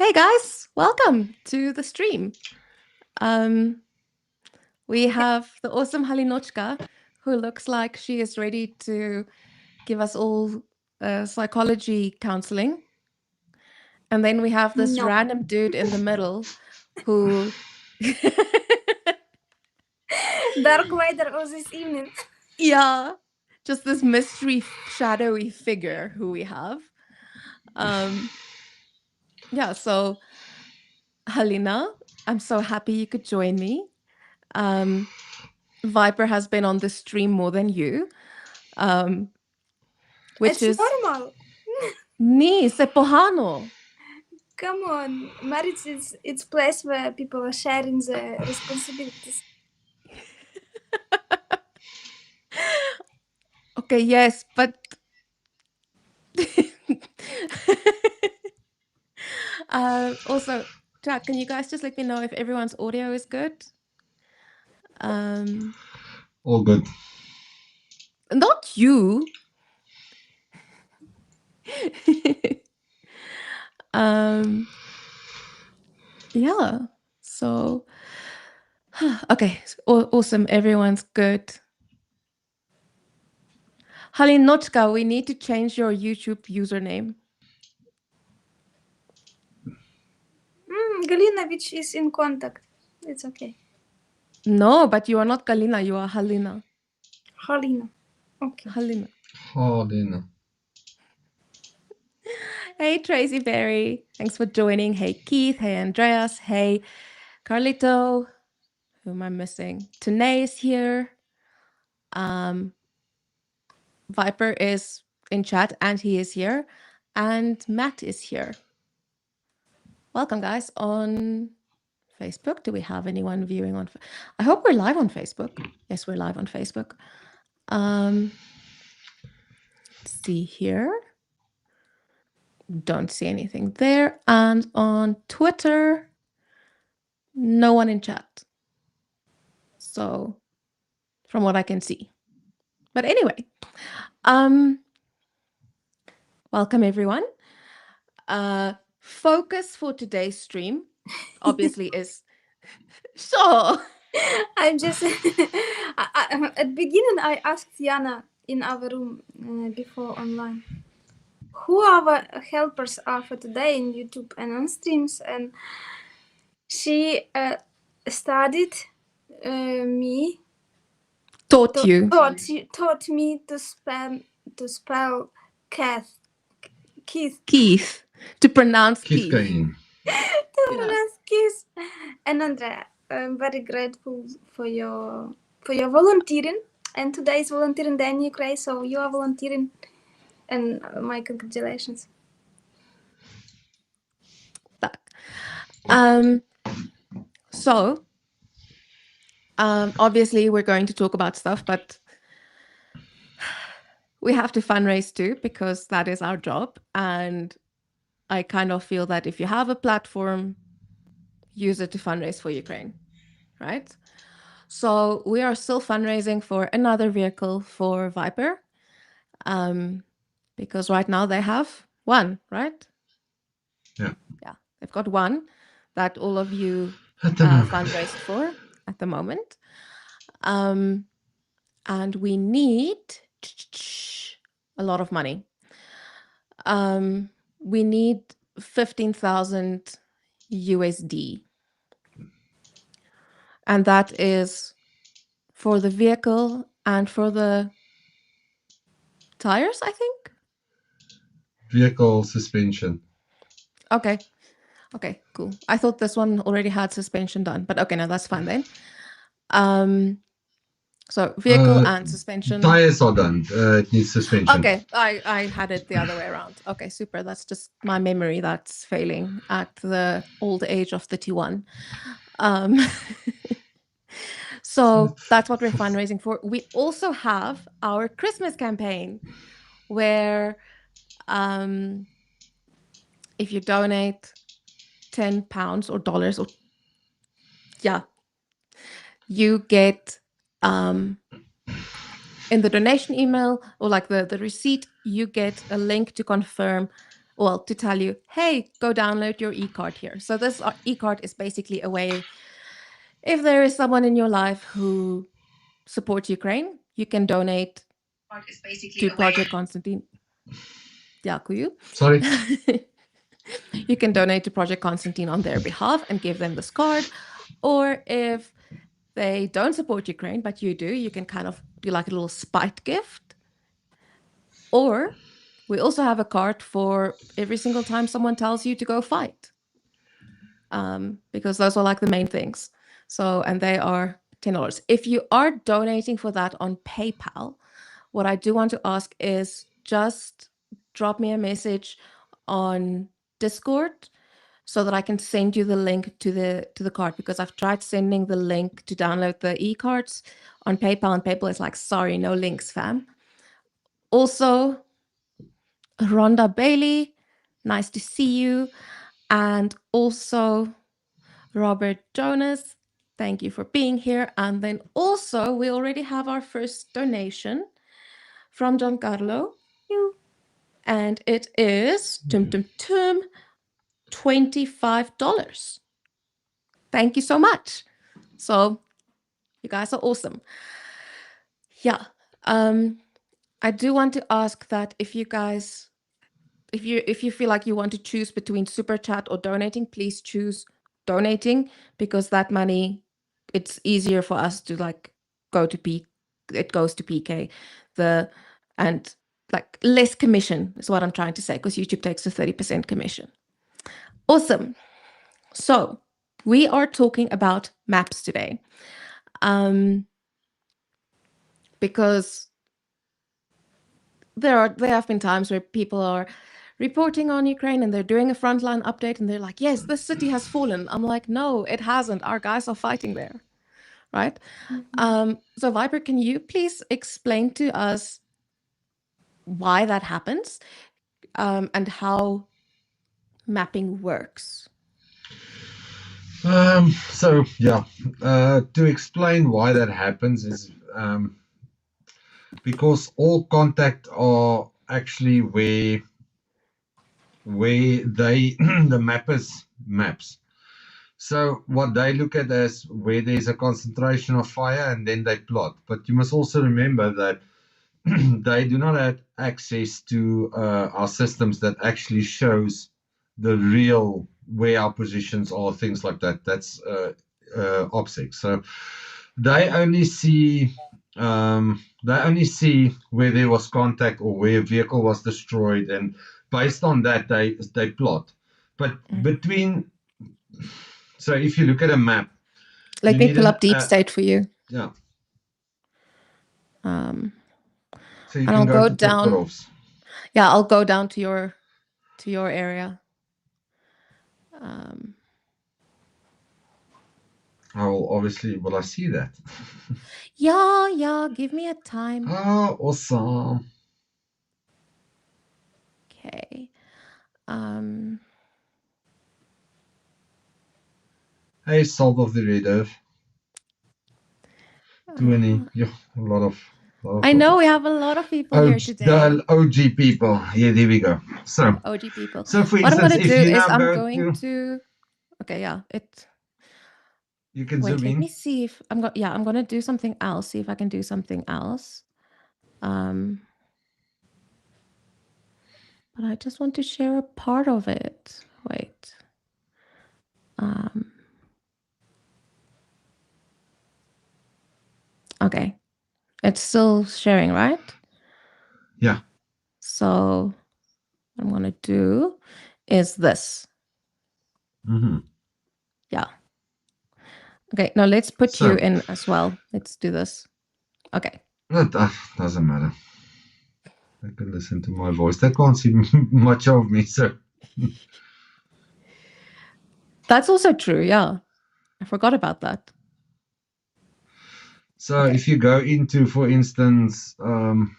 Hey guys, welcome to the stream. We have the awesome Halinochka, who looks like she is ready to give us all psychology counseling. And then we have this No. random dude in the middle who Dark weather of this evening. yeah, just this mystery shadowy figure who we have. Yeah, so Halina, I'm so happy you could join me. Viper has been on the stream more than you, which It's is normal. ni sepohano. Come on. Marriage is it's place where people are sharing the responsibilities. Okay, yes, but also, chat, can you guys just let me know if everyone's audio is good? All good. Not you. Yeah. So, okay, awesome. Everyone's good. Halinochka, we need to change your YouTube username. Galina, which is in contact. It's okay. No, but you are not Galina, you are Halina. Halina. Okay. Halina. Halina. Hey, Tracy Berry. Thanks for joining. Hey, Keith. Hey, Andreas. Hey, Carlito. Who am I missing? Tanae is here. Viper is in chat and he is here. And Matt is here. Welcome, guys, on Facebook. Do we have anyone viewing on? I hope we're live on Facebook. Yes, we're live on Facebook. Let's see here. Don't see anything there. And on Twitter, no one in chat. So, from what I can see. But anyway, welcome everyone. Focus for today's stream, obviously, is sure. I'm just at the beginning I asked Yana in our room before online who our helpers are for today in YouTube and on streams, and she studied me Taught me to spell Keith to pronounce Keith Keith. Cain. pronounce Keith. And Andrea, I'm very grateful for your volunteering. And today is volunteering day in Ukraine, so you are volunteering, and my congratulations. So, obviously, we're going to talk about stuff, but we have to fundraise too, because that is our job. And I kind of feel that if you have a platform, use it to fundraise for Ukraine, right? So we are still fundraising for another vehicle for Viper, because right now they have one, right? Yeah. Yeah, they've got one that all of you fundraised for at the moment. And we need a lot of money. We need 15,000 USD. And that is for the vehicle and for the tires, I think. Vehicle suspension. Okay, cool. I thought this one already had suspension done, but okay, no, that's fine then. So vehicle and suspension. Tires are done. It needs suspension. Okay, I had it the other way around. Okay, super. That's just my memory that's failing at the old age of 31. So that's what we're fundraising for. We also have our Christmas campaign where if you donate £10 or dollars, or you get in the donation email or like the receipt, you get a link to confirm well, to tell you, hey, go download your e-card here. So this e-card is basically a way, if there is someone in your life who supports Ukraine, you can donate to Project Constantine. Дякую. Sorry. You can donate to Project Constantine on their behalf and give them this card. Or if they don't support Ukraine, but you do, you can kind of do like a little spite gift. Or we also have a card for every single time someone tells you to go fight. Because those are like the main things. So, and they are $10. If you are donating for that on PayPal, what I do want to ask is just drop me a message on Discord so that I can send you the link to the card, because I've tried sending the link to download the e-cards on PayPal, and PayPal is like, sorry, no links, fam. Also, Rhonda Bailey, nice to see you. And also Robert Jonas, thank you for being here. And then also we already have our first donation from Giancarlo. And it is $25. Thank you so much. So you guys are awesome. Yeah. I do want to ask that if you guys, if you feel like you want to choose between super chat or donating, please choose donating, because that money, it's easier for us to like go to it goes to PK, and like less commission is what I'm trying to say, because YouTube takes a 30% commission. Awesome. So we are talking about maps today, because there have been times where people are reporting on Ukraine and they're doing a frontline update and they're like, yes, this city has fallen. I'm like, no, it hasn't. Our guys are fighting there, right? So Viper, can you please explain to us why that happens, and how mapping works? So yeah, to explain why that happens is because all contact are actually where they the mappers maps. So what they look at as where there's a concentration of fire, and then they plot. But you must also remember that they do not have access to our systems that actually shows the real where our positions are, things like that. That's OPSEC. So they only see where there was contact or where a vehicle was destroyed, and based on that they plot. But so if you look at a map, let me pull up Deep State for you. Yeah. So you can go down. Yeah, I'll go down to your area. I will obviously. Will I see that? Yeah. Give me a time. Oh, awesome. Okay. Hey, Salt of the Red Earth. 20. Yeah, a lot of I know we have a lot of people here today. The OG people. Yeah, there we go. So OG people. So for what instance, I'm going to do is I'm going to. Okay, yeah, You can wait. zoom Let in. me see if I'm going. Yeah, I'm going to do something else. See if I can do something else. But I just want to share a part of it. Wait. Okay. It's still sharing, right? Yeah. So what I'm going to do is this. Yeah. Okay. Now let's put you in as well. Let's do this. Okay. That doesn't matter. They can listen to my voice. They can't see much of me, so. That's also true. Yeah. I forgot about that. So if you go into, for instance, Mirnograd,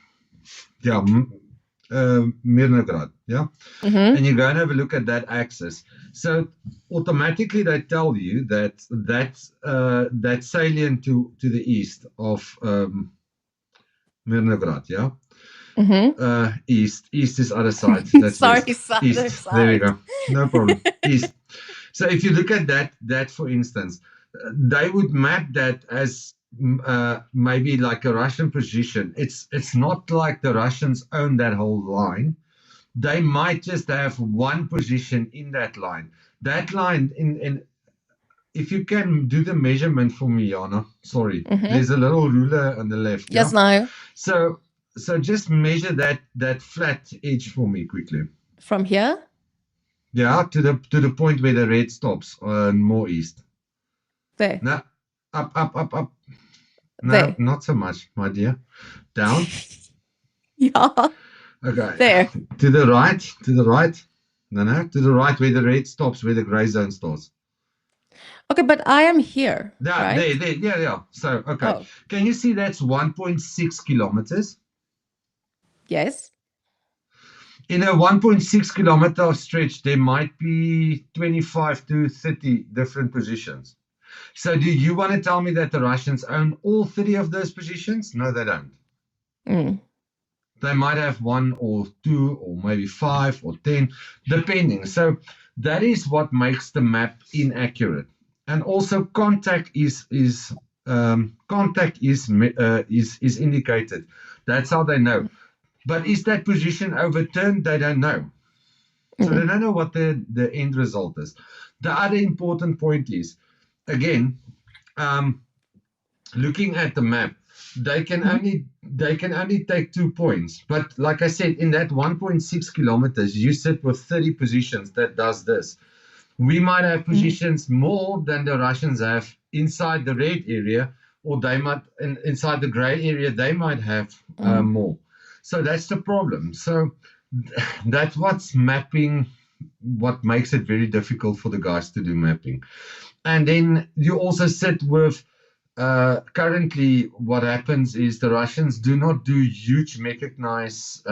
yeah, and you go and have a look at that axis. So automatically they tell you that salient to the east of Mirnograd, yeah. Mm-hmm. East. East is other side. That's Sorry, west. other East. There we side. go. No problem. East. So if you look at that for instance, they would map that as maybe like a Russian position. It's not like the Russians own that whole line. They might just have one position in that line. That line in if you can do the measurement for me, Jana. Sorry. Mm-hmm. There's a little ruler on the left. Yes, Yeah? no. So just measure that flat edge for me quickly. From here? Yeah, to the point where the red stops, more east. There. No, up. No, There. not so much, my dear. Down. Yeah. Okay. There. To the right. No, to the right where the red stops, where the gray zone starts. Okay, but I am here, Yeah, right? there. Yeah. So, okay. Oh, Can you see that's 1.6 kilometers? yes. In a 1.6 kilometer stretch, there might be 25 to 30 different positions. So do you want to tell me that the Russians own all 30 of those positions? No, they don't. Mm. They might have 1 or 2 or maybe 5 or 10, depending. So that is what makes the map inaccurate. And also contact is indicated. That's how they know. But is that position overturned? They don't know. So they don't know what the end result is. The other important point is, again, looking at the map, they can only take 2 points. But like I said, in that 1.6 kilometers, you sit with 30 positions that does this. We might have positions more than the Russians have inside the red area, or they might inside the gray area, they might have more. So that's the problem. So that's what's mapping, what makes it very difficult for the guys to do mapping. And then you also sit with currently what happens is the Russians do not do huge mechanized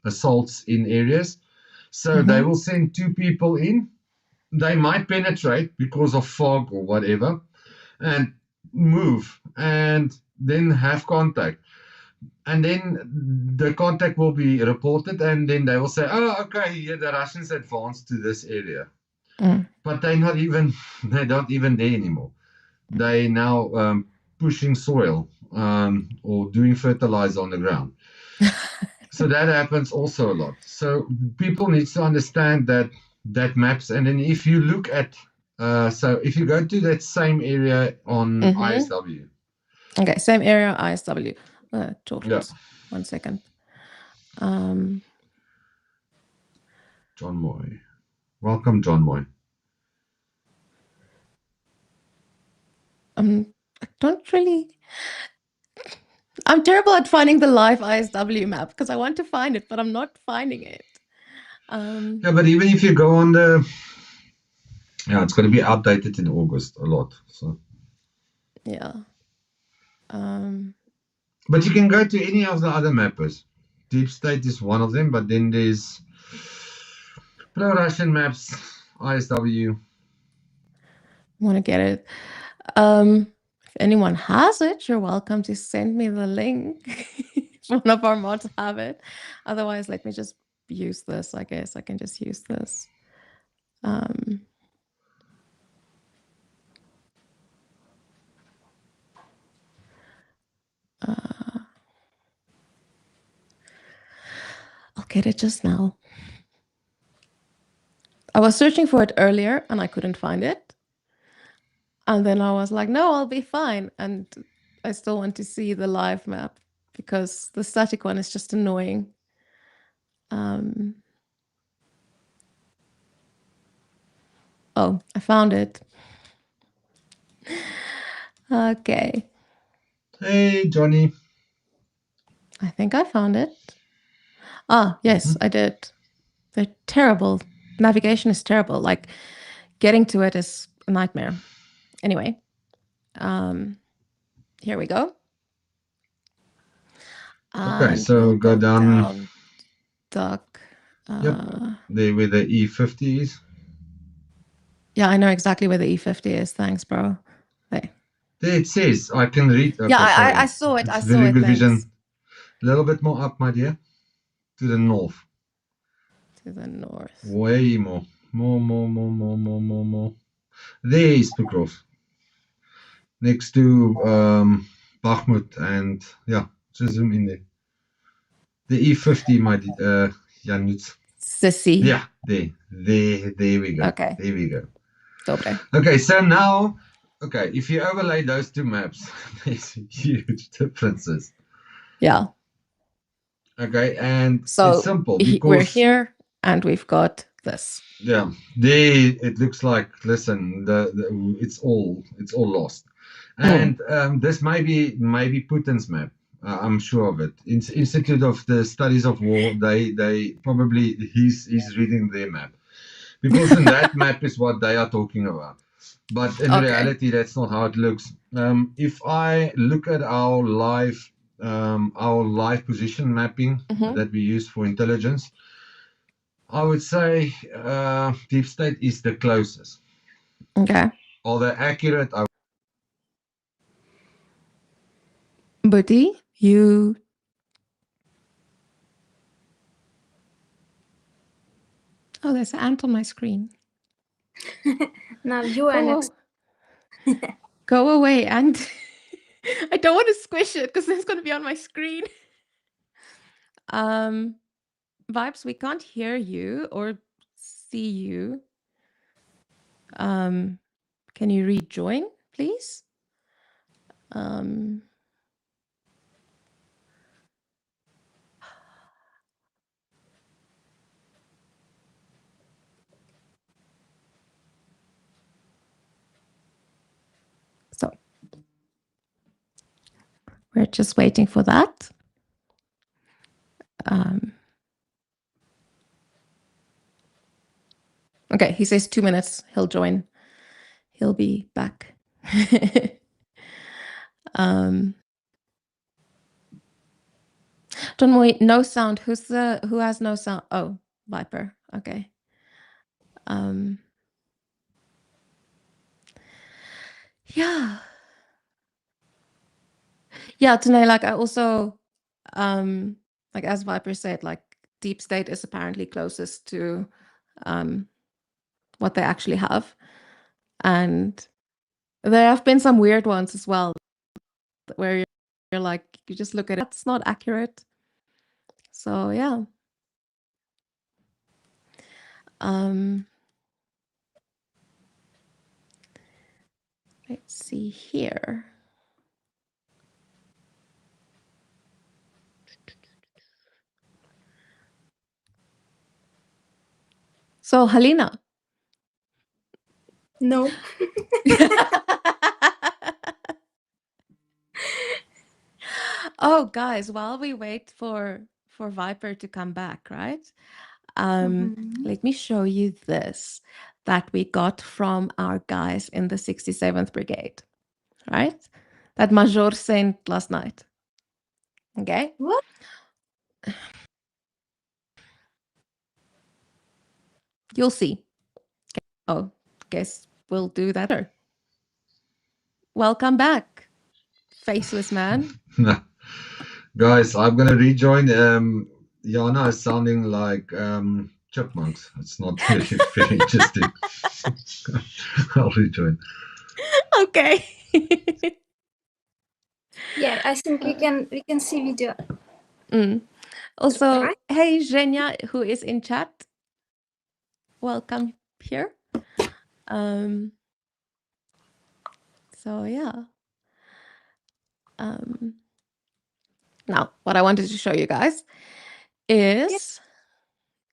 assaults in areas. So they will send 2 people in. They might penetrate because of fog or whatever and move and then have contact. And then the contact will be reported and then they will say, oh, okay, yeah, the Russians advanced to this area. But they're not even there anymore. They now pushing soil or doing fertilizer on the ground. So that happens also a lot. So people need to understand that maps. And then if you look at, so if you go to that same area on ISW. Okay, same area, ISW. Totals. Yeah. 1 second. John Moy. Welcome, John Moy. I don't really... I'm terrible at finding the live ISW map because I want to find it, but I'm not finding it. Yeah, but even if you go on the... Yeah, it's going to be updated in August a lot. So. Yeah. But you can go to any of the other mappers. Deep State is one of them, but then there's Pro-Russian Maps, ISW. Want to get it. If anyone has it, you're welcome to send me the link. If one of our mods have it. Otherwise, let me just use this. I guess I can just use this. I'll get it just now. I was searching for it earlier and I couldn't find it. And then I was like, no, I'll be fine. And I still want to see the live map because the static one is just annoying. Oh, I found it. Okay. Hey, Johnny. I think I found it. Ah, yes, I did. They're terrible. Navigation is terrible. Like getting to it is a nightmare. Anyway, here we go. Okay, And so we'll go down. Duck. Yep, there where the E50 is. Yeah, I know exactly where the E50 is. Thanks, bro. There it says, I can read. Okay, yeah, sorry. I saw it. It's I saw very it. good Thanks. vision. A little bit more up, my dear. to the north. To the north. Way more. More. There is Pokrovsk. Next to Bakhmut and yeah, just zoom in there. The E50, my Janusz. Sissy. Yeah, there we go. Okay. There we go. Dobre. Okay, so now, okay, if you overlay those two maps, there's huge differences. Yeah. Okay, and So it's simple because we're here and we've got this. Yeah, there it looks like. Listen, it's all lost, and this may be Putin's map. I'm sure of it. Institute of the Studies of War. They probably he's reading their map, because in that map is what they are talking about. But in Okay. reality, that's not how it looks. If I look at our live position mapping that we use for intelligence, I would say Deep State is the closest. Okay. Although accurate, Buddy, you... Oh, there's an ant on my screen. Now you are next. Go away, ant. I don't want to squish it because it's going to be on my screen. Vibes, we can't hear you or see you. Can you rejoin, please? So we're just waiting for that. Okay, he says 2 minutes. He'll join. He'll be back. Don't wait. No sound. Who has no sound? Oh, Viper. Okay. Yeah. Yeah, Tanae, like I also like as Viper said, like Deep State is apparently closest to what they actually have. And there have been some weird ones as well where you're like, you just look at it, that's not accurate. So yeah. Let's see here. So Halina. No. Oh, guys, while we wait for Viper to come back, right? Let me show you this that we got from our guys in the 67th Brigade, right? That Major sent last night. Okay? What? You'll see. Okay. Oh, guess we'll do that. Welcome back, faceless man. guys, I'm gonna rejoin. Yana is sounding like chipmunks. It's not very, very interesting. I'll rejoin. Okay. Yeah, I think we can see video. Also, Right? hey Zhenya, who is in chat, welcome here. So yeah. Now, what I wanted to show you guys is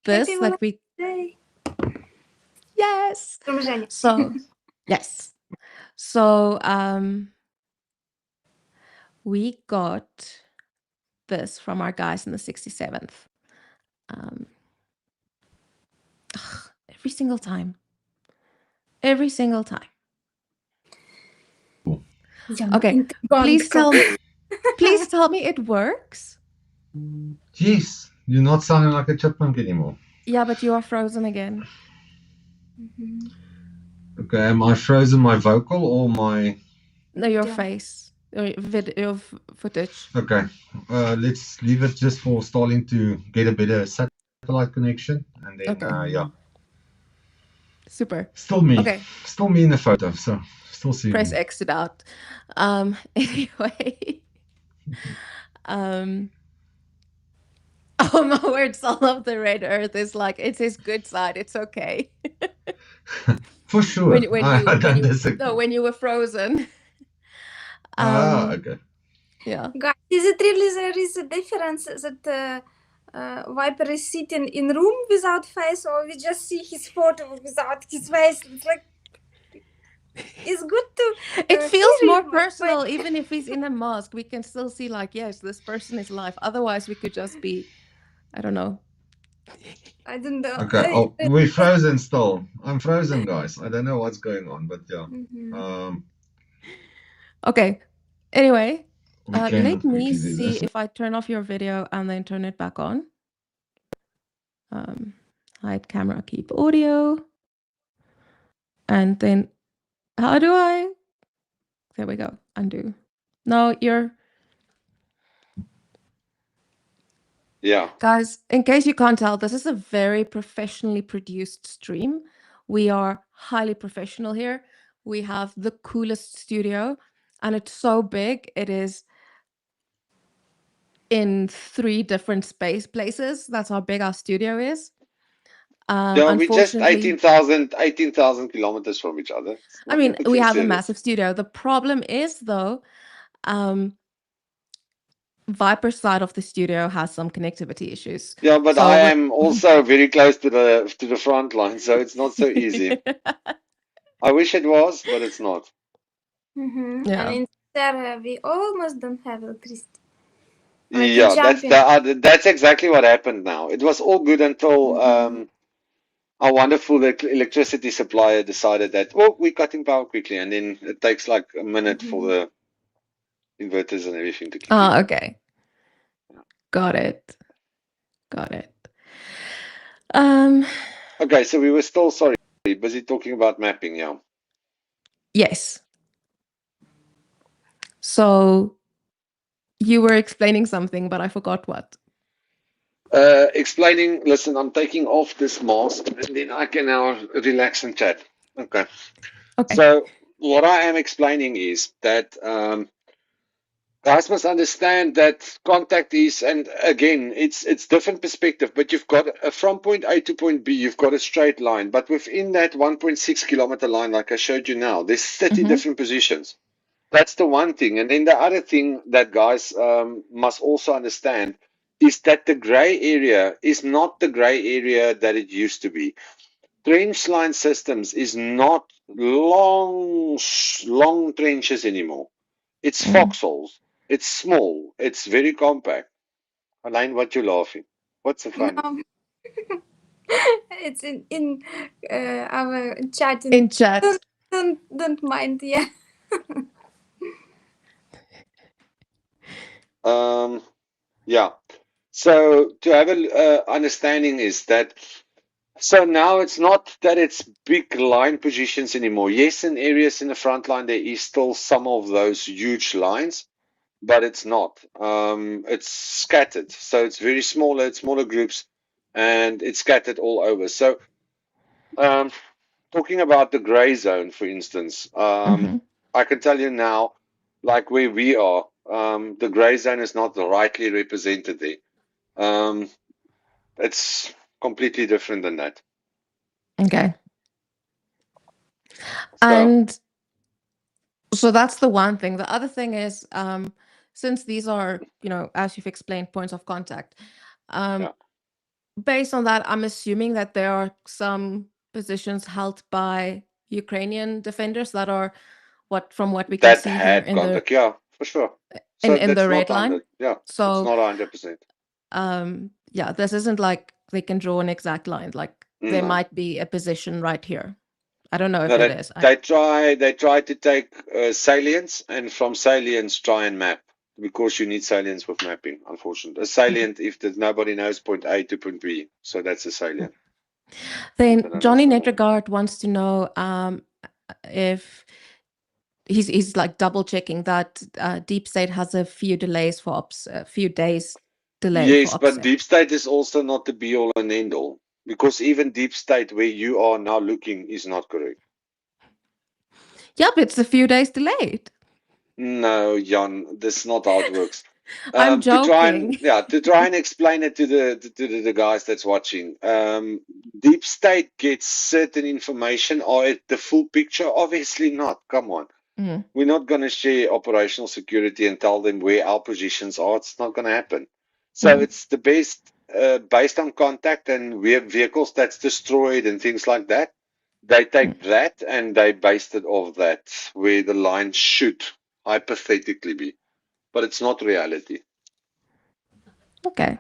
this Happy that we Day. yes. From Zhenya. So yes. So we got this from our guys in the 67th. Every single time. Every single time. Okay. Please tell me it works. Jeez, you're not sounding like a chipmunk anymore. Yeah, but you are frozen again. Okay, am I frozen my vocal or my... No, your face. video footage. Okay. Let's leave it just for Starlink to get a better satellite connection, and then Okay. yeah, Super. still me, Okay. still me in the photo. So still see Press me. exit out. Anyway. Oh my words, all of the red earth is like, it's his good side. It's okay. For sure. I don't disagree. No, when you were frozen. Okay. Yeah. Guys, is it really there is a difference that Viper is sitting in room without face, or we just see his photo without his face? It's like, it's good to. It feels hear more you, personal, but- even if he's in a mask. We can still see, like, yes, this person is live. Otherwise, we could just be, I don't know. I don't know. Okay. Oh, we're frozen still. I'm frozen, guys. I don't know what's going on, but yeah. Mhm. Okay. Anyway, We can let me quickly do see this. if I turn off your video and then turn it back on. Hide camera, keep audio. And then how do I? There we go. Undo. No, you're. Yeah. Guys, in case you can't tell, this is a very professionally produced stream. We are highly professional here. We have the coolest studio, and it's so big. It is in 3 different places. That's how big our studio is. Yeah, we're just Unfortunately, 18,000 kilometers from each other. It's I mean, nothing we have a serious. massive studio. The problem is, though, Viper's side of the studio has some connectivity issues. Yeah, but So I what- am also very close to the front line, so it's not so easy. I wish it was, but it's not. Mhm. Yeah. And in there, we almost don't have electricity. Like Yeah, jumping. that's exactly what happened now. It was all good until our wonderful electricity supplier decided that, well, we're cutting power quickly, and then it takes like a minute for the inverters and everything to kick in. Okay. Got it. Got it. Okay, so we were still, sorry, busy talking about mapping, yeah. Yes. So you were explaining something, but I forgot what. Explaining, listen, I'm taking off this mask and then I can now relax and chat. Okay. Okay. So what I am explaining is that guys must understand that contact is, and again, it's different perspective, but you've got from point A to point B, you've got a straight line, but within that 1.6 kilometer line, like I showed you now, there's 30 different positions. That's the one thing. And then the other thing that guys must also understand is that the gray area is not the gray area that it used to be. Trench line systems is not long trenches anymore. It's foxholes. It's small. It's very compact. Alain, what you laughing? What's the fun? No. It's in our chat. In chat. Don't mind, yeah. Yeah. So to have a understanding is that, so now it's not that it's big line positions anymore. Yes, in areas in the front line, there is still some of those huge lines, but it's not. It's scattered. So it's very smaller, it's smaller groups, and it's scattered all over. So talking about the gray zone, for instance, I can tell you now, like where we are, the gray zone is not rightly represented there. It's completely different than that. Okay. So, And so that's the one thing. The other thing is, since these are, as you've explained, points of contact, based on that, I'm assuming that there are some positions held by Ukrainian defenders that are from what we can that see here had in contact, yeah, for sure. So in that's the red not line. 100. Yeah, So it's not 100%. yeah, this isn't like they can draw an exact line. Like there No. might be a position right here. I don't know if No, it is. They try to take salients and from salients try and map, because you need salients with mapping, unfortunately. A salient, if there's nobody knows point A to point B, so that's a salient. Then Johnny Netregard wants to know if he's like double checking that Deep State has a few delays for a few days delay Yes, for but OPSEC. deep state is also not the be all and end all, because even deep state where you are now looking is not correct. Yeah, but it's a few days delayed. No, Jan, that's not how it works. I'm To try and joking. to try and explain it to the guys that's watching. Deep state gets certain information or the full picture. Obviously not. Come on. Mm. We're not going to share operational security and tell them where our positions are. It's not going to happen. So it's the best based on contact and vehicles that's destroyed and things like that. They take that and they based it off that where the line should hypothetically be, but it's not reality. Okay.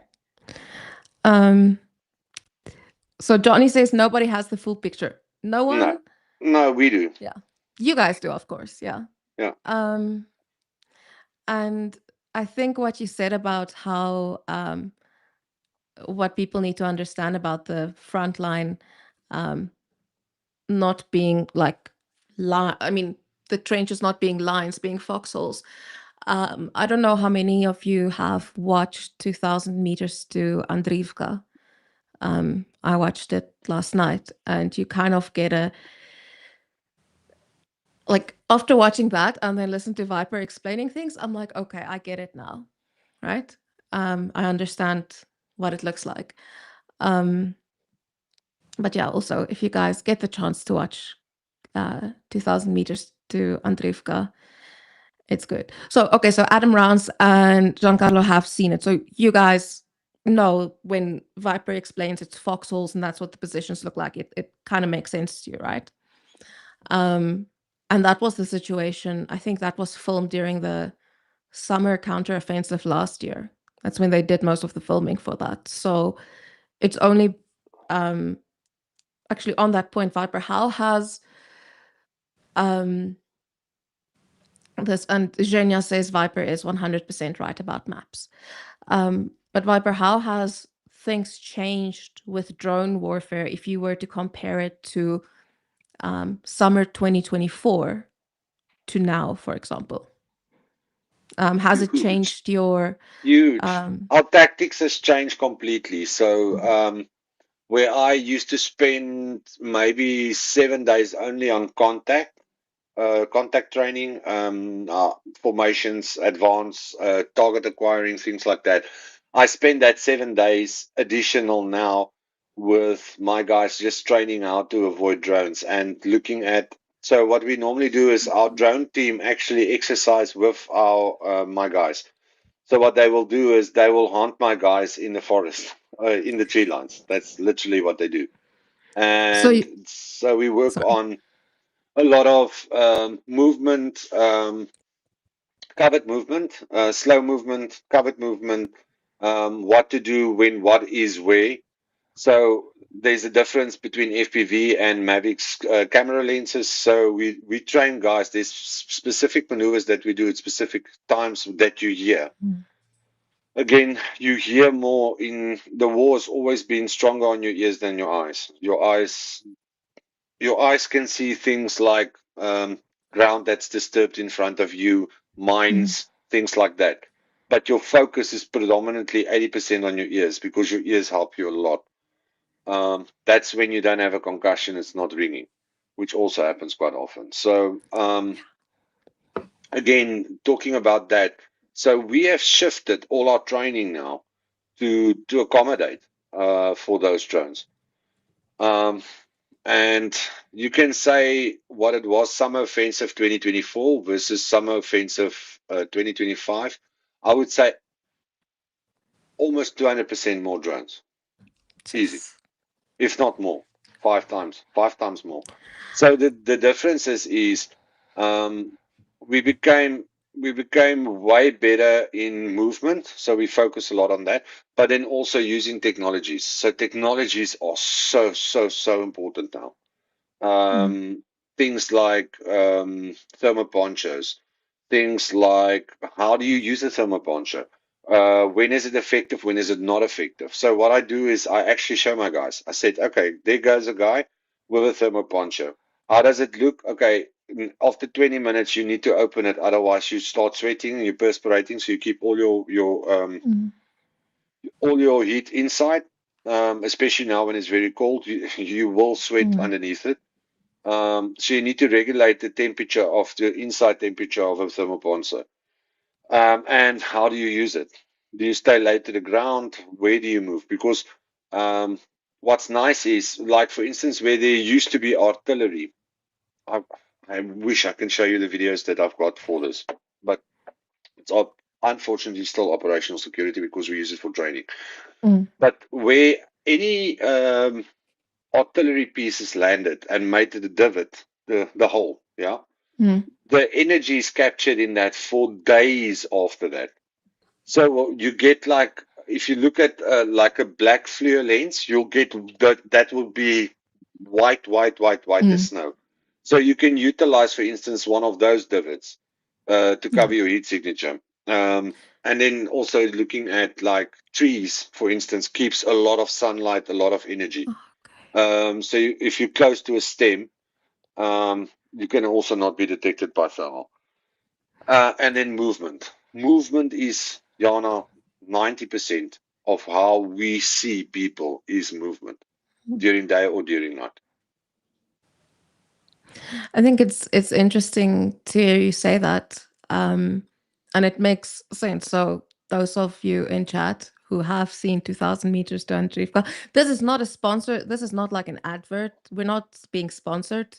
So Johnny says nobody has the full picture. No one? No, we do. Yeah. You guys do, of course. Yeah. Yeah. And I think what you said about how what people need to understand about the front line not being like I mean, the trenches not being lines, being foxholes. I don't know how many of you have watched 2000 meters to Andrivka. I watched it last night, and you kind of get a like after watching that and then listen to Viper explaining things, I'm like, okay, I get it now, right? I understand what it looks like. But yeah, also if you guys get the chance to watch 2000 meters to Andrivka, it's good. So okay, so Adam Rounds and Giancarlo have seen it. So you guys know when Viper explains it's foxholes and that's what the positions look like. It kind of makes sense to you, right? And that was the situation. I think that was filmed during the summer counteroffensive last year. That's when they did most of the filming for that. So it's only actually on that point, Viper, how has this, and Zhenya says Viper is 100% right about maps. But Viper, how has things changed with drone warfare if you were to compare it to summer 2024 to now, for example? Has it changed your Huge. Our tactics has changed completely. So where I used to spend maybe 7 days only on contact training, formations, advance, target acquiring, things like that. I spend that 7 days additional now with my guys just training how to avoid drones and looking at. So what we normally do is our drone team actually exercise with our my guys. So what they will do is they will hunt my guys in the forest, in the tree lines. That's literally what they do. And so we work on a lot of movement, covered movement, slow movement, covered movement, what to do when what is where. So there's a difference between FPV and Mavic's camera lenses. So we train guys. There's specific maneuvers that we do at specific times that you hear. Again, you hear more in the war's always been stronger on your ears than your eyes. Your eyes can see things like ground that's disturbed in front of you, mines, things like that. But your focus is predominantly 80% on your ears because your ears help you a lot. That's when you don't have a concussion, it's not ringing, which also happens quite often. So, again, talking about that, so we have shifted all our training now to accommodate for those drones. And you can say what it was summer offensive 2024 versus summer offensive 2025. I would say almost 200% more drones. Easy. If not more. 5 times more. So the difference is we became way better in movement, so we focus a lot on that, but then also using technologies. So technologies are so important now. Things like thermoponchos, things like how do you use a thermoponcho? When is it effective? When is it not effective? So what I do is I actually show my guys. I said, okay, there goes a guy with a thermoponcho. How does it look? Okay, after 20 minutes, you need to open it. Otherwise, you start sweating and you're perspirating. So you keep all your heat inside. Especially now when it's very cold, you will sweat underneath it. So you need to regulate the temperature of the inside temperature of a thermoponcer. And how do you use it? Do you stay laid to the ground? Where do you move? Because what's nice is, like for instance, where there used to be artillery. I, I wish I can show you the videos that I've got for this, but it's unfortunately still operational security because we use it for training. But where any artillery pieces landed and made the divot, the hole, yeah, the energy is captured in that for days after that. So you get like, if you look at like a black FLIR lens, you'll get that will be white as snow. So you can utilize, for instance, one of those divots to cover your heat signature. And then also looking at like trees, for instance, keeps a lot of sunlight, a lot of energy. So if you're close to a stem, you can also not be detected by thermal. And then movement. Movement is, Jana, 90% of how we see people is movement during day or during night. I think it's interesting to hear you say that, and it makes sense. So those of you in chat who have seen 2000 meters to Andrivka, this is not a sponsor. This is not like an advert. We're not being sponsored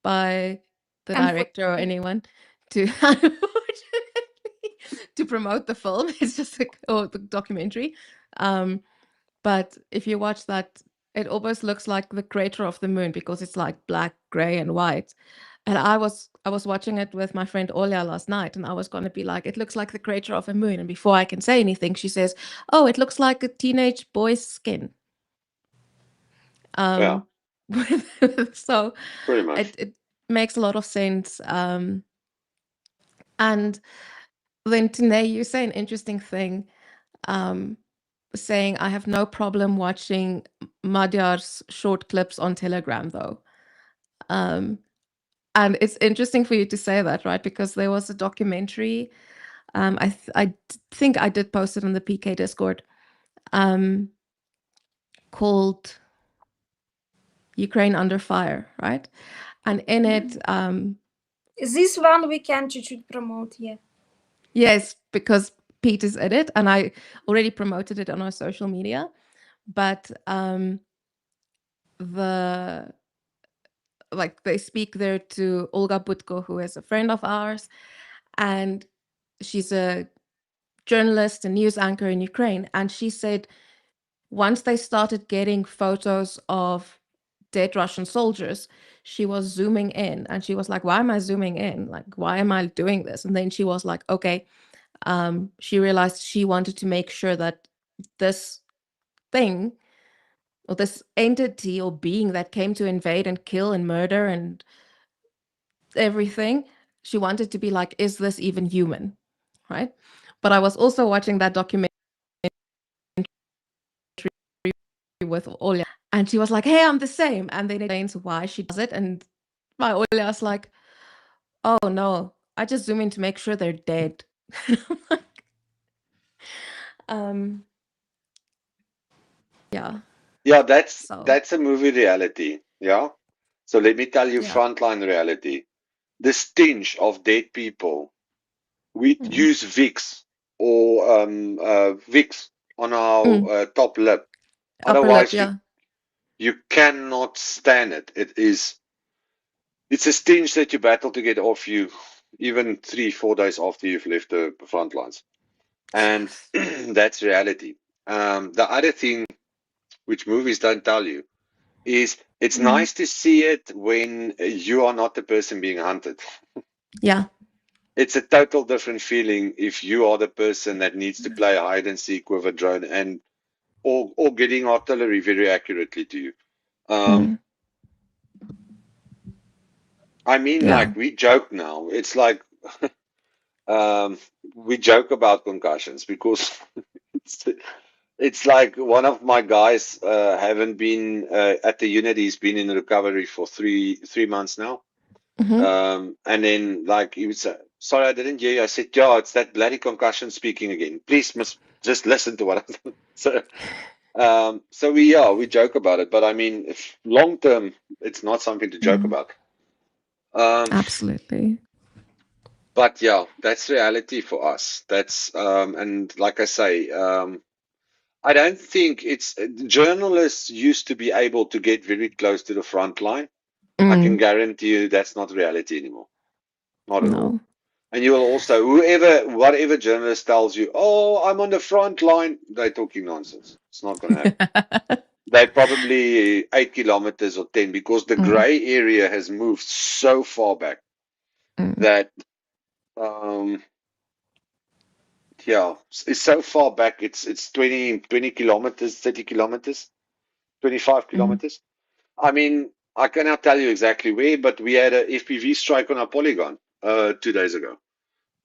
by the director or anyone to to promote the film. It's just or the documentary. But if you watch that, it almost looks like the crater of the moon because it's like black, gray, and white. And I was watching it with my friend Olya last night, and I was going to be like, it looks like the crater of a moon. And before I can say anything, she says, "Oh, it looks like a teenage boy's skin." Yeah, So pretty much. it makes a lot of sense. And then Tine, you say an interesting thing, saying, I have no problem watching Madhyar's short clips on Telegram, though. And it's interesting for you to say that, right? Because there was a documentary, I think I did post it on the PK Discord, called Ukraine Under Fire, right? And in it... this one we can should promote, yeah. Yes, because Pete is in it, and I already promoted it on our social media. But they speak there to Olga Butko, who is a friend of ours, and she's a journalist and news anchor in Ukraine. And she said once they started getting photos of dead Russian soldiers, she was zooming in, and she was like, why am I zooming in? Like, why am I doing this? And then she was like, okay, she realized she wanted to make sure that this thing, or this entity or being that came to invade and kill and murder and everything, she wanted to be like, is this even human? Right? But I was also watching that documentary with Olya, and she was like, hey, I'm the same. And then it explains why she does it. And my Olya's like, oh no, I just zoom in to make sure they're dead. Yeah. Yeah, that's a movie reality. Yeah. So let me tell you, Yeah. frontline reality. The stench of dead people. We use Vicks or Vicks on our top lip. Upper Otherwise, lip, yeah. you cannot stand it. It's a stench that you battle to get off you, even 3-4 days after you've left the front lines. And that's reality. The other thing, which movies don't tell you, is it's nice to see it when you are not the person being hunted. Yeah. It's a total different feeling if you are the person that needs to play hide and seek with a drone and or getting artillery very accurately to you. I mean, Yeah. like, we joke now. It's like we joke about concussions because it's like one of my guys haven't been at the unit. He's been in recovery for three months now, And then like he would say, "Sorry, I didn't hear you." I said, "Yeah, it's that bloody concussion speaking again. Please, must just listen to what I'm." So we joke about it, but I mean, if long term, it's not something to joke about. Absolutely. But yeah, that's reality for us. That's and like I say, I don't think it's journalists used to be able to get very close to the front line. I can guarantee you that's not reality anymore. Not at all. No. And you will also, whatever journalist tells you, "Oh, I'm on the front line," they're talking nonsense. It's not going to happen. They're probably 8 kilometers or 10 because the gray area has moved so far back that, um, yeah, it's so far back. It's 20 kilometers, 30 kilometers, 25 kilometers. I mean, I cannot tell you exactly where, but we had a FPV strike on our polygon 2 days ago.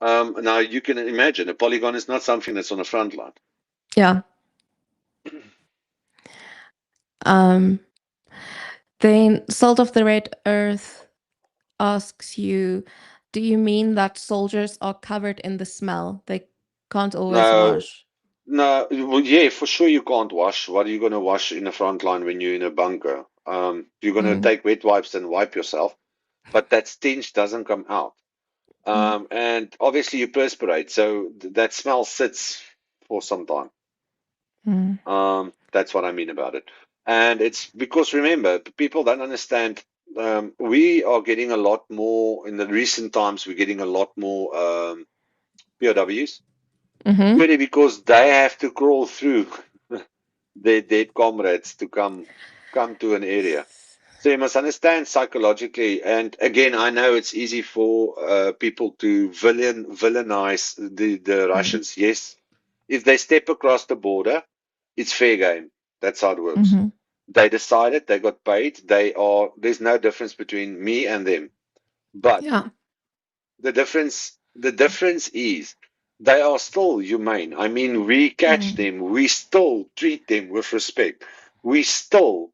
Now you can imagine a polygon is not something that's on the front line. Yeah. Then Salt of the Red Earth asks you, do you mean that soldiers are covered in the smell? They can't always No, wash. no, well, yeah, for sure you can't wash. What are you going to wash in the front line when you're in a bunker? You're going to take wet wipes and wipe yourself, but that stench doesn't come out. And obviously you perspirate, so that smell sits for some time. That's what I mean about it. And it's because remember, people don't understand. We are getting a lot more in the recent times. We're getting a lot more POWs, purely because they have to crawl through their dead comrades to come to an area. So you must understand psychologically. And again, I know it's easy for people to villainize the Russians. Yes, if they step across the border, it's fair game. That's how it works. They decided, they got paid, there's no difference between me and them. But Yeah. the difference is they are still humane. I mean, we catch them, we still treat them with respect. We still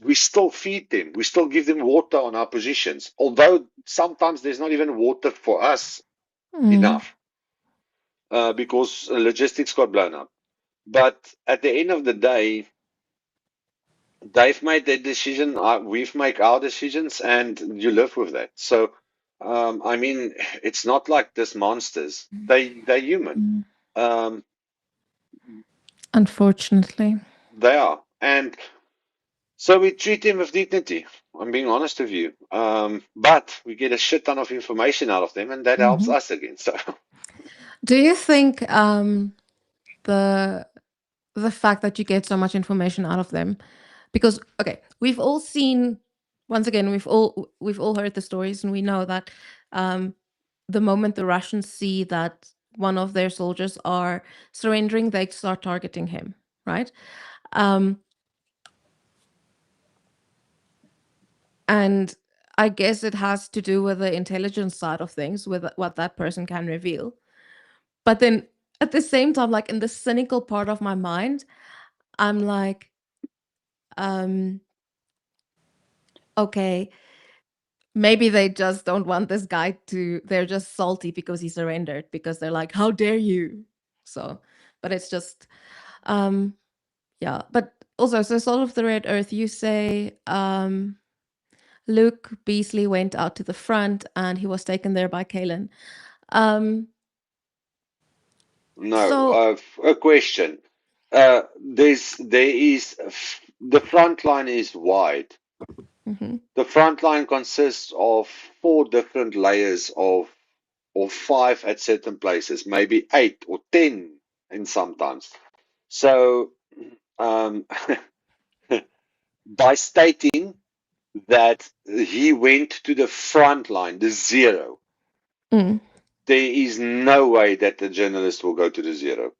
we still feed them. We still give them water on our positions. Although sometimes there's not even water for us enough because logistics got blown up. But at the end of the day, they've made their decision. We've made our decisions, and you live with that. So, I mean, it's not like these monsters. They're human. Unfortunately. They are, and so we treat them with dignity. I'm being honest with you. But we get a shit ton of information out of them, and that helps us again. So, Do you think the fact that you get so much information out of them, because okay, we've all seen, once again, we've all heard the stories, and we know that the moment the Russians see that one of their soldiers are surrendering, they start targeting him, right? And I guess it has to do with the intelligence side of things, with what that person can reveal. But then at the same time, like in the cynical part of my mind, I'm like, okay, maybe they just don't want this guy they're just salty because he surrendered, because they're like, how dare you? So, but it's just, yeah. But also, so Salt of the Red Earth, you say, Luke Beasley went out to the front and he was taken there by Kalen. no, a question. There is the front line is wide. The front line consists of 4 different layers or 5 at certain places, maybe 8 or 10 in sometimes. So, by stating that he went to the front line, the 0, there is no way that the journalist will go to the 0,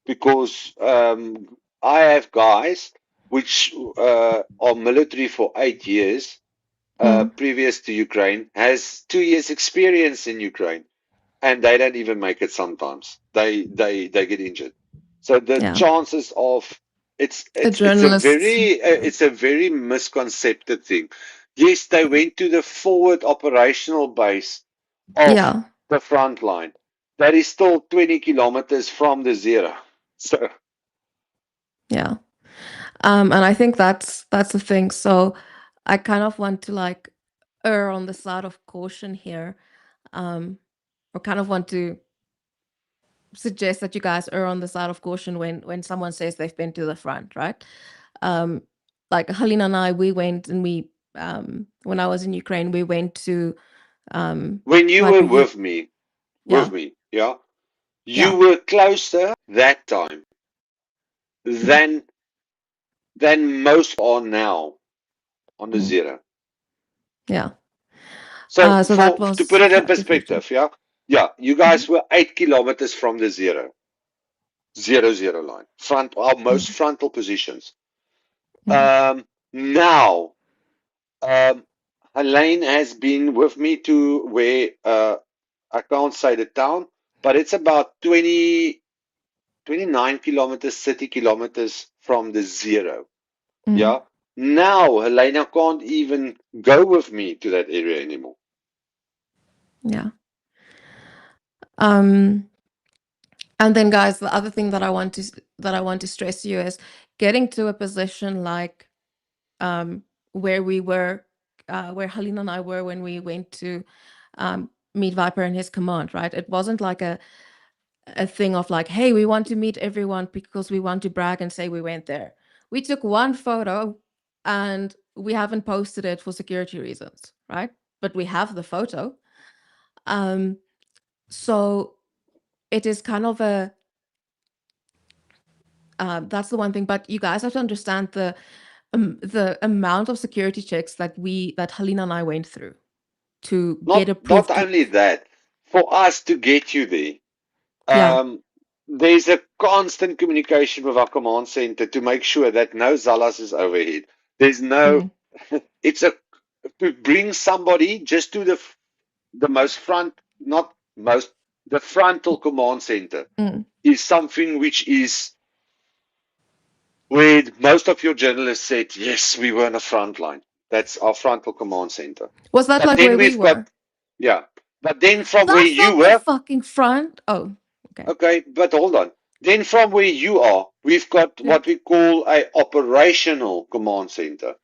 because I have guys which are military for 8 years. Previous to Ukraine, has 2 years experience in Ukraine, and they don't even make it sometimes. They get injured. So the chances of it's a journalists. very misconcepted thing. Yes, they went to the forward operational base of Yeah. the front line. That is still 20 kilometers from the zero. So Yeah. And I think that's the thing. So I kind of want to like err on the side of caution here. Or kind of want to suggest that you guys err on the side of caution when someone says they've been to the front, right? Like Helena and I, we went and we when I was in Ukraine, we went to when you Viper were Hill. with Yeah. me, yeah, you Yeah. were closer that time than most are now on the Mm. zero. Yeah. So So that to was put it in refreshing. perspective, yeah, you guys were 8 kilometers from the zero line, our most frontal positions. Now, Helene has been with me to where I can't say the town, but it's about 29 kilometers, 30 kilometers from the zero. Yeah. Now Helena can't even go with me to that area anymore. Yeah. And then guys, the other thing that I want to stress to you is getting to a position like where we were where Helena and I were when we went to meet Viper in his command, right? It wasn't like a thing of like, hey, we want to meet everyone because we want to brag and say we went there. We took one photo and we haven't posted it for security reasons, right? But we have the photo. So it is kind of a that's the one thing. But you guys have to understand the amount of security checks that Helena and I went through to get Not approved to. only that, for us to get you there, Yeah. there's a constant communication with our command center to make sure that no Zalas is overhead. There's no, it's a to bring somebody just to the most front, not most, the frontal command center is something which is where most of your journalists said, yes, we were on the front line. That's our frontal command center. Was that But like then where we we've were? got, yeah. But then from where That's you not the were, fucking front. Oh, okay. okay, but hold on. Then from where you are, we've got what we call a operational command center.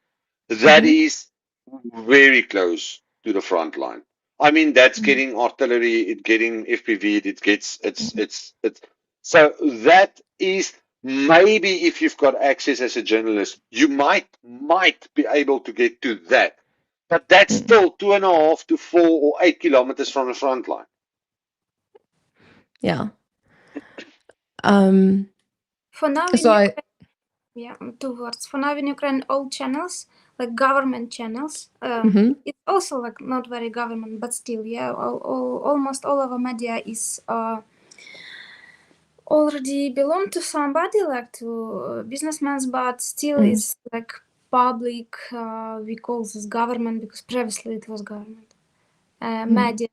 That is very close to the front line. I mean, that's getting artillery, it's getting FPV, it's so that is maybe if you've got access as a journalist, you might be able to get to that. But that's still 2.5 to 4 or 8 kilometers from the front line. Yeah. For now in So Ukraine, 2 words. For now in Ukraine, all channels, like government channels, it's also like not very government, but still, yeah, almost all of our media is already belong to somebody, like to businessmen, but still it's like public. We call this government because previously it was government. Media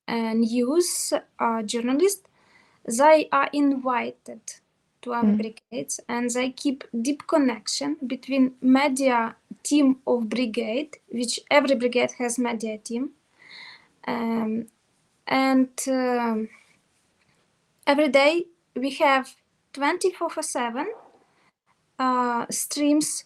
and news journalists, they are invited to our brigades and they keep deep connection between media team of brigade, which every brigade has media team, and every day we have 24/7 streams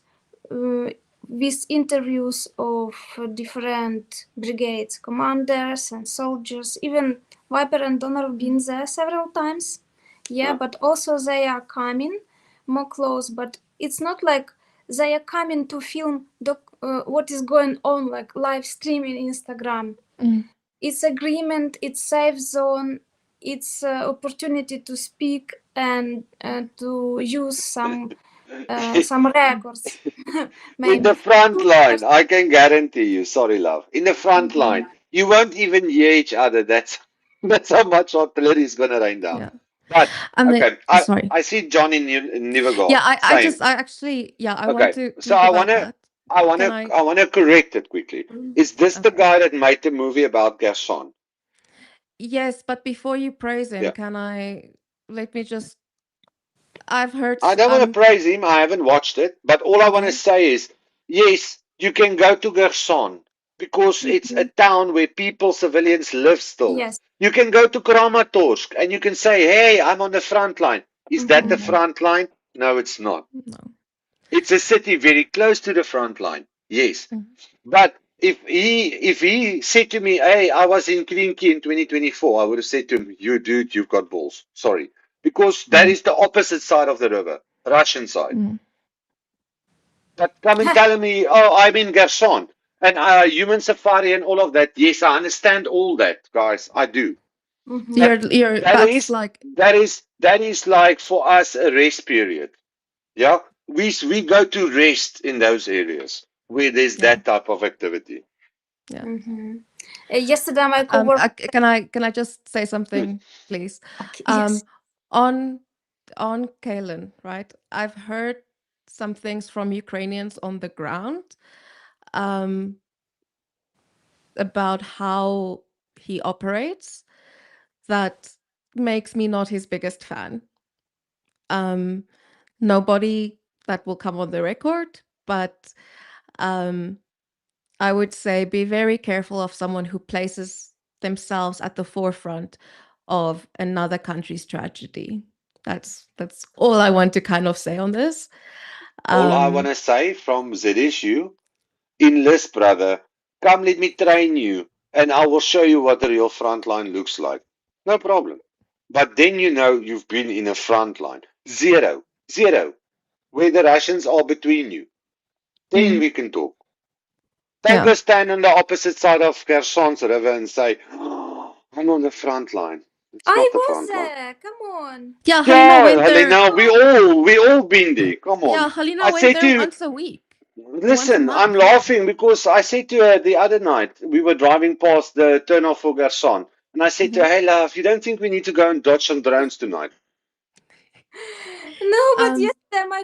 with interviews of different brigades commanders and soldiers. Even Viper and Donor have been there several times. Yeah, but also they are coming more close, but it's not like they are coming to film what is going on, like live streaming Instagram. It's agreement, it's safe zone, it's opportunity to speak and to use some records. In the front line, I can guarantee you, sorry love, in the front line, you won't even hear each other. That's how much artillery is going to rain down. yeah. But, And okay, sorry. I see John in Nivergol. Yeah, I Same. actually, yeah, I Okay, want to so talk I about wanna, that. I wanna correct it quickly. Is this the Okay. guy that made the movie about Gaston? Yes, but before you praise him, Yeah. let me just, I've heard, I don't want to praise him. I haven't watched it, but all I want to say is, yes, You can go to Kherson because it's a town where people, civilians live still. Yes. You can go to Kramatorsk and you can say, hey, I'm on the front line. Is that the Mhm. front line? No, it's not. No. It's a city very close to the front line. Yes. Mhm. But if he said to me, hey, I was in Klinki in 2024, I would have said to him, you dude, you've got balls. Sorry. Because that Mhm. is the opposite side of the river, Russian side. Mhm. But come and tell me, oh, I'm in Gerson and human safari and all of that. Yes, I understand all that, guys. I do. Mhm. So you're That that's is like that is like for us a rest period. Yeah, we go to rest in those areas where there's yeah. that type of activity. Yeah. Yesterday, my coworker. Can I just say something, please? Yes. On Kalen, right? I've heard some things from Ukrainians on the ground um, about how he operates that makes me not his biggest fan. Nobody that will come on the record, but I would say be very careful of someone who places themselves at the forefront of another country's tragedy. That's all I want to kind of say on this. All I want to say from ZSU, enlist, brother. Come, let me train you, and I will show you what the real front line looks like. No problem. But then you know you've been in a front line. Zero. Zero. Where the Russians are between you. Then we can talk. Don't Yeah. go stand on the opposite side of Kherson's river and say, oh, I'm on the front line. It's I not the was front line. there. Come on. Yeah, Halina Yeah, went there. Helena, we all been there. Come on. Yeah, Halina I went said to there you, once a week or once a listen, I'm month. laughing because I said to her the other night, we were driving past the turnoff for Garçon, and I said to her, hey, love, you don't think we need to go and dodge some drones tonight? No, but Um, yesterday my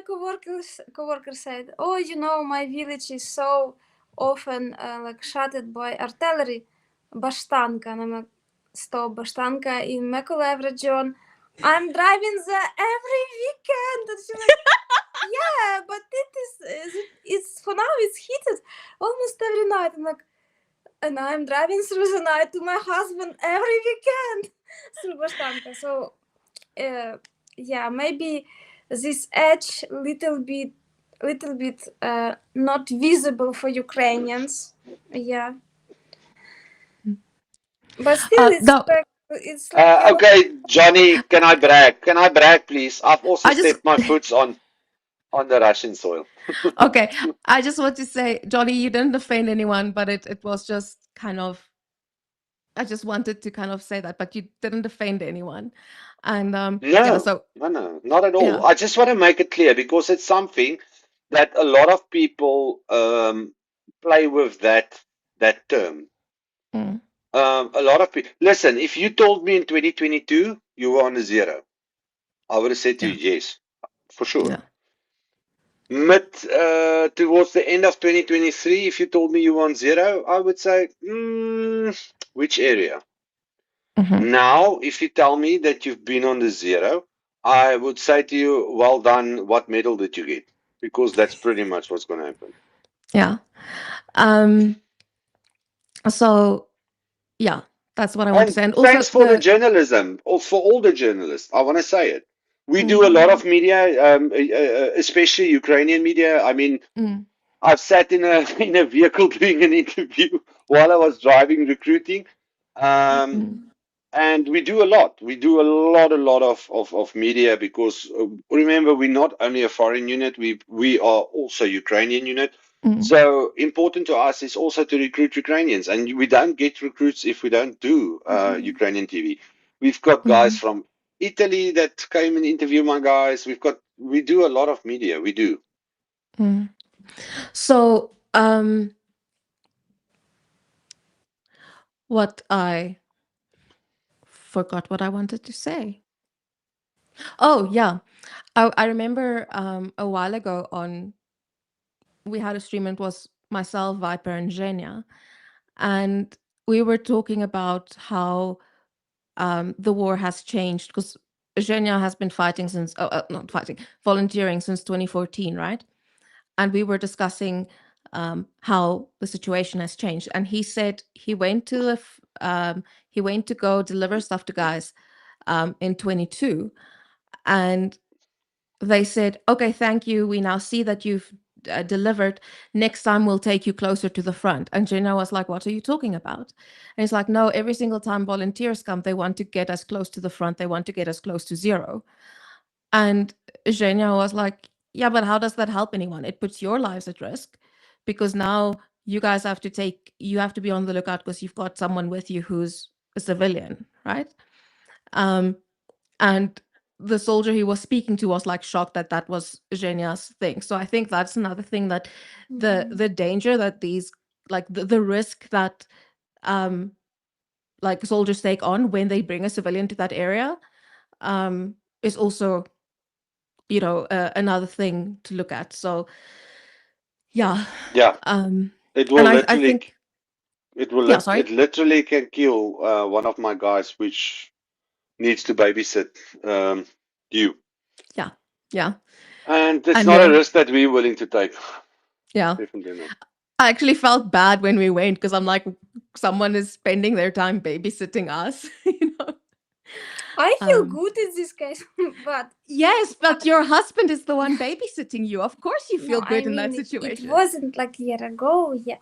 coworker said, "Oh, you know, my village is so often like shot by artillery, Bashtanka." And I'm like, "Stop, Bashtanka in Mykolaiv region. I'm driving there every weekend." And she's like, "Yeah, but it's for now it's heated almost every night." I'm like, and I'm driving through the night to my husband every weekend through Bashtanka. So yeah, maybe this edge little bit not visible for Ukrainians. Yeah, but still no, it's like Okay, Johnny, can I brag? Can I brag, please? I've also I just stepped my foot on the Russian soil. okay. I just want to say, Johnny, you didn't offend anyone, but it was just kind of. I just wanted to kind of say that, but you didn't offend anyone, and yeah. No, So no, not at all. yeah. I just want to make it clear because it's something that a lot of people play with that term. Mm, A lot of people. Listen, if you told me in 2022 you were on a zero, I would have said to yeah. you yes, for sure. Yeah. Mid towards the end of 2023, if you told me you were on zero, I would say, which area? Mhm. Now, if you tell me that you've been on the zero, I would say to you, well done. What medal did you get? Because that's pretty much what's going to happen. Yeah. Um. So yeah, that's what I want to And say, and also thanks for the the. journalism, or for all the journalists. I want to say it. We do a lot Mm, of media, especially Ukrainian media. I mean, mm, I've sat in a in a vehicle doing an interview while I was driving recruiting. Um, mm, and we do a lot. We do a lot of media because remember, we're not only a foreign unit, we are also Ukrainian unit. mm, So important to us is also to recruit Ukrainians, and we don't get recruits if we don't do Ukrainian TV. We've got guys mm, from Italy that came and interview my guys. We do a lot of media. We do. mm. So what I forgot what I wanted to say. Oh yeah, I remember a while ago on we had a stream and it was myself, Viper, and Zhenya, and we were talking about how the war has changed because Zhenya has been fighting since not fighting, volunteering since 2014, right? And we were discussing how the situation has changed. And he said he went to he went to go deliver stuff to guys in 22, and they said, okay, thank you, we now see that you've delivered, next time we'll take you closer to the front. And Jenna was like, what are you talking about? And he's like, no, every single time volunteers come, they want to get us close to the front, they want to get us close to zero. And Zhenya was like, yeah, but how does that help anyone? It puts your lives at risk, because now you guys have to be on the lookout because you've got someone with you who's a civilian, right? And the soldier he was speaking to was like shocked that that was Zhenya's thing. So I think that's another thing, that the danger that these, like the risk that like soldiers take on when they bring a civilian to that area is also, you know, another thing to look at. So yeah. Yeah, it will And I literally, think, yeah, sorry. it literally can kill one of my guys, which needs to babysit you. Yeah. And it's And not a risk that we're willing to take. yeah, Definitely not. I actually felt bad when we went, because I'm like, someone is spending their time babysitting us, you know. I feel good in this case, but Yes, but your husband is the one babysitting you. Of course you feel no, good I in that mean, it situation. wasn't like a year ago, yeah.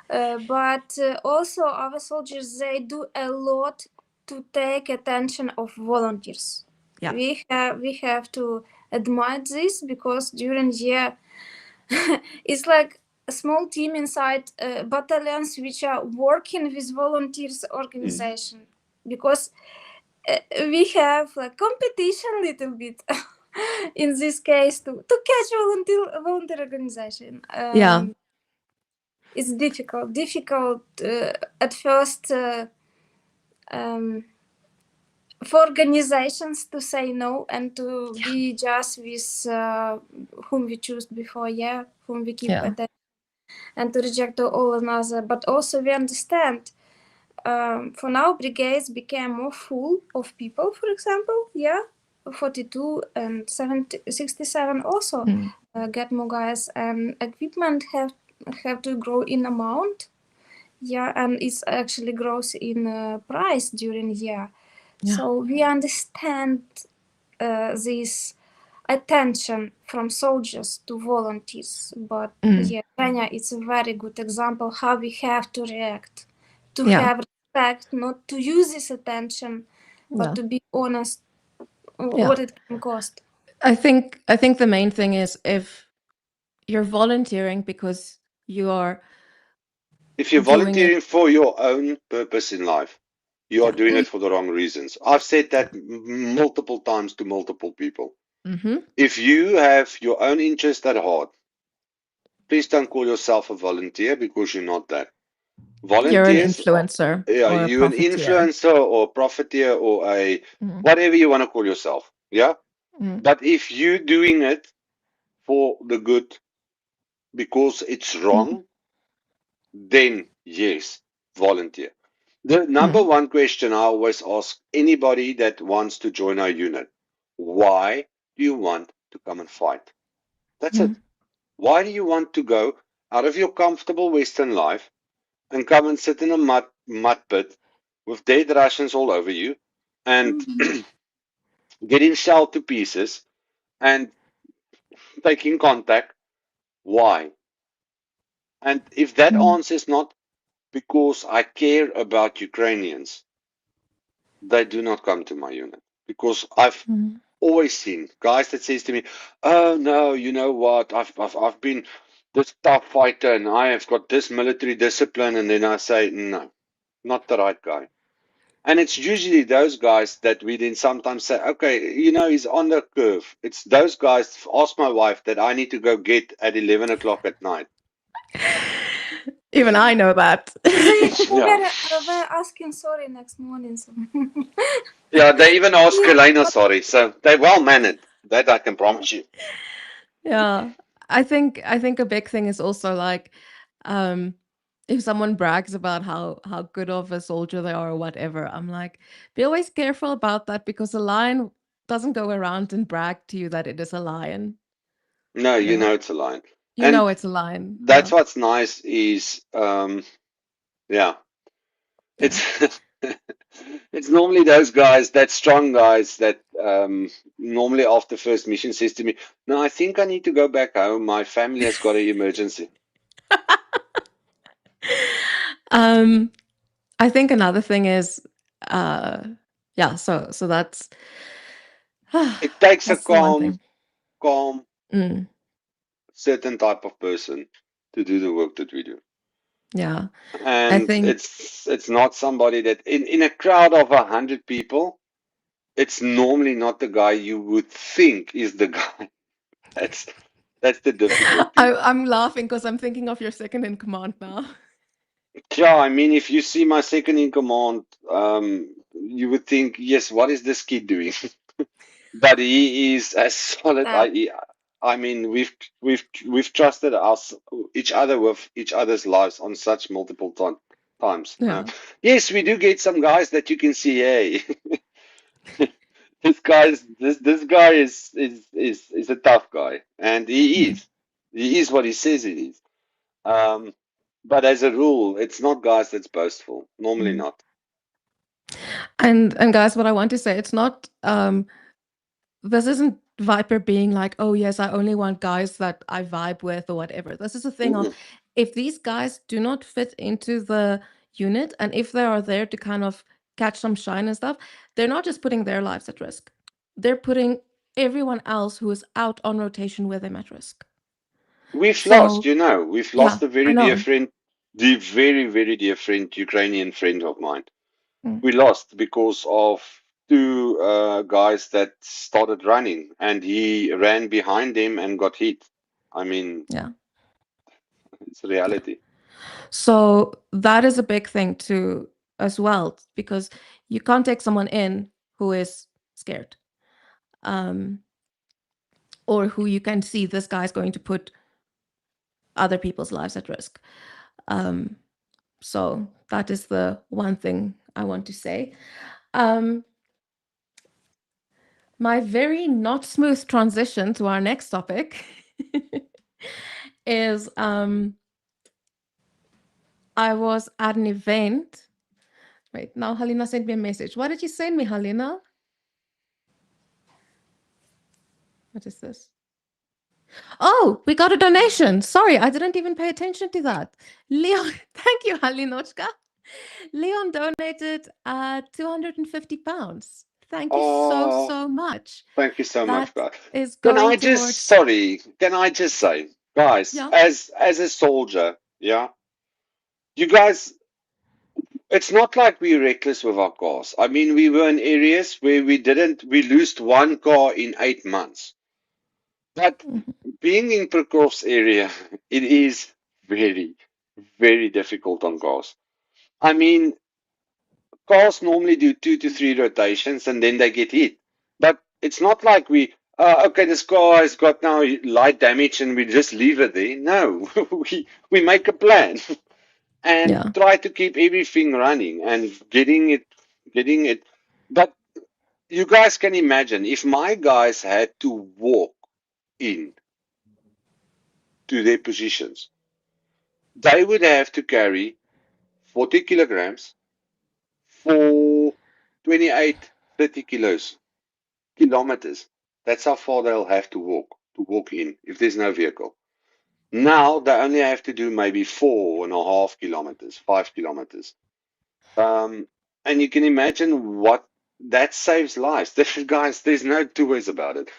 But also our soldiers, they do a lot to take attention of volunteers. Yeah. We have to admire this, because during the year it's like a small team inside battalions which are working with volunteers organization, because we have like competition a little bit in this case to catch volunteer organization. Yeah. It's difficult at first for organizations to say no and to be just with whom we choose before, whom we keep at that, and to reject all another. But also we understand for now brigades became more full of people, for example, 42 and 67 also get more guys, and equipment have to grow in amount, and it's actually grows in price during the year. So we understand this attention from soldiers to volunteers, but Kenya, it's a very good example how we have to react, to have respect, not to use this attention, but to be honest what it can cost. I think the main thing is, if you're volunteering because you are, if you're volunteering for your own purpose in life, you are doing it for the wrong reasons. I've said that multiple times to multiple people. If you have your own interest at heart, please don't call yourself a volunteer, because you're not that. Volunteers, you're an influencer. Yeah, you're an influencer or a profiteer or a whatever you want to call yourself. Yeah. But if you're doing it for the good because it's wrong, then yes, volunteer. The number one question I always ask anybody that wants to join our unit: why do you want to come and fight? That's it. Why do you want to go out of your comfortable Western life and come and sit in a mud pit with dead Russians all over you and getting shelled to pieces and taking contact? Why? And if that answer is not because I care about Ukrainians, they do not come to my unit, because I've always seen guys that says to me, "Oh no, you know what? I've been this tough fighter and I have got this military discipline," and then I say, "No, not the right guy." And it's usually those guys that we then sometimes say, "Okay, you know, he's on the curve." It's those guys. Ask my wife that I need to go get at 11 o'clock at night. Even I know that. They're asking sorry next morning. So. Yeah, they even ask Elena sorry, so they're well mannered. That I can promise you. Yeah, I think a big thing is also like, if someone brags about how good of a soldier they are or whatever, I'm like, be always careful about that, because a lion doesn't go around and brag to you that it is a lion. No, you know it's a lion. You And know it's a line. that's Yeah. what's nice is, yeah, it's it's normally those guys, that strong guys that normally after first mission says to me, "No, I think I need to go back home. My family has got an emergency." I think another thing is, yeah. So that's It takes a that's the one thing. calm, Mm, certain type of person to do the work that we do. yeah, I And think. it's not somebody that in a crowd of 100 people, it's normally not the guy you would think is the guy. That's that's the difficulty. I'm laughing because I'm thinking of your second in command now. Yeah, I mean, if you see my second in command, you would think, yes, what is this kid doing? But he is as solid. That I mean, we've trusted each other with each other's lives on such multiple times. Yeah. Yes, we do get some guys that you can see, hey, this guy is a tough guy, and he Mm. is. He is what he says he is. Um, but as a rule, it's not guys that's boastful. Normally Mm. not. And guys, what I want to say, it's not this isn't Viper being like, oh yes, I only want guys that I vibe with or whatever. This is a thing of Mm-mm. if these guys do not fit into the unit and if they are there to kind of catch some shine and stuff, they're not just putting their lives at risk. They're putting everyone else who is out on rotation with them at risk. We've lost, So we've yeah, lost a I very dear know. friend, the very, very dear friend, Ukrainian friend of mine. Mm, We lost because of two guys that started running and he ran behind them and got hit. I mean, yeah. it's reality. So that is a big thing too, as well, because you can't take someone in who is scared, or who you can see this guy's going to put other people's lives at risk. So that is the one thing I want to say. My very not smooth transition to our next topic is I was at an event. Wait, now Halina sent me a message. What did you send me, Halina? What is this? Oh, we got a donation. Sorry, I didn't even pay attention to that. Leon, thank you, Halinochka. Leon donated 250 pounds. Thank you so, Oh, so much. thank you so much, That guys. is Can I going just, towards, sorry, can I just say, guys, yeah. as a soldier, yeah, you guys, it's not like we're reckless with our cars. I mean, we were in areas where we lost one car in 8 months. But Mhm. being in Perkov's area, it is very, very difficult on cars. I mean, cars normally do 2 to 3 rotations and then they get hit. But it's not like okay, this car has got now light damage and we just leave it there. No, we make a plan and Yeah. try to keep everything running and getting it. But you guys can imagine if my guys had to walk in to their positions, they would have to carry 40 kilograms for 28, 30 kilometers. That's how far they'll have to walk in if there's no vehicle. Now they only have to do maybe 4.5 kilometers, 5 kilometers. And you can imagine what that saves lives. Guys, there's no two ways about it.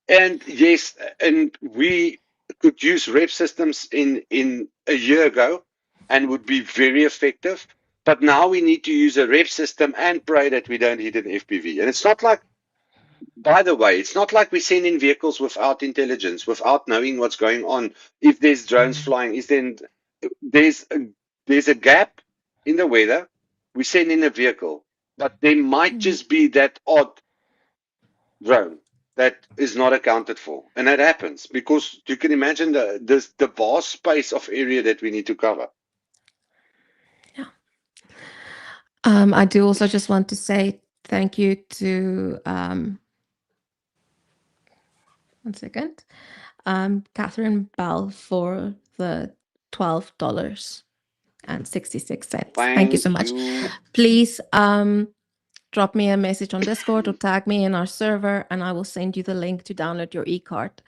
And yes, and we could use rep systems in a year ago and would be very effective. But now we need to use a rep system and pray that we don't hit an FPV. And it's not like, by the way, it's not like we send in vehicles without intelligence, without knowing what's going on. If there's drones flying, there's a, there's a gap in the weather, we send in a vehicle. But there might Mm. just be that odd drone that is not accounted for. And that happens because you can imagine the vast space of area that we need to cover. Yeah. I do also just want to say thank you to one second. Catherine Bell for the $12.66. Thank you so Thank much. you. Please drop me a message on Discord or tag me in our server, and I will send you the link to download your e-card.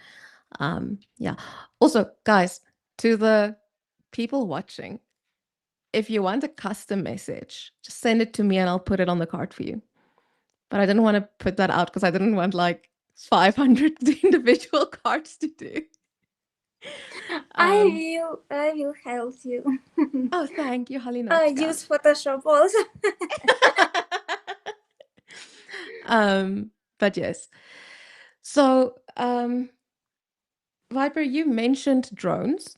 Yeah. Also, guys, to the people watching, if you want a custom message, just send it to me and I'll put it on the card for you. But I didn't want to put that out because I didn't want like 500 individual cards to do. I Um, will help you. oh, thank you, I Halinotska. use Photoshop also. But yes. So, Viper, you mentioned drones.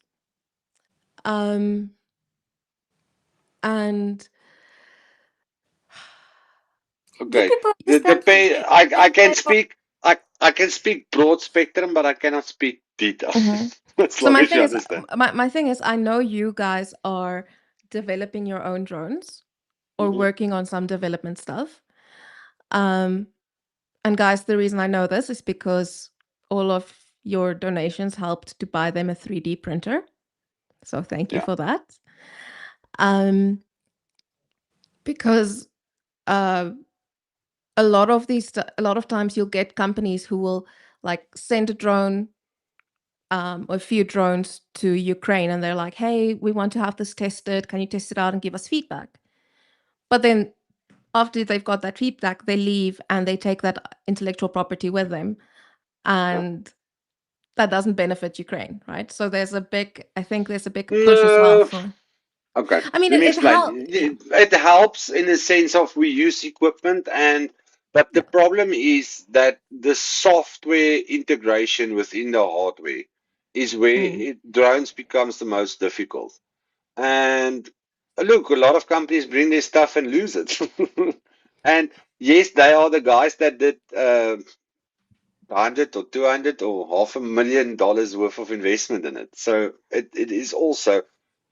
And Do Okay. people The understand pay, what I can type of- speak I can speak broad spectrum, but I cannot speak detail. Mhm. As so long my as thing you is, understand. my thing is, I know you guys are developing your own drones or Mhm. working on some development stuff. And guys, the reason I know this is because all of your donations helped to buy them a 3D printer. So thank you Yeah. for that. Because a lot of times you'll get companies who will like send a drone or a few drones to Ukraine, and they're like, "Hey, we want to have this tested. Can you test it out and give us feedback?" But then after they've got that feedback, they leave and they take that intellectual property with them, and that doesn't benefit Ukraine, right? So I think there's a big push as well No. for. Okay, I mean, let me it explain. helps. Yeah. It helps in the sense of we use equipment but the Yeah. problem is that the software integration within the hardware is where drones becomes the most difficult. And look, a lot of companies bring their stuff and lose it. And yes, they are the guys that did 100 or 200 or $500,000 worth of investment in it. So it is also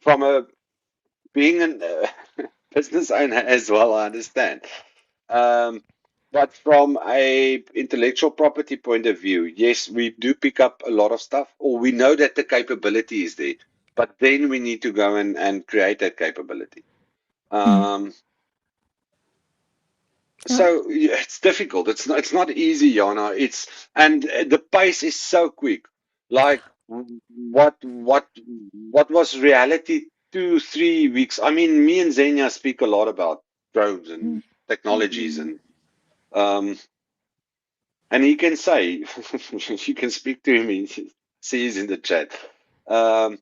from a being a business owner as well, I understand. Um, but from a intellectual property point of view, yes, we do pick up a lot of stuff, or we know that the capability is there, but then we need to go and create that capability. Um, Yeah. so yeah, it's difficult. It's not easy, Jana. And the pace is so quick. Like what was reality 2 3 weeks? I mean, me and Xenia speak a lot about drones and technologies um and he can say you can speak to him. He sees in the chat. Um,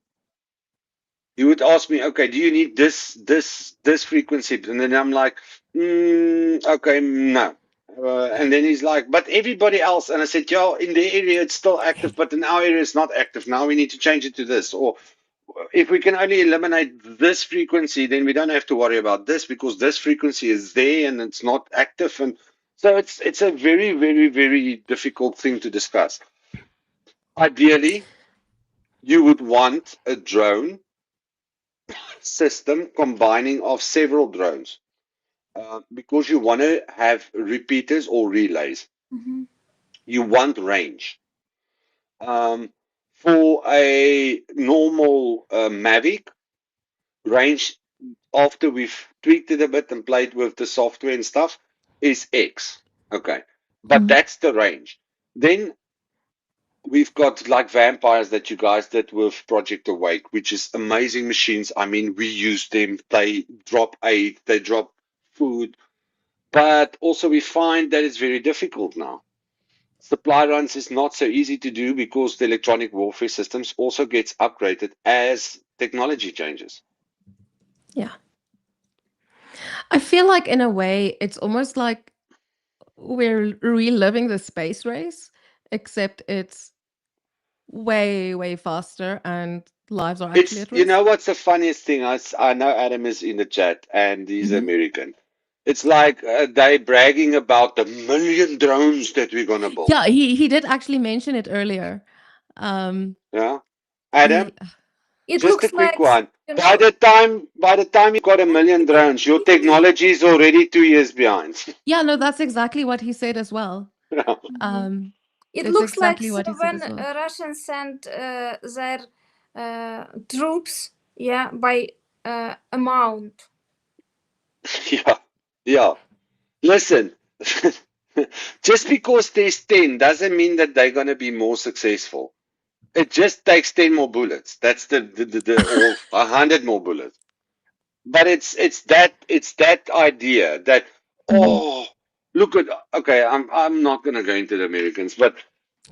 he would ask me, okay, do you need this frequency? And then I'm like, okay, no. And then he's like, but everybody else. And I said, yeah, in the area it's still active, but in our area it's not active. Now we need to change it to this. Or if we can only eliminate this frequency, then we don't have to worry about this because this frequency is there and it's not active. And so it's a very, very, very difficult thing to discuss. Ideally, you would want a drone system combining of several drones because you want to have repeaters or relays. Mhm. You want range. Um, for a normal Mavic, range after we've tweaked it a bit and played with the software and stuff is X. Okay. But that's the range. Then we've got like vampires that you guys did with Project Awake, which is amazing machines. I mean, we use them. They drop aid, they drop food, but also we find that it's very difficult now. Supply runs is not so easy to do because the electronic warfare systems also gets upgraded as technology changes. Yeah. I feel like in a way it's almost like we're reliving the space race, except it's way, way faster and lives are actually It's, at risk. what's the funniest thing? I know Adam is in the chat and he's Mhm. American. It's like they bragging about the million drones that we're gonna build. Yeah, he did actually mention it earlier. Yeah, Adam, I It just a looks quick like, one. you By know, the time you got a million drones, your technology is already 2 years behind. yeah, no, that's exactly what he said as well. Yeah. Mhm. Um, It That's looks exactly like what he said when as well. Russians sent their troops, yeah, by amount. Yeah. Listen, just because there's 10 doesn't mean that they're going to be more successful. It just takes 10 more bullets. That's or 100 more bullets. But it's that idea that, oh, look at, okay, I'm not going to go into the Americans, but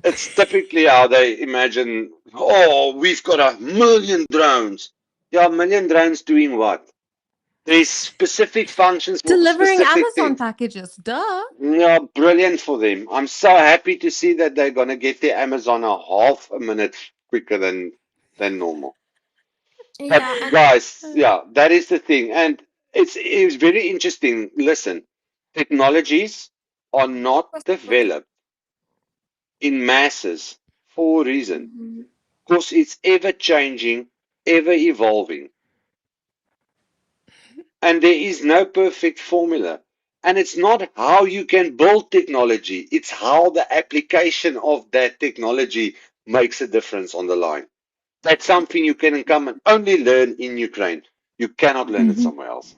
it's typically how they imagine, oh, we've got 1 million drones. Yeah, 1 million drones doing what? There's specific functions for Delivering specific Amazon things. packages, duh. Yeah, brilliant for them. I'm so happy to see that they're gonna get their Amazon a half a minute quicker than normal. But Yeah, and guys, yeah, that is the thing. And it's very interesting. Listen, technologies are not developed in masses for a reason. Mhm. Because it's ever changing, ever evolving. And there is no perfect formula. And it's not how you can build technology, it's how the application of that technology makes a difference on the line. That's something you can come and only learn in Ukraine. You cannot learn it somewhere else.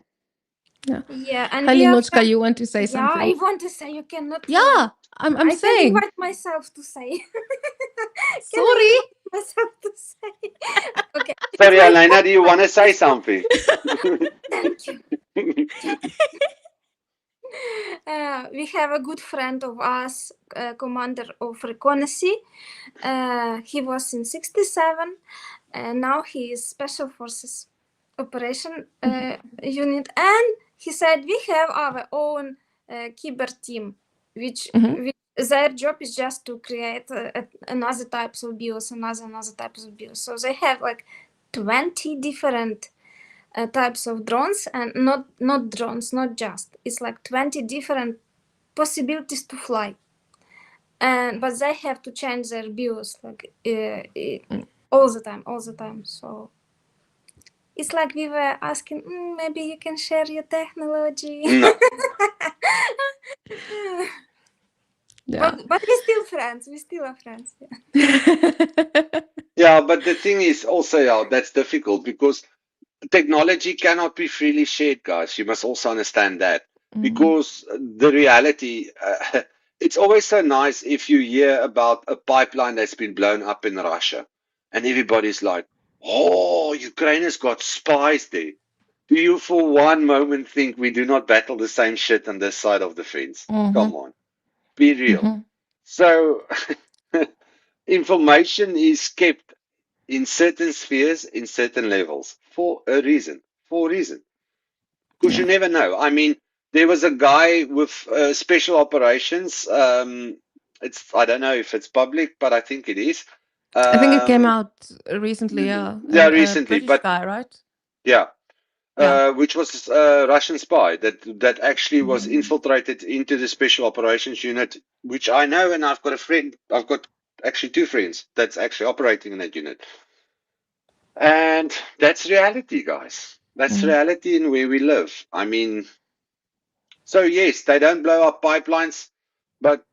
Yeah. yeah, and we are Halinochka, you want to say yeah, something? I want to say you cannot. Yeah, I'm I can saying. invite myself to say. Can I Sorry. invite myself to say? Okay. Sorry, It's my Elena, do you want to say something? thank you. We have a good friend of us, commander of reconnaissance. He was in 67, and now he is Special Forces Operation Unit. And he said we have our own Kyber team, which their job is just to create another types of BIOS, another types of BIOS. So they have like 20 different types of drones, and not drones, not just. It's like 20 different possibilities to fly, and but they have to change their BIOS like all the time. So it's like we were asking, maybe you can share your technology. No. Yeah. But we're still friends. We still are friends. Yeah, but the thing is also, yeah, that's difficult because technology cannot be freely shared, guys. You must also understand that because the reality, it's always so nice if you hear about a pipeline that's been blown up in Russia and everybody's like, oh, Ukraine has got spies there. Do you for one moment think we do not battle the same shit on this side of the fence? Come on, be real. So information is kept in certain spheres, in certain levels, for a reason. For a reason. Because you never know. I mean, there was a guy with special operations. I don't know if it's public, but I think it is. I think it came out recently, yeah. Yeah, A recently, British but guy, right? yeah. Yeah. Which was a Russian spy that actually was infiltrated into the special operations unit, which I know, and I've got a friend. I've got actually two friends that's actually operating in that unit. And that's reality, guys. That's reality in where we live. I mean, so yes, they don't blow up pipelines, but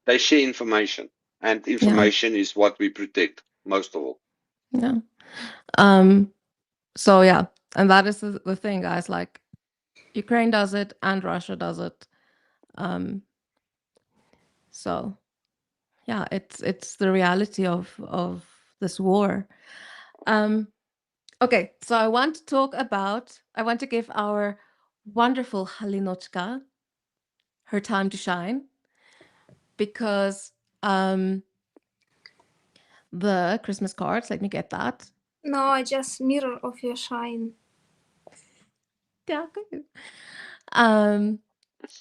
they share information. And information is what we protect most of all. Yeah. So yeah, and that is the thing, guys. Like Ukraine does it and Russia does it. So yeah, it's the reality of this war. Okay, so I want to give our wonderful Halinochka her time to shine because the Christmas cards, let me get that. No, I just mirror of your shine. Yeah, good.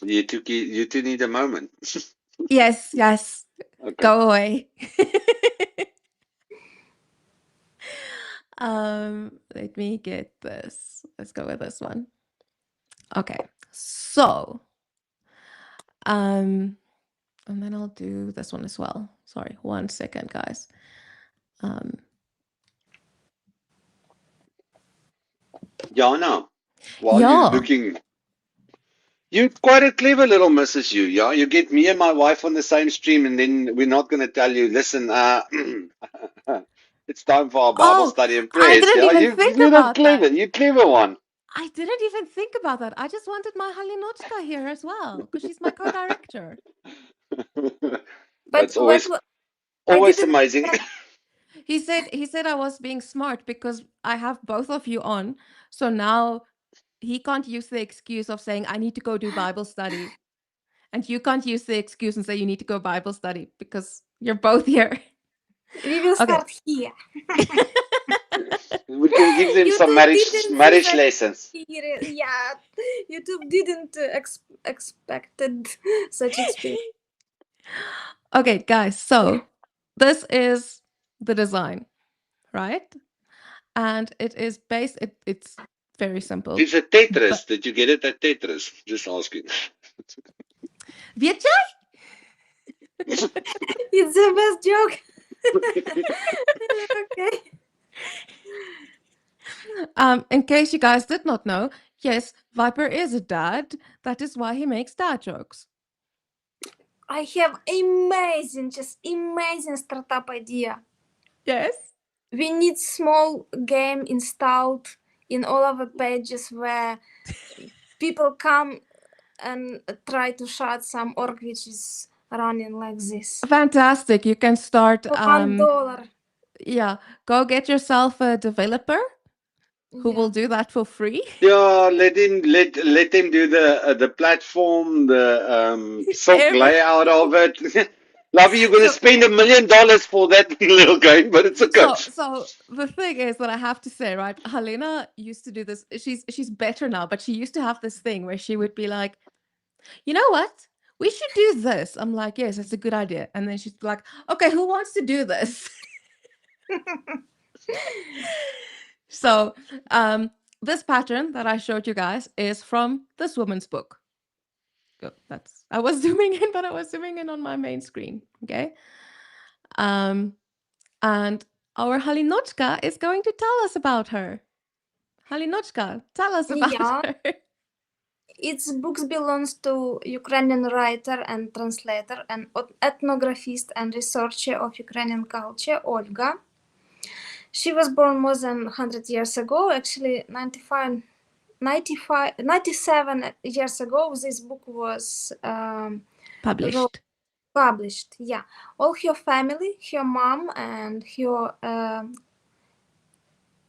You two need a moment. Yes. Okay. Go away. Let me get this. Let's go with this one. Okay. So, and then I'll do this one as well. Sorry, 1 second, guys. Jana, while you're Yeah. looking, You're quite a clever little Mrs. You, yeah. You get me and my wife on the same stream, and then we're not going to tell you, listen, it's time for our Bible Oh, study and I prayers. didn't Yeah, even think you're not about that. clever. You're clever one. I didn't even think about that. I just wanted my Halinochka here as well because she's my co-director. But That's what always I always didn't amazing. He said I was being smart because I have both of you on. So now he can't use the excuse of saying I need to go do Bible study. And you can't use the excuse and say you need to go Bible study because you're both here. we will Okay. start here. We can give them some YouTube marriage didn't marriage see lessons. Yeah, YouTube didn't expected such experience. Okay, guys. So this is the design, right? And it is based. It's very simple. It's a Tetris. Did you get it at Tetris? Just asking. Weet jy? It's the best joke. Okay. In case you guys did not know, yes, Viper is a dad. That is why he makes dad jokes. I have just amazing startup idea. Yes. We need small game installed in all of the pages where people come and try to shut some org which is running like this. Fantastic. You can start $1. yeah, go get yourself a developer who will do that for free. Yeah, let them do the platform, the silk Every- layout of it. Lovey, you're gonna spend $1 million for that little game, but it's okay. So the thing is that I have to say, right? Helena used to do this. She's better now, but she used to have this thing where she would be like, you know what? We should do this. I'm like, yes, it's a good idea. And then she's like, okay, who wants to do this? So this pattern that I showed you guys is from this woman's book. I was zooming in, but I was zooming in on my main screen. Okay. And our Halinochka is going to tell us about her. Halinochka, tell us about her. Its books belongs to Ukrainian writer and translator and ethnographist and researcher of Ukrainian culture, Olga. She was born more than 100 years ago, actually 97 years ago. This book was published. Yeah, all her family, her mom and her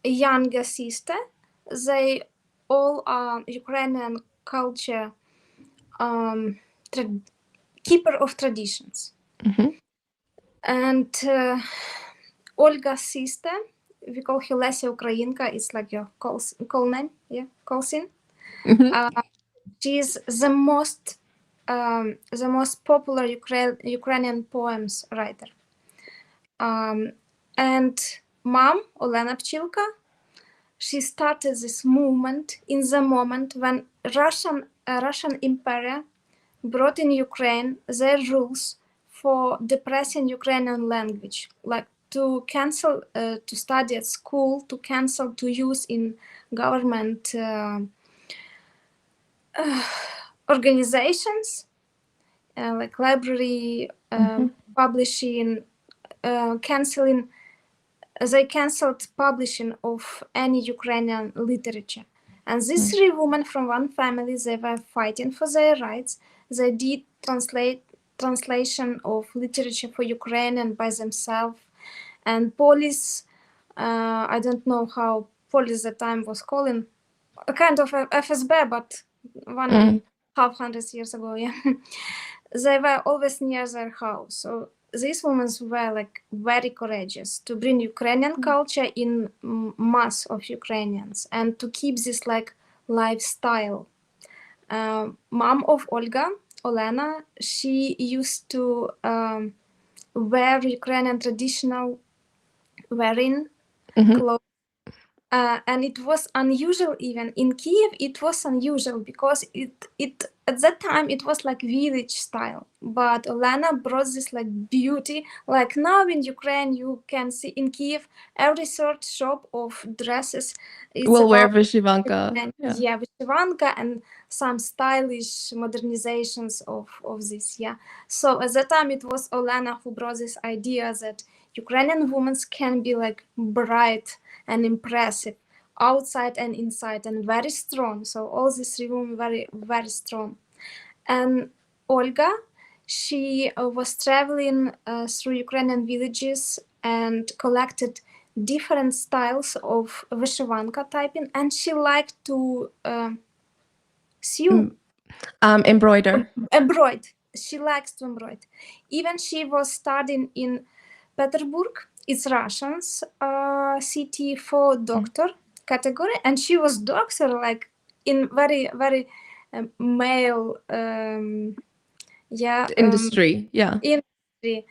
younger sister, they all are Ukrainian culture keeper of traditions. And Olga's sister, we call her Lesia Ukrainka, it's like your call name, call sign. She's the most popular Ukrainian poems writer. And mom, Olena Pchilka, she started this movement in the moment when Russian Empire brought in Ukraine their rules for depressing Ukrainian language, like to cancel to study at school, to cancel to use in government organizations like library, publishing, canceling. They cancelled publishing of any Ukrainian literature. And these three women from one family, they were fighting for their rights. They did translation of literature for Ukrainian by themselves. And police, I don't know how police at the time was calling, a kind of FSB, but 150 years ago, yeah. They were always near their house. So these women were like very courageous to bring Ukrainian culture in mass of Ukrainians and to keep this like lifestyle. Mom of Olga, Olena, she used to wear Ukrainian traditional wearing clothes. And it was unusual even in Kiev. It was unusual because it at that time it was like village style, but Olena brought this like beauty. Like now in Ukraine, you can see in Kiev every third shop of dresses. It's We'll wear about Vyshyvanka. Yeah. yeah, Vyshyvanka and some stylish modernizations of this. Yeah. So at that time it was Olena who brought this idea that Ukrainian women can be like bright and impressive outside and inside and very strong. So all these three women very, very strong. And Olga, she was traveling through Ukrainian villages and collected different styles of Vyshyvanka typing, and she liked to sew, Embroider. embroid. She likes to embroid. Even she was studying in Petersburg. It's Russians city for doctor category, and she was doctor like in very, very male Industry. Yeah. industry.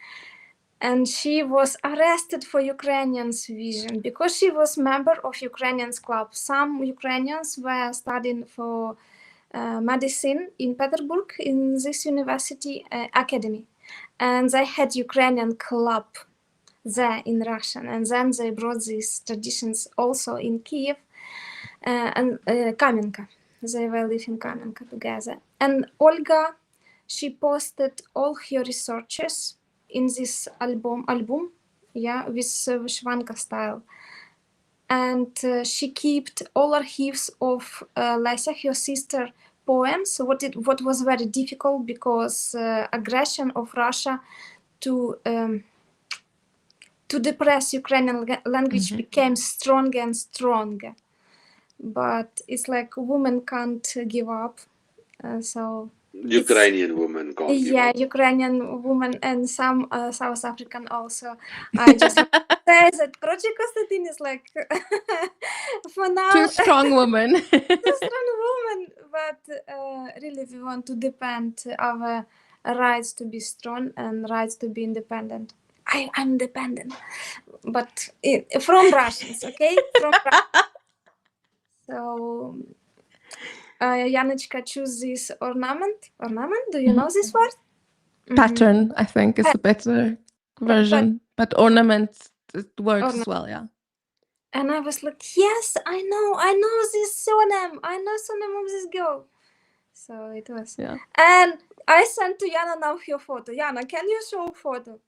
And she was arrested for Ukrainians vision because she was member of Ukrainians club. Some Ukrainians were studying for medicine in Petersburg in this university academy, and they had Ukrainian club there in Russian, and then they brought these traditions also in Kiev and Kamenka. They were living in Kamenka together. And Olga, she posted all her researches in this album, yeah, with Vyshyvanka style. And she kept all archives of Lesya, her sister, poems. What was very difficult because aggression of Russia to depress Ukrainian language became stronger and stronger. But it's like women can't give up. So Ukrainian woman can't give yeah, up. Ukrainian woman and some South African also. I just want to say that Krochi Konstantin is like for now Two strong women. a strong woman, but really we want to defend our rights to be strong and rights to be independent. I'm independent, but from Russians, okay? From Russians. So, Yanechka, choose this ornament. Ornament? Do you know this word? Pattern, I think, is the better version. But ornament, it works as well, yeah. And I was like, yes, I know this surname. I know surname of this girl. So it was. Yeah. And I sent to Yana now her photo. Yana, can you show photo?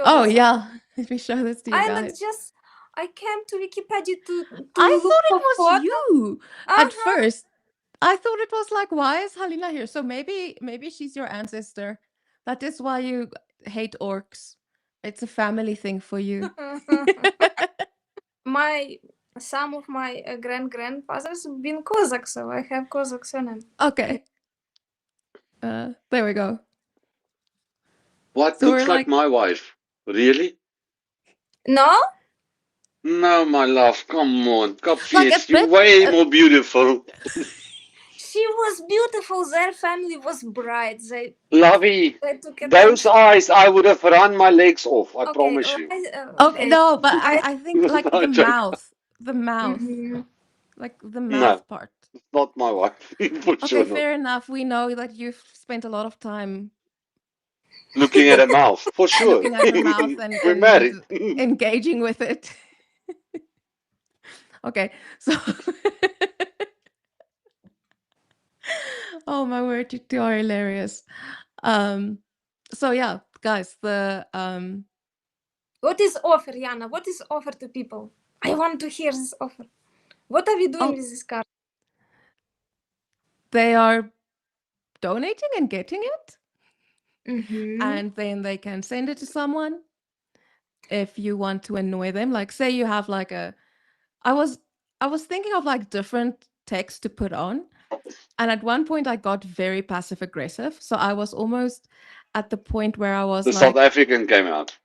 Oh, yeah. Let me show this to you guys. I came to Wikipedia to I look thought for it was photo. you at first. I thought it was like, why is Halina here? So maybe she's your ancestor. That is why you hate orcs. It's a family thing for you. Some of my grandfathers been Cossack, so I have Cossack surname. Okay. There we go. What So looks we're like my wife? Really? No? No, my love. Come on. Like a You're bit- way more beautiful. She was beautiful. Their family was bright. They Lovey, took those eyes, I would have run my legs off. I okay, promise you. Okay, no, but I think like the Okay. mouth. The mouth. Mhm. Like the mouth part. Not my wife. For Okay, sure not. fair enough. We know that you've spent a lot of time Looking at a mouth. For sure. looking at her mouth and, We're and married. engaging with it. Okay, so oh my word, you two are hilarious. So yeah, guys, the What is offer, Yana? What is offer to people? I want to hear this offer. What are we doing with this card? they are donating and getting it, Mm-hmm. and then they can send it to someone if you want to annoy them. Like say you have like I was thinking of like different text to put on, and at one point I got very passive aggressive, so I was almost at the point where I was The like, South African came out.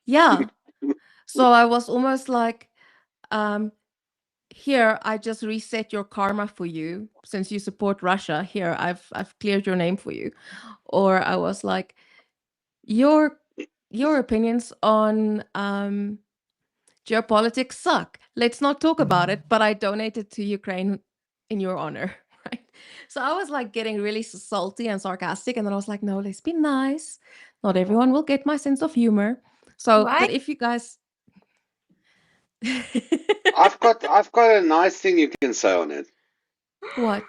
yeah. So I was almost like, here, I just reset your karma for you since you support Russia. Here, I've cleared your name for you. Or I was like, your opinions on geopolitics suck. Let's not talk about it, but I donated to Ukraine in your honor, right? So I was like getting really salty and sarcastic, and then I was like, no, let's be nice. Not everyone will get my sense of humor. So, Why? but if you guys. I've got a nice thing you can say on it. What?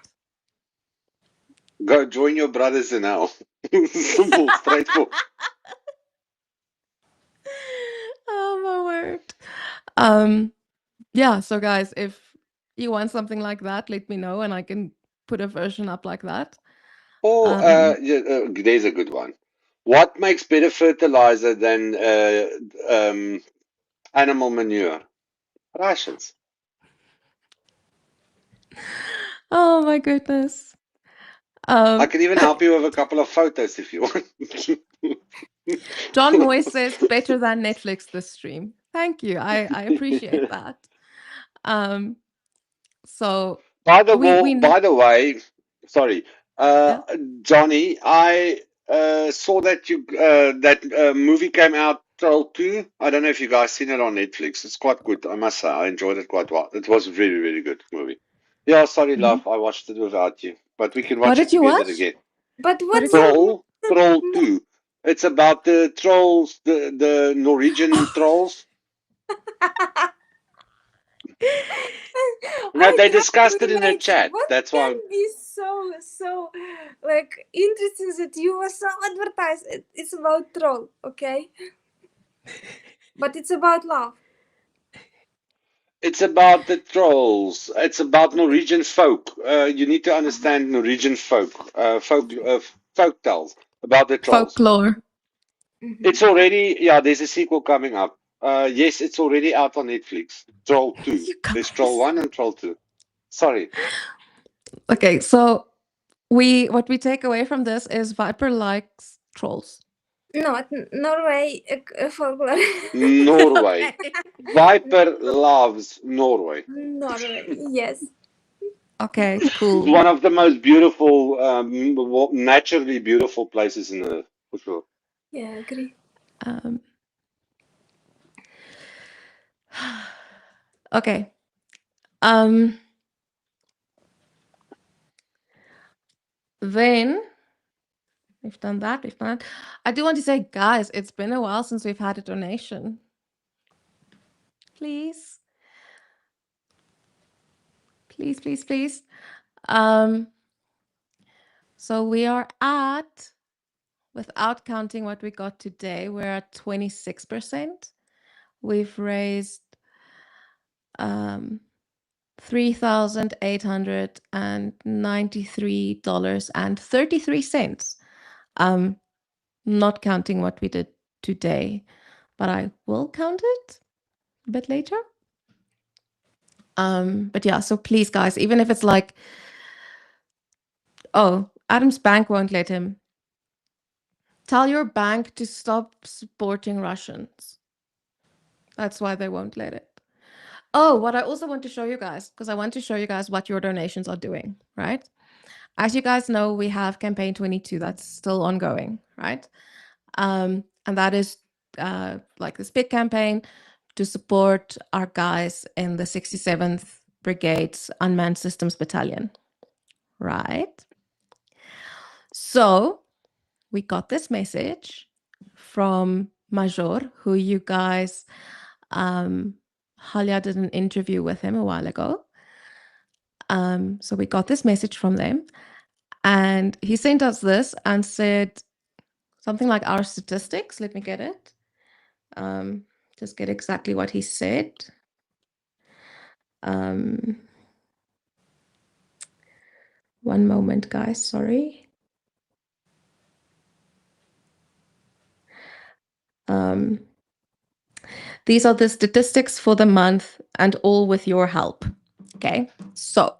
Go join your brothers in hell. Simple, straightforward. Oh my word. Yeah, so guys, if you want something like that, let me know and I can put a version up like that. Or Um, there's a good one. What makes better fertilizer than animal manure? Rations. Oh my goodness. I can even help you with a couple of photos if you want. John Moyes says better than Netflix this stream. Thank you. I appreciate that. So By the we way, sorry, yeah. Johnny, I saw that that movie came out, Troll 2. I don't know if you guys seen it on Netflix. It's quite good, I must say. I enjoyed it quite well. It was a very, very good movie. Yeah, sorry, Mhm. love, I watched it without you, but we can What watch it did you together watch? again. But What what's did you Troll 2. It's about the trolls, the Norwegian trolls. No, I they can't discussed it in the relate. chat. What That's can why. be so like interesting that you were so advertised? It's about troll, okay? But it's about love. It's about the trolls. It's about Norwegian folk. You need to understand Norwegian folk tales about the trolls. folklore? It's already, yeah, there's a sequel coming up. Yes, it's already out on Netflix. Troll 2. You There's Troll guys. 1 and Troll 2. Sorry. Okay, so what we take away from this is Viper likes trolls. No, Norway folklore. Norway. Viper loves Norway. Norway, yes. Okay, cool. One of the most beautiful, naturally beautiful places in Earth, for sure. Yeah, I agree. Um, okay. Then we've done that. We've done that. I do want to say, guys, it's been a while since we've had a donation. Please. Please, please, please. So we are at, without counting what we got today, we're at 26%. We've raised $3,893.33. Not counting what we did today, but I will count it a bit later. But yeah, so please, guys, even if it's like, oh, Adam's bank won't let him. Tell your bank to stop supporting Russians. That's why they won't let it. Oh, what I also want to show you guys, because I want to show you guys what your donations are doing, right? As you guys know, we have campaign 22 that's still ongoing, right? And that is like this big campaign to support our guys in the 67th Brigade's Unmanned Systems Battalion, right? So we got this message from Major, who you guys, Halia did an interview with him a while ago. So we got this message from them, and he sent us this and said something like our statistics. Let me get it. Just get exactly what he said. One moment, guys. Sorry. These are the statistics for the month, and all with your help. Okay, so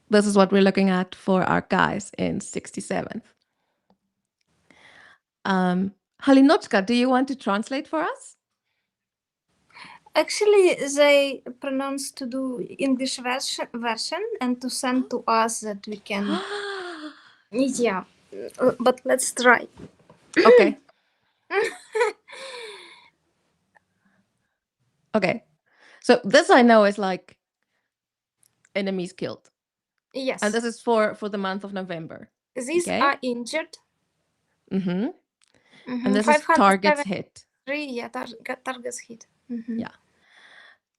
this is what we're looking at for our guys in 67th. Halinochka, do you want to translate for us? Actually, they pronounce to do English version and to send to us that we can. Yeah, but let's try. Okay. Okay. So this I know is like enemies killed. Yes. And this is for the month of November. These Okay. are injured. Mm-hmm. Mhm. And this is targets 573, hit. yeah, targets hit. Mhm. Yeah.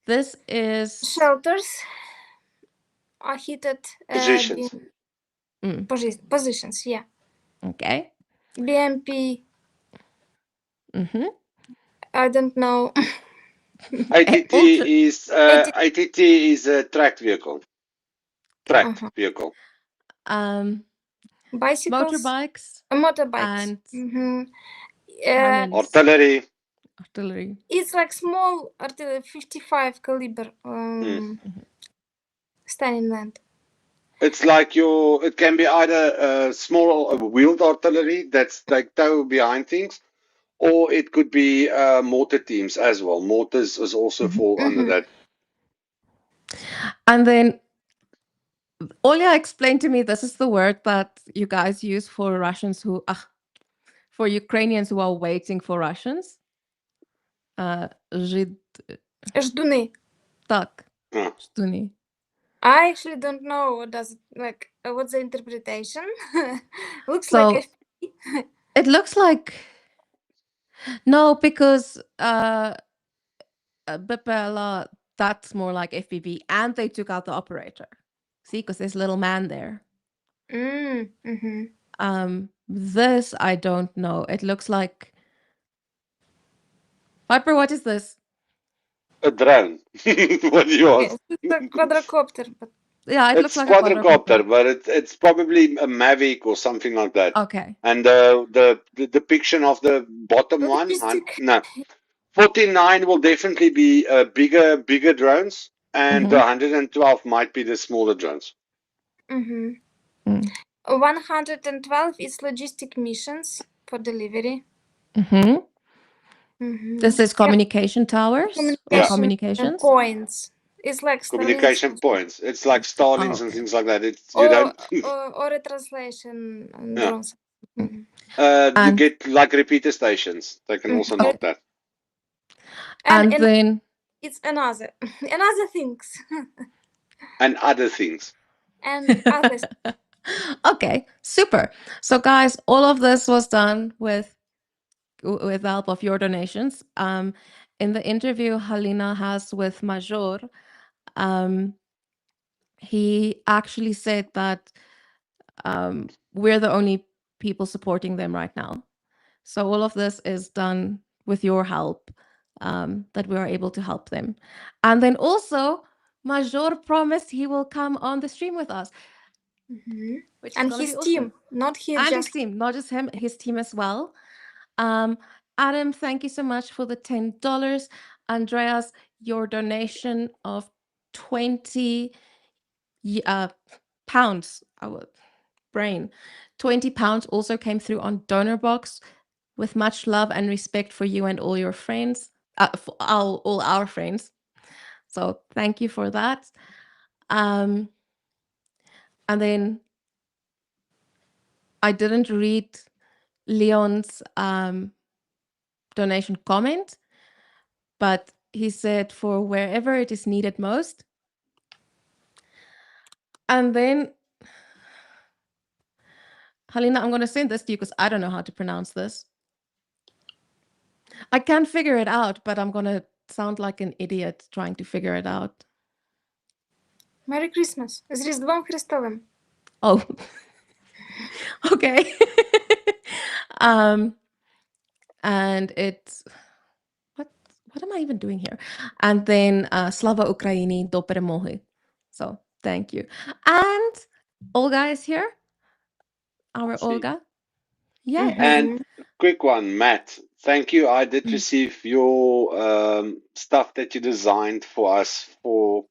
This is Shelters are hitted. Positions. Positions, yeah. okay. BMP, Mm-hmm. I don't know. ATT Also- is ATT is a tracked vehicle. Tracked vehicle. Bicycles, Motorbikes motorbikes. and Mhm. cannons, Artillery. artillery. It's like small artillery, 55 caliber standing land. It's like it can be either small wheeled artillery that's like tow behind things, or it could be mortar teams as well. Mortars is also fall under that. And then Olya explained to me this is the word that you guys use for Russians who, for Ukrainians who are waiting for Russians. Жид... Ждуны. Так. Huh. Ждуни. I actually don't know what does it like. What's the interpretation? Looks So like it looks like no, because BPLA, that's more like FPV, and they took out the operator. See, because there's a little man there. This I don't know. It looks like Viper. What is this? A drone. What do you want? It's a quadrocopter, but Yeah, it It's looks like quadrocopter, but it's probably a Mavic or something like that. Okay. And the depiction of the bottom one, logistic. no, 49 will definitely be bigger drones, and the 112 might be the smaller drones. 112 is logistic missions for delivery. This is communication towers or communications points. It's like Communication Starlinks points. It's like Starlings okay. and things like that. It's or, you don't or a translation Yeah. drones. you And- get like repeater stations. They can also knock that. And And then it's another things And other things. and others. okay, super. So guys, all of this was done with the help of your donations. In the interview Halina has with Major, he actually said that we're the only people supporting them right now. So all of this is done with your help, that we are able to help them. And then also, Major promised he will come on the stream with us. Which is And gonna his be awesome. team, not his And just his team, not just him, his team as well. Adam, thank you so much for the $10. Andreas, your donation of 20 pounds, our brain, 20 pounds also came through on DonorBox. With much love and respect for you and all your friends, for all our friends. So thank you for that. And then I didn't read Leon's donation comment, but he said for wherever it is needed most. And then, Halina, I'm going to send this to you because I don't know how to pronounce this. I can't figure it out, but I'm going to sound like an idiot trying to figure it out. Merry Christmas. З Різдвом Христовим. Oh, okay. And it's what am I even doing here? And then Slava Ukraini do перемоги. So thank you. And Olga is here. Our See. Olga. Yeah. And quick one, Matt. Thank you. I did receive your stuff that you designed for us on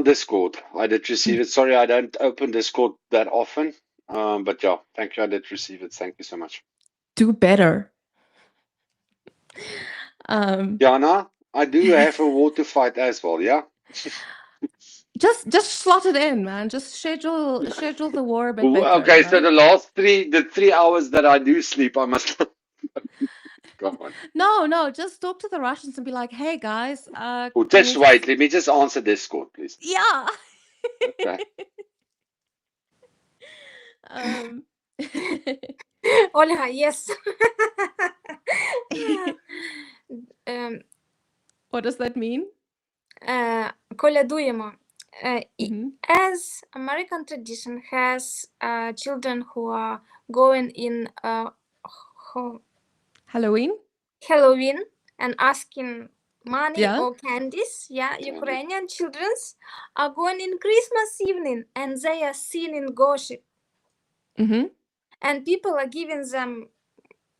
Discord. I did receive it. Sorry, I don't open Discord that often. But yeah, thank you. I did receive it. Thank you so much. Do better. Jana, I do have a war to fight as well, yeah? Just slot it in, man. Just schedule the war a bit better. Okay, so right? the 3 hours that I do sleep, I must Come on. No, just talk to the Russians and be like, hey guys, Oh, can just you wait. Let me just answer Discord, please. yeah. Okay. um Olha, yes. what does that mean? Колядуємо. Mhm. As American tradition has children who are going in Halloween? Halloween and asking money Yeah. or candies, Ukrainian children are going in Christmas evening and they are singing gossip. Mhm. And people are giving them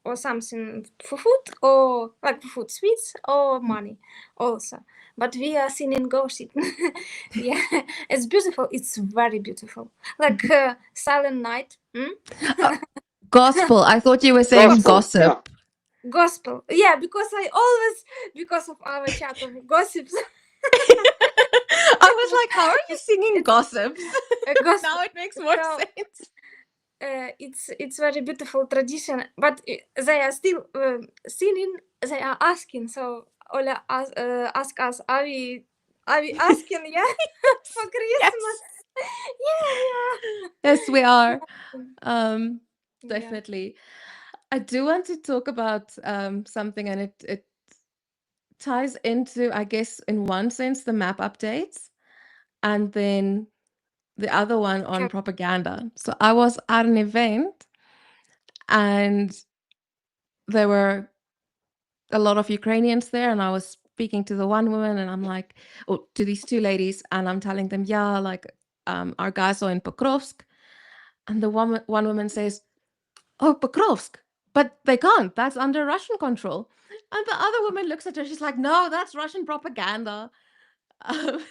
or something for food or like food sweets or money also, but we are singing gossip. Yeah, it's beautiful, it's very beautiful, like Silent Night. Gospel. I thought you were saying Gospel, yeah. gossip. Gospel, yeah, because I always, because of our chat of gossips. I was like, how are you singing gossips? Gospel. Now it makes more So, sense. It's very beautiful tradition, but they are still singing. They are asking. So Ola ask us, are we asking? Yeah, for Christmas. Yeah. Yes, we are. Yeah. Definitely. I do want to talk about something, and it ties into, I guess, in one sense, the map updates, and then the other one on Okay. propaganda. So I was at an event, and there were a lot of Ukrainians there, and I was speaking to the one woman, and I'm like, or to these two ladies, and I'm telling them, yeah, like our guys are in Pokrovsk, and the one woman says, oh, Pokrovsk, but they can't. That's under Russian control. And the other woman looks at her. She's like, no, that's Russian propaganda. Um,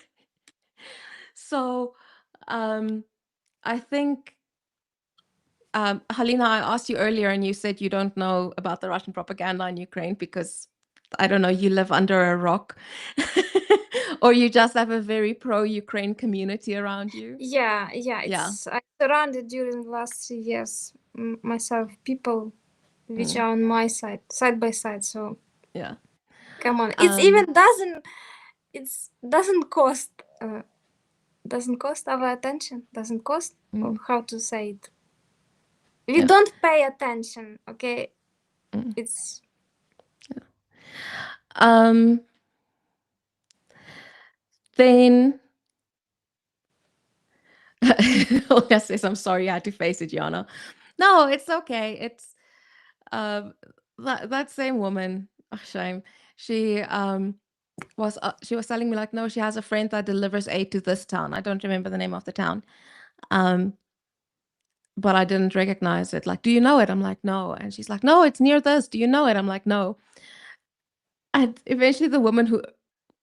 so I think, Halina, I asked you earlier, and you said you don't know about the Russian propaganda in Ukraine because, I don't know, you live under a rock, or you just have a very pro-Ukraine community around you. Yeah. It's I surrounded during the last 3 years myself people which are on my side by side. So Yeah. come on, it's even doesn't cost our attention. Doesn't cost, or how to say it. We Yeah. don't pay attention. Okay, it's then Olga says, I'm sorry I had to face it, Yana. No, it's okay. It's that same woman, oh, shame. She was telling me like, no, she has a friend that delivers aid to this town. I don't remember the name of the town. But I didn't recognize it. Like, do you know it? I'm like, no. And she's like, no, it's near this. Do you know it? I'm like, no. And eventually the woman who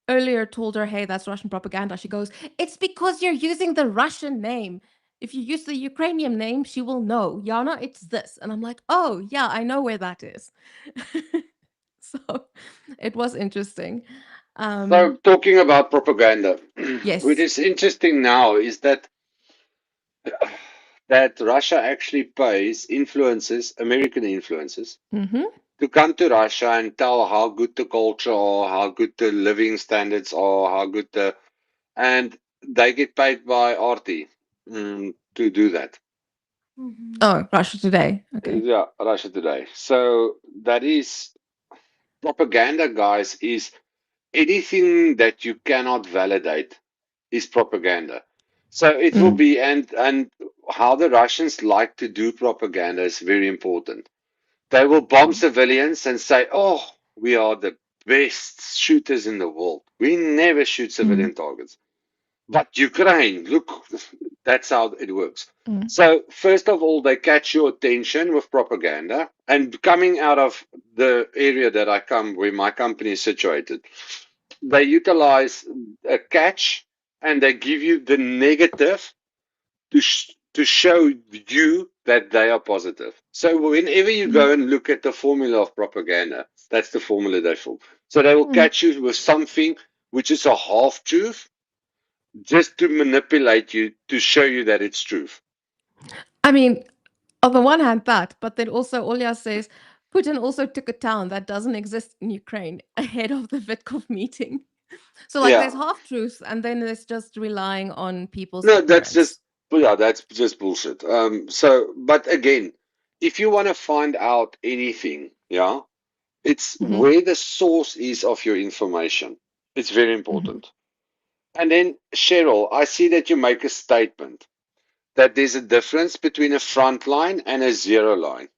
earlier told her, hey, that's Russian propaganda, she goes, it's because you're using the Russian name. If you use the Ukrainian name, she will know. Yana, it's this. And I'm like, oh, yeah, I know where that is. So it was interesting. So talking about propaganda, Yes. what is interesting now is that Russia actually pays American influences, to come to Russia and tell how good the culture or how good the living standards are, how good and they get paid by RT to do that. Oh, Russia Today. Okay. Yeah, Russia Today. So that is propaganda, guys, is anything that you cannot validate is propaganda. So it will be, and how the Russians like to do propaganda is very important. They will bomb civilians and say, oh, we are the best shooters in the world. We never shoot civilian targets. But Ukraine, look, that's how it works. So, first of all, they catch your attention with propaganda. And coming out of the area that I come, where my company is situated, they utilize a catch and they give you the negative to show you that they are positive. So whenever you go and look at the formula of propaganda, that's the formula they follow. So they will catch you with something which is a half truth, just to manipulate you to show you that it's truth. I mean, on the one hand, that, but then also Olya says, Putin also took a town that doesn't exist in Ukraine ahead of the Vitkov meeting. So like there's Yeah. half truths and then there's just relying on people's No, that's ignorance. just, well, yeah, that's just bullshit. So, but again, if you want to find out anything, yeah, it's Mhm. where the source is of your information. It's very important. And then, Cheryl, I see that you make a statement that there's a difference between a front line and a zero line.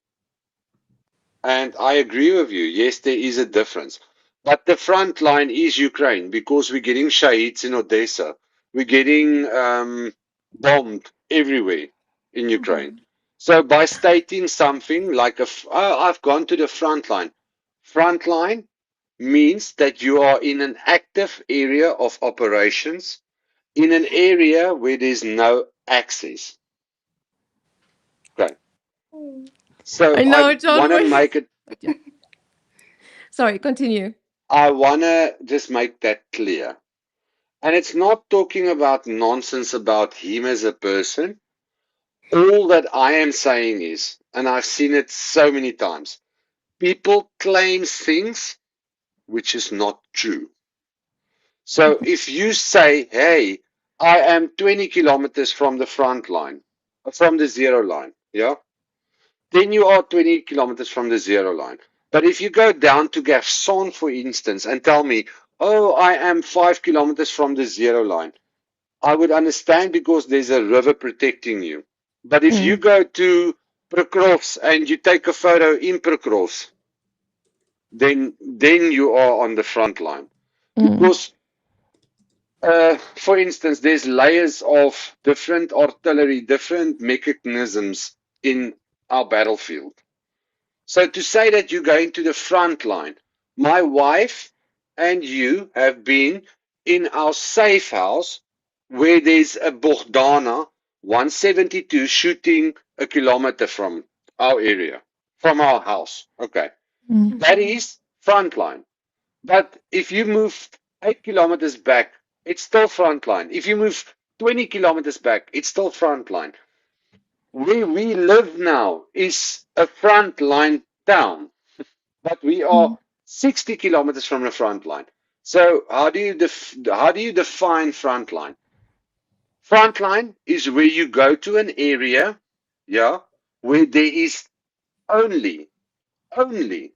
And I agree with you. Yes, there is a difference. But the front line is Ukraine because we're getting shaheeds in Odessa. We're getting bombed everywhere in Ukraine. So by stating something like, oh, I've gone to the front line means that you are in an active area of operations in an area where there's no access. Okay. So I know, I John. want to make it, But yeah. Sorry, continue. I want to just make that clear. And it's not talking about nonsense about him as a person. All that I am saying is, and I've seen it so many times, people claim things which is not true. So if you say, hey, I am 20 kilometers from the front line, from the zero line, yeah, then you are 20 kilometers from the zero line. But if you go down to Gafson, for instance, and tell me, oh, I am 5 kilometers from the zero line, I would understand because there's a river protecting you. But if you go to Prekrovs and you take a photo in Prekrovs, then you are on the front line. Because, for instance, there's layers of different artillery, different mechanisms in our battlefield. So to say that you're going to the front line, my wife and you have been in our safe house where there's a Bogdana 172 shooting a kilometer from our area, from our house. Okay. That is front line. But if you move 8 kilometers back, it's still front line. If you move 20 kilometers back, it's still front line. Where we live now is a front line town, but we are 60 kilometers from the front line. So how do you define front line? Front line is where you go to an area, yeah, where there is only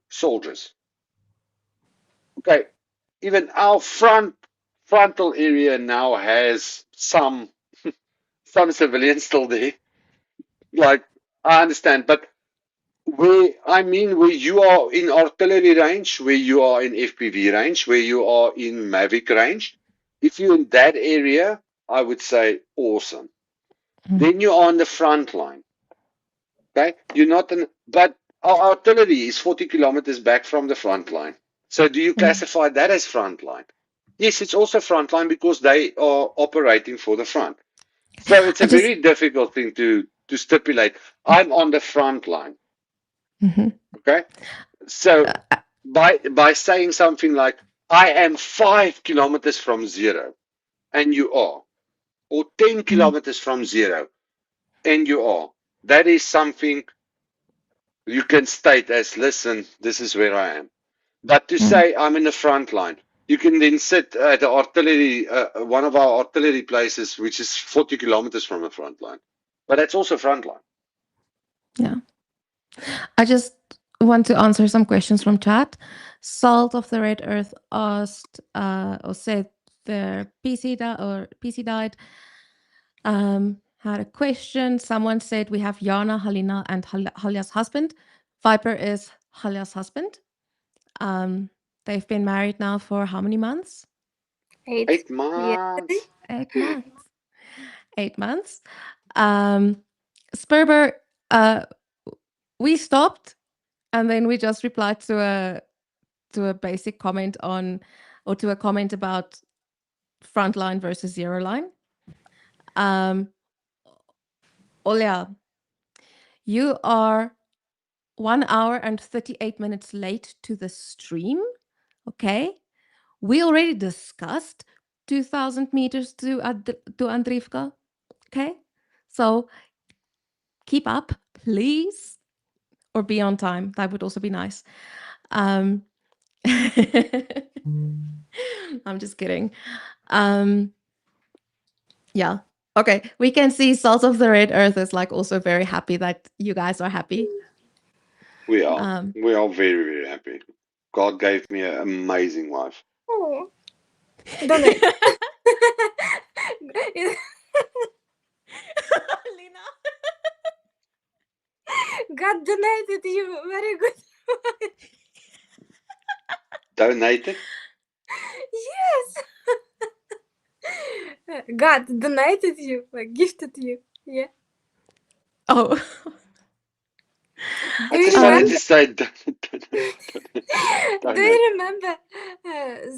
soldiers. Okay, even our frontal area now has some civilians still there. Like I understand, but where you are in artillery range, where you are in FPV range, where you are in Mavic range, if you're in that area, I would say awesome. Then you're on the front line. Okay? You're not in, but our artillery is 40 kilometers back from the front line. So do you classify that as front line? Yes, it's also front line because they are operating for the front. So it's a very difficult thing to stipulate. I'm on the front line. Okay? So by saying something like, I am 5 kilometers from zero, and you are, or 10 kilometers from zero, and you are, that is something you can state as, listen, this is where I am. But to say I'm in the front line, you can then sit at the artillery, one of our artillery places, which is 40 kilometers from the front line. But that's also front line. Yeah. I just want to answer some questions from chat. Salt of the Red Earth asked or said their PC died. Had a question. Someone said we have Yana, Halina, and Halya's husband. Viper is Halya's husband. They've been married now for how many months? 8 months. 8 months. 8 months. Sperber, we stopped, and then we just replied to a basic comment on, or to a comment about frontline versus zero line. Olia, you are 1 hour and 38 minutes late to the stream. Okay, we already discussed 2,000 meters to Andriivka. Okay, so keep up, please. or be on time. That would also be nice. I'm just kidding. Yeah. Okay. We can see Salt of the Red Earth is like also very happy that you guys are happy. We are. Um, We are very, very happy. God gave me an amazing wife. Oh, donate. Lina. God donated you. Very good. Donated? Yes. God donated you, like gifted you. Yeah. Oh. Do I you just wanted remember? to say Do donate. you remember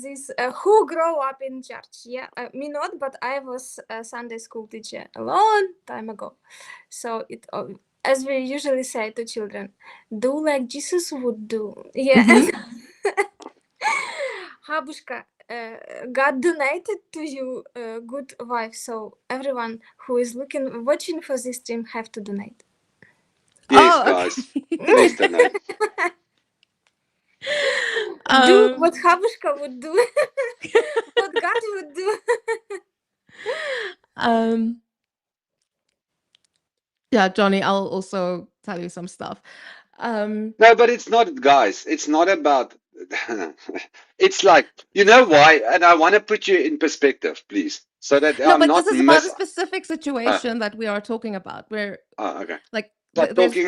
this? Who grow up in church? Yeah, me not, but I was a Sunday school teacher a long time ago. So it, as we usually say to children, do like Jesus would do. Yeah. Mhm. Habushka, God donated to you a good wife. So everyone who is watching for this stream have to donate. Yes, Oh, guys. okay. Please donate. Do what Habushka would do, what God would do. Yeah, Johnny, I'll also tell you some stuff. No, but it's not, guys. It's not about. It's like, you know why? And I want to put you in perspective, please, so that No, I'm but this not is about a specific situation that we are talking about, where okay. like But there's two.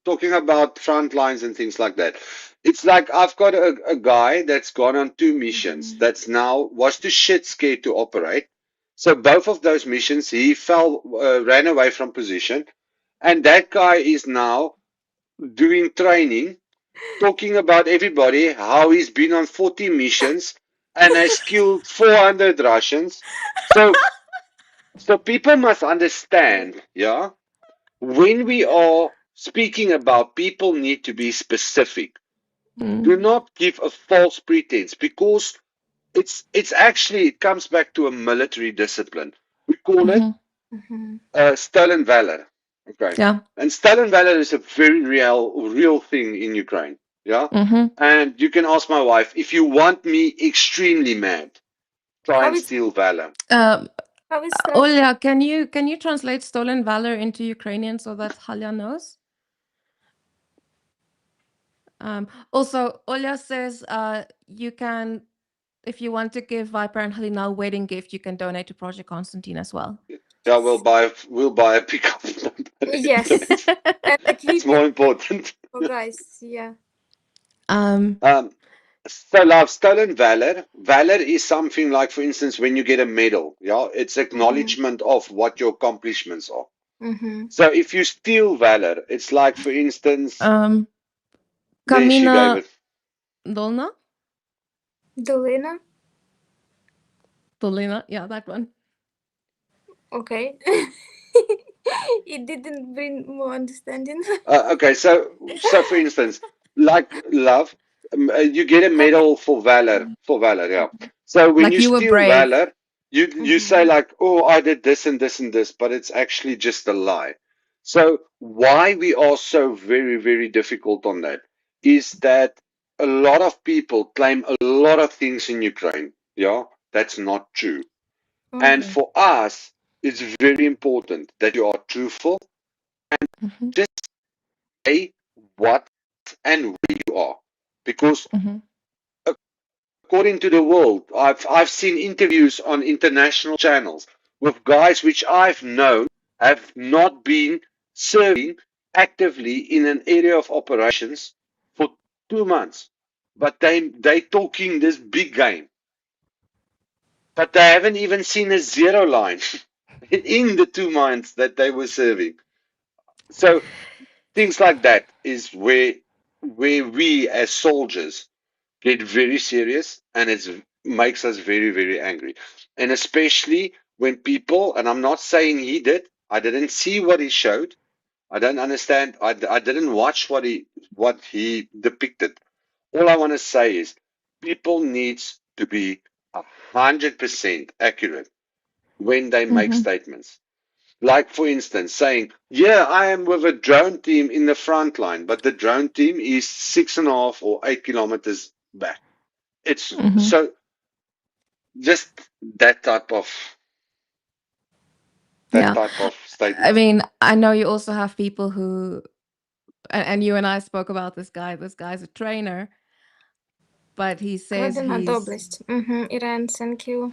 talking about front lines and things like that. It's like I've got a guy that's gone on 2 missions that's now was too shit scared to operate. So both of those missions he ran away from position, and that guy is now doing training, talking about everybody how he's been on 40 missions and has killed 400 Russians. So people must understand, yeah, when we are speaking about people need to be specific. Do not give a false pretense, because it's actually it comes back to a military discipline. We call it stolen valor. Okay. Yeah. And stolen valor is a very real thing in Ukraine. Yeah. And you can ask my wife, if you want me extremely mad, try How and is steal valor. how is that? Olya, can you translate stolen valor into Ukrainian so that Halya knows? Also, Olya says you can, if you want to give Viper and Halina a wedding gift, you can donate to Project Constantine as well. Yeah, we'll buy a pickup. Yes. And That's equip more it important. for guys. Yeah. So love, stolen valor. Valor is something like, for instance, when you get a medal, yeah, it's acknowledgement of what your accomplishments are. So if you steal valor, it's like, for instance, there she gave Kamina it. Dolna? Dolina. Dolina, yeah, that one. Okay. It didn't bring more understanding. Okay, so for instance, like love, you get a medal for valor, yeah. So when Like you you were steal brave. valor, you say like, oh, I did this and this and this, but it's actually just a lie. So why we are so very, very difficult on that is that a lot of people claim a lot of things in Ukraine. Yeah, that's not true. And Okay. for us, it's very important that you are truthful, just say what and where you are. Because according to the world, I've seen interviews on international channels with guys which I've known have not been serving actively in an area of operations for 2 months. But they talking this big game. But they haven't even seen a zero line in the 2 months that they were serving. So things like that is where we as soldiers get very serious, and it makes us very, very angry. And especially when people, and I'm not saying he did, I didn't see what he showed, I don't understand, I didn't watch what he depicted. All I want to say is people needs to be 100% accurate when they make statements. Like, for instance, saying, yeah, I am with a drone team in the front line, but the drone team is 6.5 or 8 kilometers back. It's Mhm. so just that type of Yeah. statement. I mean, I know you also have people who, and you and I spoke about this guy. This guy's a trainer, but he says Vladimir he's Doblest. Iran, thank you.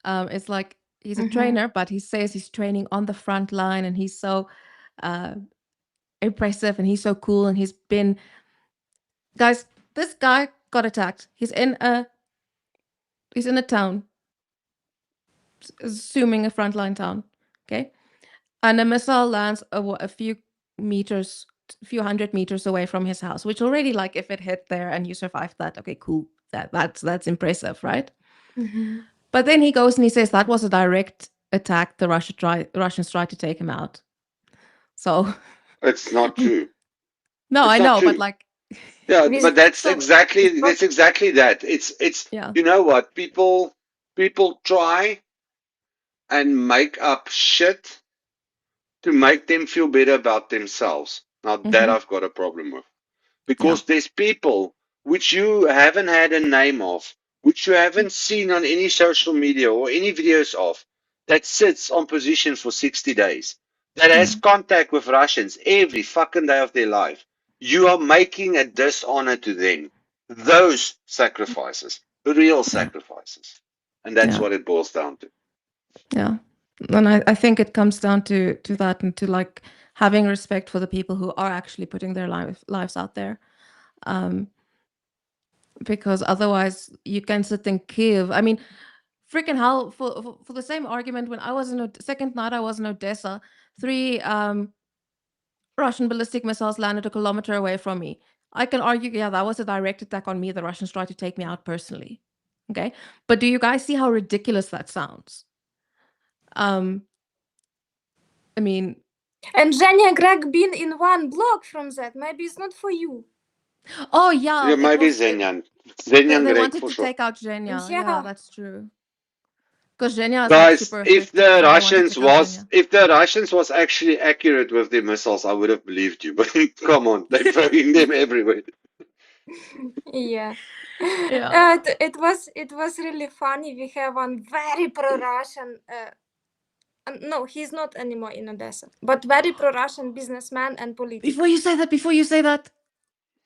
it's like he's a trainer, but he says he's training on the front line, and he's so impressive, and he's so cool, and he's been, guys, this guy got attacked. He's in a town, assuming a frontline town, okay, and a missile lands a few hundred meters away from his house, which already, like, if it hit there and you survived that, okay, cool, that's impressive, right? But then he goes and he says that was a direct attack. The Russians tried to take him out. So It's not true. no, It's I not know, but true. like, Yeah, With- but that's So- exactly that. It's yeah, you know what? People try and make up shit to make them feel better about themselves. Now that Mhm. I've got a problem with. Because there's people which you haven't had a name of, which you haven't seen on any social media or any videos of, that sits on position for 60 days, that has contact with Russians every fucking day of their life. You are making a dishonor to them. Those sacrifices, the real sacrifices. And that's Yeah. what it boils down to. yeah. And I think it comes down to that, and to like having respect for the people who are actually putting their lives out there. Because otherwise you can sit in Kiev. I mean, freaking hell, for the same argument, when I was in second night I was in Odessa, 3 Russian ballistic missiles landed a kilometer away from me. I can argue, yeah, that was a direct attack on me. The Russians tried to take me out personally. Okay. But do you guys see how ridiculous that sounds? I mean, And Zhenya Greg been in one block from that. Maybe it's not for you. oh yeah, Yeah, it maybe was Zenyan. they Zenyan Greg wanted for to sure. take out Zhenya. Yeah. Yeah, that's true. Because Zhenya is like Guys, super if effective, the so they wanted to Russians take out was Zhenya. actually accurate with their missiles, I would have believed you. But come on, they're throwing them everywhere. Yeah. Yeah. It was really funny. We have one very pro-Russian. No, he's not anymore in Odessa, but very pro-Russian businessman and politician. Before you say that,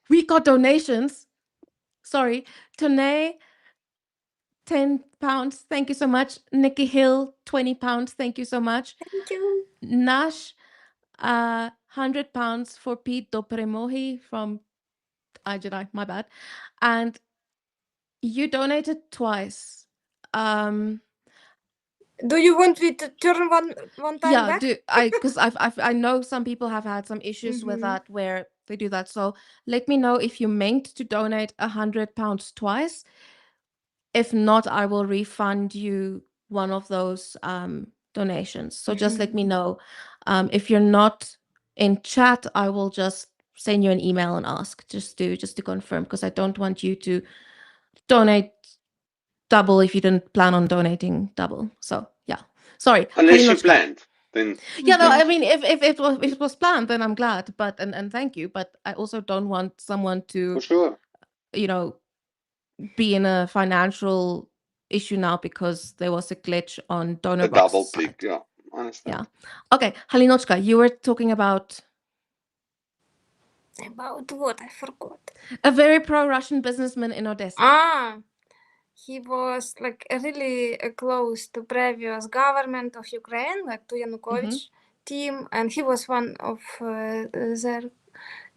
we got donations. Sorry, Tone, £10. Thank you so much. Nikki Hill, £20. Thank you so much. Thank you. Nash, £100 for Pete Dopremohi from Ajay, my bad. And you donated twice. Do you want me to turn one time Yeah, back? because I know some people have had some issues with that where they do that. So let me know if you meant to donate £100 twice. If not, I will refund you one of those donations. So just let me know. If you're not in chat, I will just send you an email and ask just to confirm, because I don't want you to donate double if you didn't plan on donating double. So yeah, sorry. Unless you Halinochka. planned, then Yeah, no, I mean, if it was planned, then I'm glad. But and thank you. But I also don't want someone to, for sure. you know, be in a financial issue now because there was a glitch on A DonorBox double side. click, yeah. Understand. Yeah. Okay, Halinochka, you were talking about About what? I forgot. a very pro-Russian businessman in Odessa. He was like really close to previous government of Ukraine, like to Yanukovych team, and he was one of their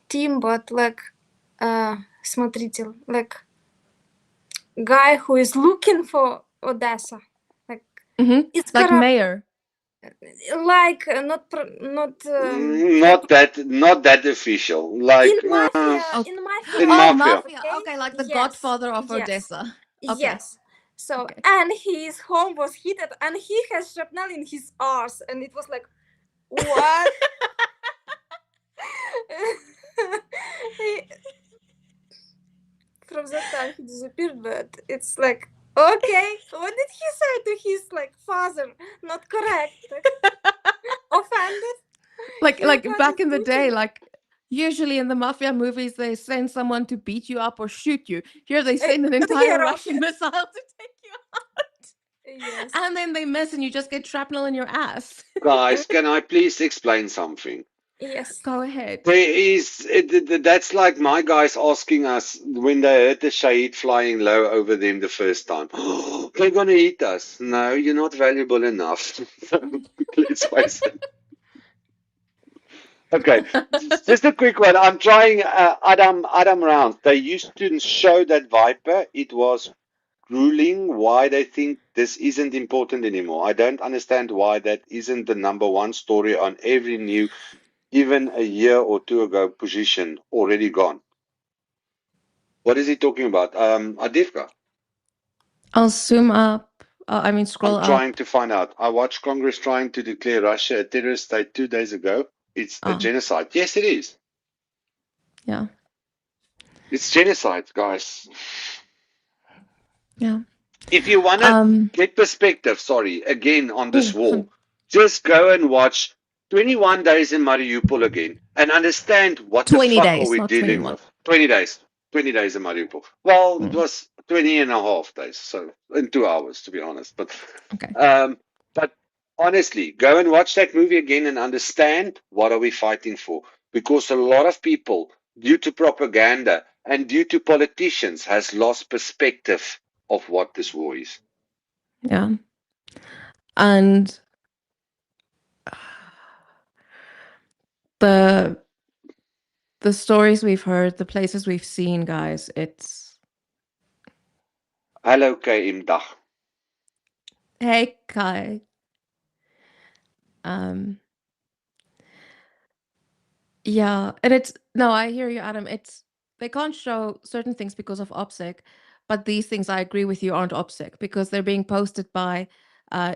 team, but like смотритель, like guy who is looking for Odessa, like it's Like corrupt. mayor. Like not not that official. Like in mafia, Okay. in mafia. In Oh, mafia. mafia. Okay, like the Yes, godfather of yes. Odessa. Okay. Yes. So Okay. and his home was hit, and he has shrapnel in his arse, and it was like, what? From that time he disappeared, but it's like, Okay, what did he say to his father? Not correct. Offended? Like He like replied back with in the day, beating. like usually in the mafia movies they send someone to beat you up or shoot you. Here they send an entire Hero. Russian missile to take you out. Yes. And then they miss and you just get shrapnel in your ass. Guys, can I please explain something? Yes. Go ahead. There is that's like my guys asking us when they heard the Shahid flying low over them the first time. They're gonna eat us. No, you're not valuable enough. Let's face it. Okay, just a quick one. I'm trying Adam Round. They used to show that Viper. It was grueling. Why they think this isn't important anymore? I don't understand why that isn't the number one story on every new, even a year or two ago, position already gone. What is he talking about? Adivka. I'll zoom up. I mean, scroll I'm trying up. to find out. I watched Congress trying to declare Russia a terrorist state 2 days ago. It's a Oh, genocide. Yes, it is. yeah. It's genocide, guys. Yeah. If you want to Um, get perspective, sorry, again on this oh, war, just go and watch 21 days in Mariupol again and understand what the 20 fuck are days, we not dealing 21. with. 20 days. 20 days in Mariupol. Well, it Mm, was 20 and a half days, so in 2 hours, to be honest. okay. But honestly, go and watch that movie again and understand what are we fighting for. Because a lot of people, due to propaganda and due to politicians, has lost perspective of what this war is. Yeah. And the the stories we've heard, the places we've seen, guys, it's Hallo KM Dag. hey Kai. Um yeah, and it's no, I hear you, Adam. It's they can't show certain things because of OPSEC, but these things I agree with you aren't OPSEC because they're being posted by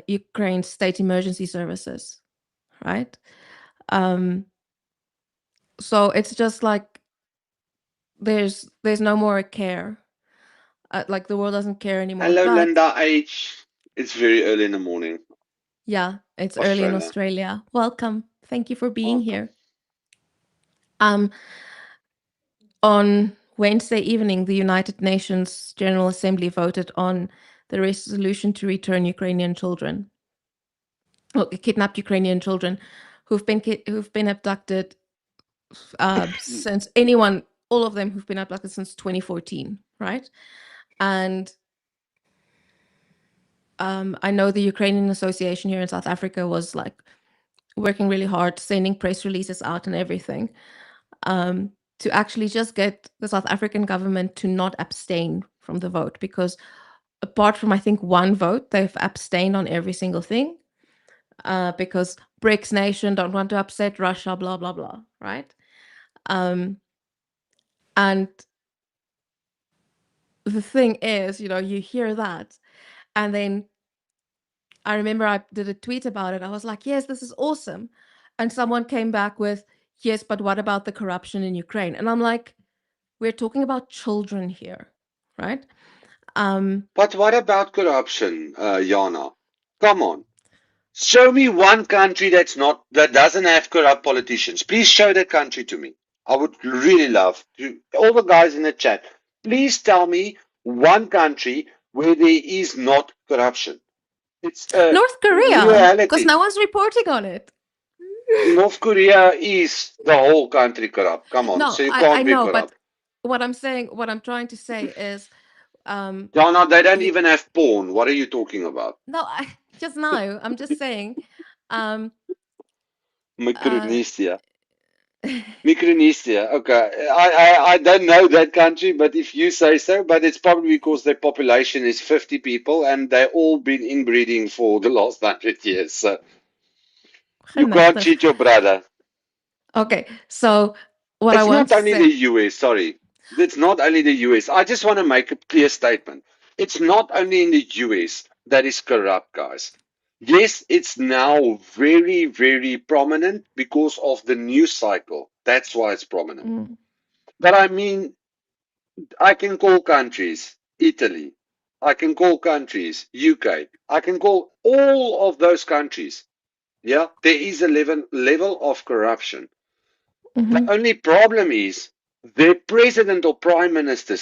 Ukraine's state emergency services, right? Um so it's just like there's no more care. Like the world doesn't care anymore. Hello But Linda H. It's very early in the morning. yeah, it's early in Australia. Australia. Welcome. Thank you for being Welcome. here. On Wednesday evening, the United Nations General Assembly voted on the resolution to return Ukrainian children, kidnapped Ukrainian children who've been abducted since all of them who've been abducted since 2014, right? And I know the Ukrainian Association here in South Africa was like working really hard, sending press releases out and everything, to actually just get the South African government to not abstain from the vote, because apart from I think one vote, they've abstained on every single thing, because BRICS nation don't want to upset Russia, blah blah blah, right? And the thing is, you hear that, and then I remember I did a tweet about it. I was like, yes, this is awesome. And someone came back with, yes, but what about the corruption in Ukraine? And I'm like, we're talking about children here, right? But what about corruption, Jana? Come on. Show me one country that doesn't have corrupt politicians. Please show that country to me. I would really love to. All the guys in the chat, please tell me one country where there is not corruption. It's a North Korea, because reality. no one's reporting on it. North Korea is the whole country corrupt. Come on, No, so you I can't be know, but corrupt. what I'm trying to say is, Jana, they don't you, even have porn. What are you talking about? no, just now, I'm just saying, um, uh, Micronesia. Micronesia. Okay. I don't know that country, but if you say so, but it's probably because their population is 50 people and they've all been inbreeding for the last 100 years. So you can't genigtig. cheat your brother. Okay, so what I It's want not to only the say, US, sorry. It's not only the US. I just want to make a clear statement. It's not only in the US that is corrupt, guys. Yes, it's now very, very prominent because of the news cycle. That's why it's prominent. mm, But I mean, I can call countries Italy, I can call countries, UK. I can call all of those countries. Yeah, there is a level of corruption. Mhm. The only problem is the president or prime minister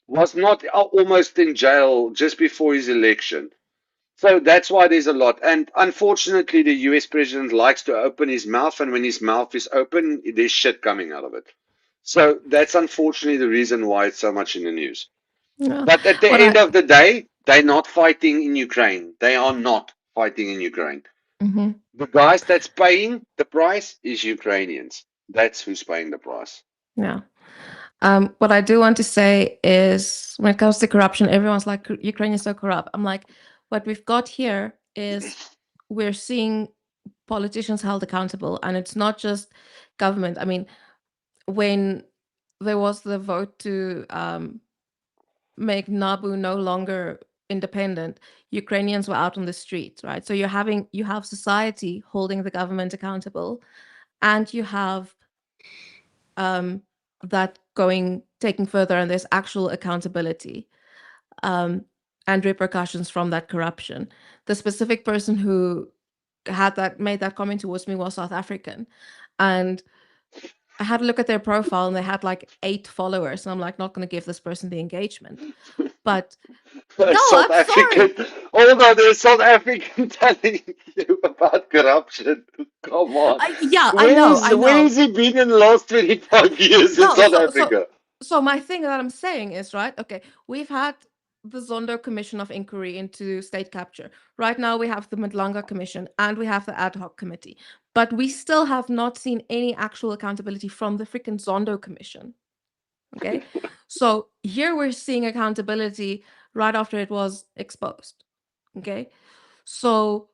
was not almost in jail just before his election. So that's why there's a lot. And unfortunately, the US president likes to open his mouth, and when his mouth is open, there's shit coming out of it. So that's unfortunately the reason why it's so much in the news. Yeah. But at the What end I of the day, they're not fighting in Ukraine. They are not fighting in Ukraine. Mhm. The guys that's paying the price is Ukrainians. That's who's paying the price. Yeah. What I do want to say is when it comes to corruption, everyone's like, Ukraine is so corrupt. I'm like, what we've got here is we're seeing politicians held accountable, and it's not just government. I mean, when there was the vote to make NABU no longer independent, Ukrainians were out on the streets, right? So you have society holding the government accountable, and you have that taking further, and there's actual accountability and repercussions from that corruption. The specific person who made that comment towards me was South African, and I had a look at their profile, and they had like 8 followers, and I'm like, not going to give this person the engagement. But no, South I'm sorry. African. Hold on, there's South African telling you about corruption. Come on. I know. Where has he been in the last 25 years in No, South Africa? so my thing that I'm saying is, right, okay, we've had the Zondo Commission of Inquiry into state capture. Right now we have the Madlanga Commission, and we have the ad hoc committee. But we still have not seen any actual accountability from the freaking Zondo Commission. Okay? So here we're seeing accountability right after it was exposed. Okay? So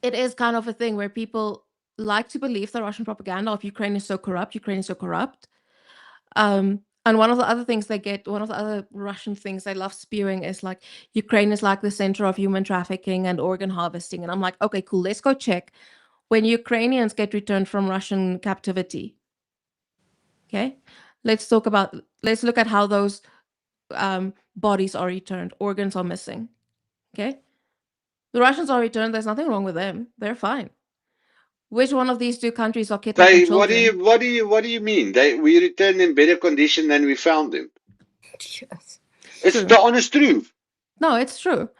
it is kind of a thing where people like to believe the Russian propaganda of Ukraine is so corrupt, Ukraine is so corrupt. And one of the other Russian things they love spewing is like, Ukraine is like the center of human trafficking and organ harvesting. And I'm like, okay, cool, let's go check when Ukrainians get returned from Russian captivity. Okay, let's look at how those bodies are returned, organs are missing. Okay, the Russians are returned, there's nothing wrong with them, they're fine. Which one of these 2 countries are kidnapping children? What do you mean? We returned in better condition than we found them. Yes. It's True. the honest truth. No, it's true.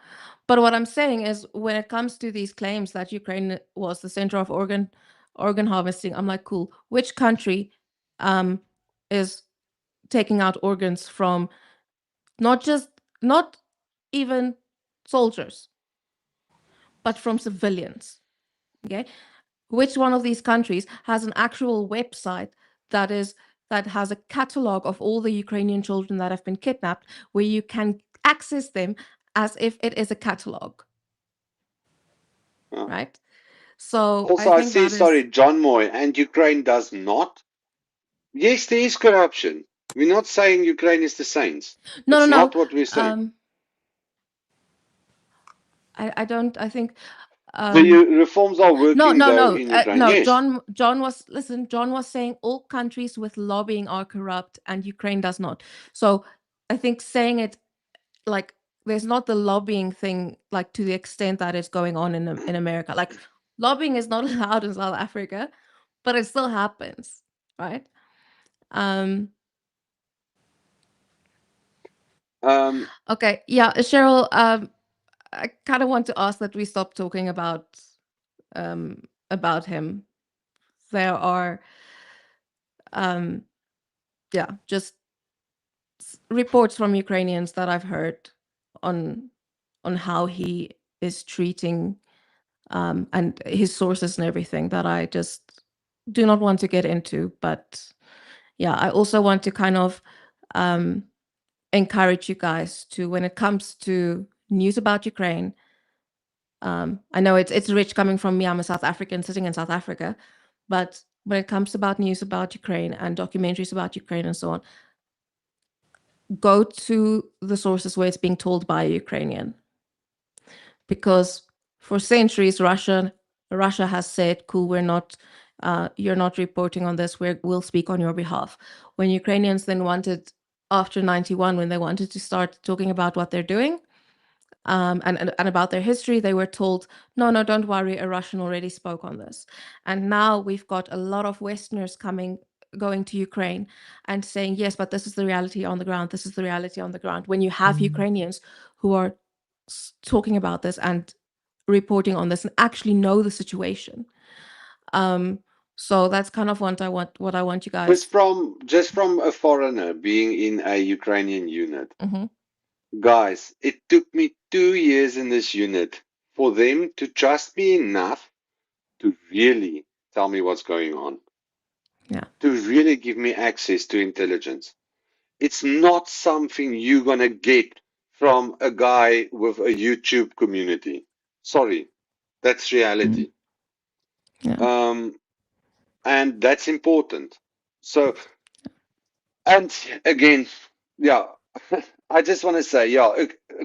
But what I'm saying is, when it comes to these claims that Ukraine was the center of organ harvesting, I'm like, cool. Which country is taking out organs from not even soldiers, but from civilians? Okay, which one of these countries has an actual website that has a catalog of all the Ukrainian children that have been kidnapped, where you can access them as if it is a catalog? Oh. Right? So Also, I see, sorry, John Moy, and Ukraine does not. Yes, there is corruption. We're not saying Ukraine is the saints. No, It's no, not what we're saying. I don't. I think The reforms are working no, though in Ukraine. no. Yes. John was saying all countries with lobbying are corrupt, and Ukraine does not. So I think saying it like there's not the lobbying thing, like to the extent that it's going on in America. Like, lobbying is not allowed in South Africa, but it still happens, right? Okay, yeah, Cheryl. I kind of want to ask that we stop talking about him. There are, just reports from Ukrainians that I've heard on how he is treating and his sources and everything that I just do not want to get into. But yeah, I also want to kind of encourage you guys to, when it comes to news about Ukraine, I know it's rich coming from me. I'm a South African sitting in South Africa, but when it comes about news about Ukraine and documentaries about Ukraine and so on, go to the sources where it's being told by a Ukrainian. Because for centuries, Russia has said, cool, you're not reporting on this, we'll speak on your behalf. When Ukrainians then wanted after 91 when they wanted to start talking about what they're doing. And about their history, they were told, no, don't worry, a Russian already spoke on this. And now we've got a lot of Westerners going to Ukraine and saying, yes, but this is the reality on the ground. This is the reality on the ground. When you have Ukrainians who are talking about this and reporting on this and actually know the situation. So that's kind of what I want you guys. Just from a foreigner being in a Ukrainian unit. Mhm. Guys, it took me 2 years in this unit for them to trust me enough to really tell me what's going on. Yeah. To really give me access to intelligence. It's not something you're gonna get from a guy with a YouTube community. Sorry, that's reality. Yeah. And that's important. So, and again, yeah, I just want to say, yeah,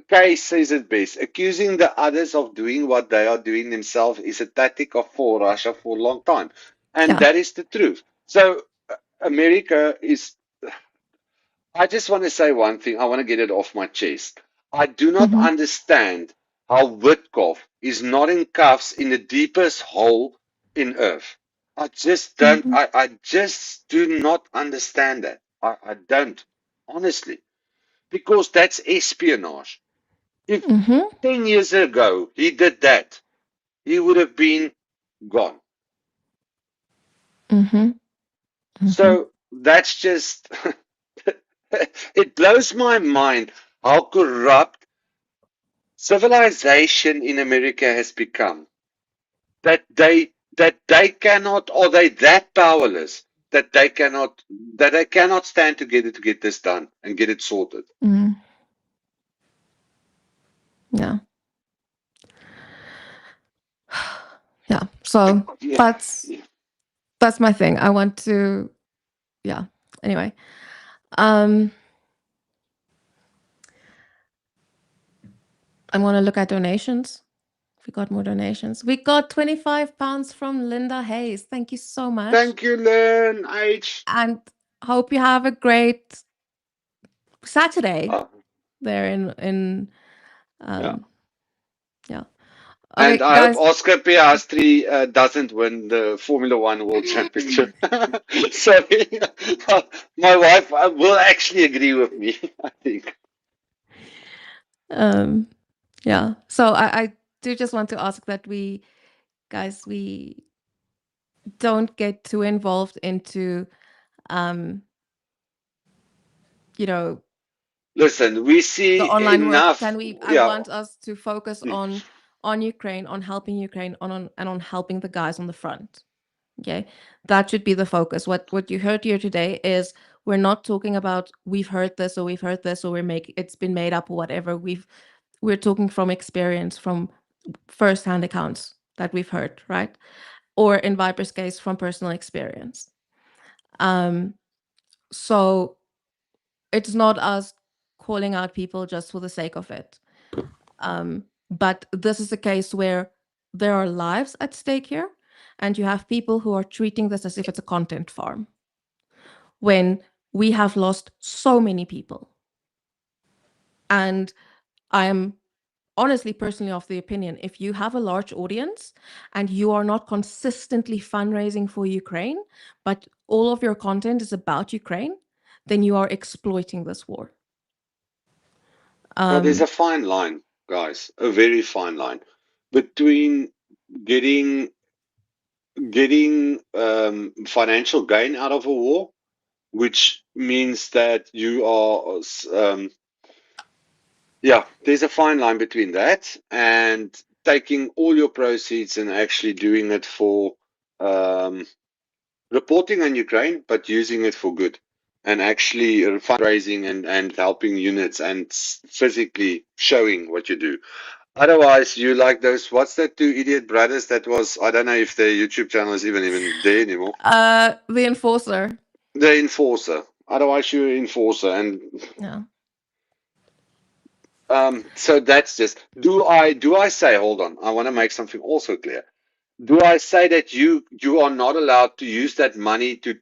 Kay says it best. Accusing the others of doing what they are doing themselves is a tactic for Russia for a long time. And Yeah. that is the truth. So, America is. I just want to say one thing. I want to get it off my chest. I do not Mhm. understand how Witkoff is not in cuffs in the deepest hole in Earth. I just don't. I just do not understand that. I don't, honestly, because that's espionage. If Mhm. 10 years ago he did that, he would have been gone. Mhm. So that's just. It blows my mind how corrupt civilization in America has become. That they cannot, or they that powerless that they cannot stand together to get this done and get it sorted. Mhm. Yeah. Yeah. So Yeah. that's my thing. I want to, yeah. Anyway, I'm gonna look at donations. We got more donations. We got £25 from Linda Hayes. Thank you so much. Thank you, Lynn H. And hope you have a great Saturday Oh, there in yeah. yeah. And Okay, I guys. hope Oscar Piastri doesn't win the Formula One World Championship. Sorry, my wife will actually agree with me, I think. Yeah. So I do just want to ask that we don't get too involved into you know, Listen, we see the online world. enough. Can we? I want us to focus on Ukraine, on helping Ukraine, on helping the guys on the front. Okay, that should be the focus. What you heard here today is we're not talking about we've heard this or it's been made up or whatever. We're talking from experience, from first-hand accounts that we've heard, right? Or in Viper's case, from personal experience. So it's not us calling out people just for the sake of it. But this is a case where there are lives at stake here, and you have people who are treating this as if it's a content farm, when we have lost so many people. And I am honestly, personally, of the opinion, if you have a large audience and you are not consistently fundraising for Ukraine, but all of your content is about Ukraine, then you are exploiting this war. There's a fine line, guys, a very fine line between getting financial gain out of a war, which means that you are there's a fine line between that and taking all your proceeds and actually doing it for reporting on Ukraine, but using it for good and actually fundraising and helping units and physically showing what you do. Otherwise, you like those, what's that two idiot brothers that was, I don't know if their YouTube channel is even there anymore. The Enforcer. The Enforcer. Otherwise, you're an enforcer. And yeah. So that's just, do I say, hold on, I want to make something also clear. Do I say that you are not allowed to use that money to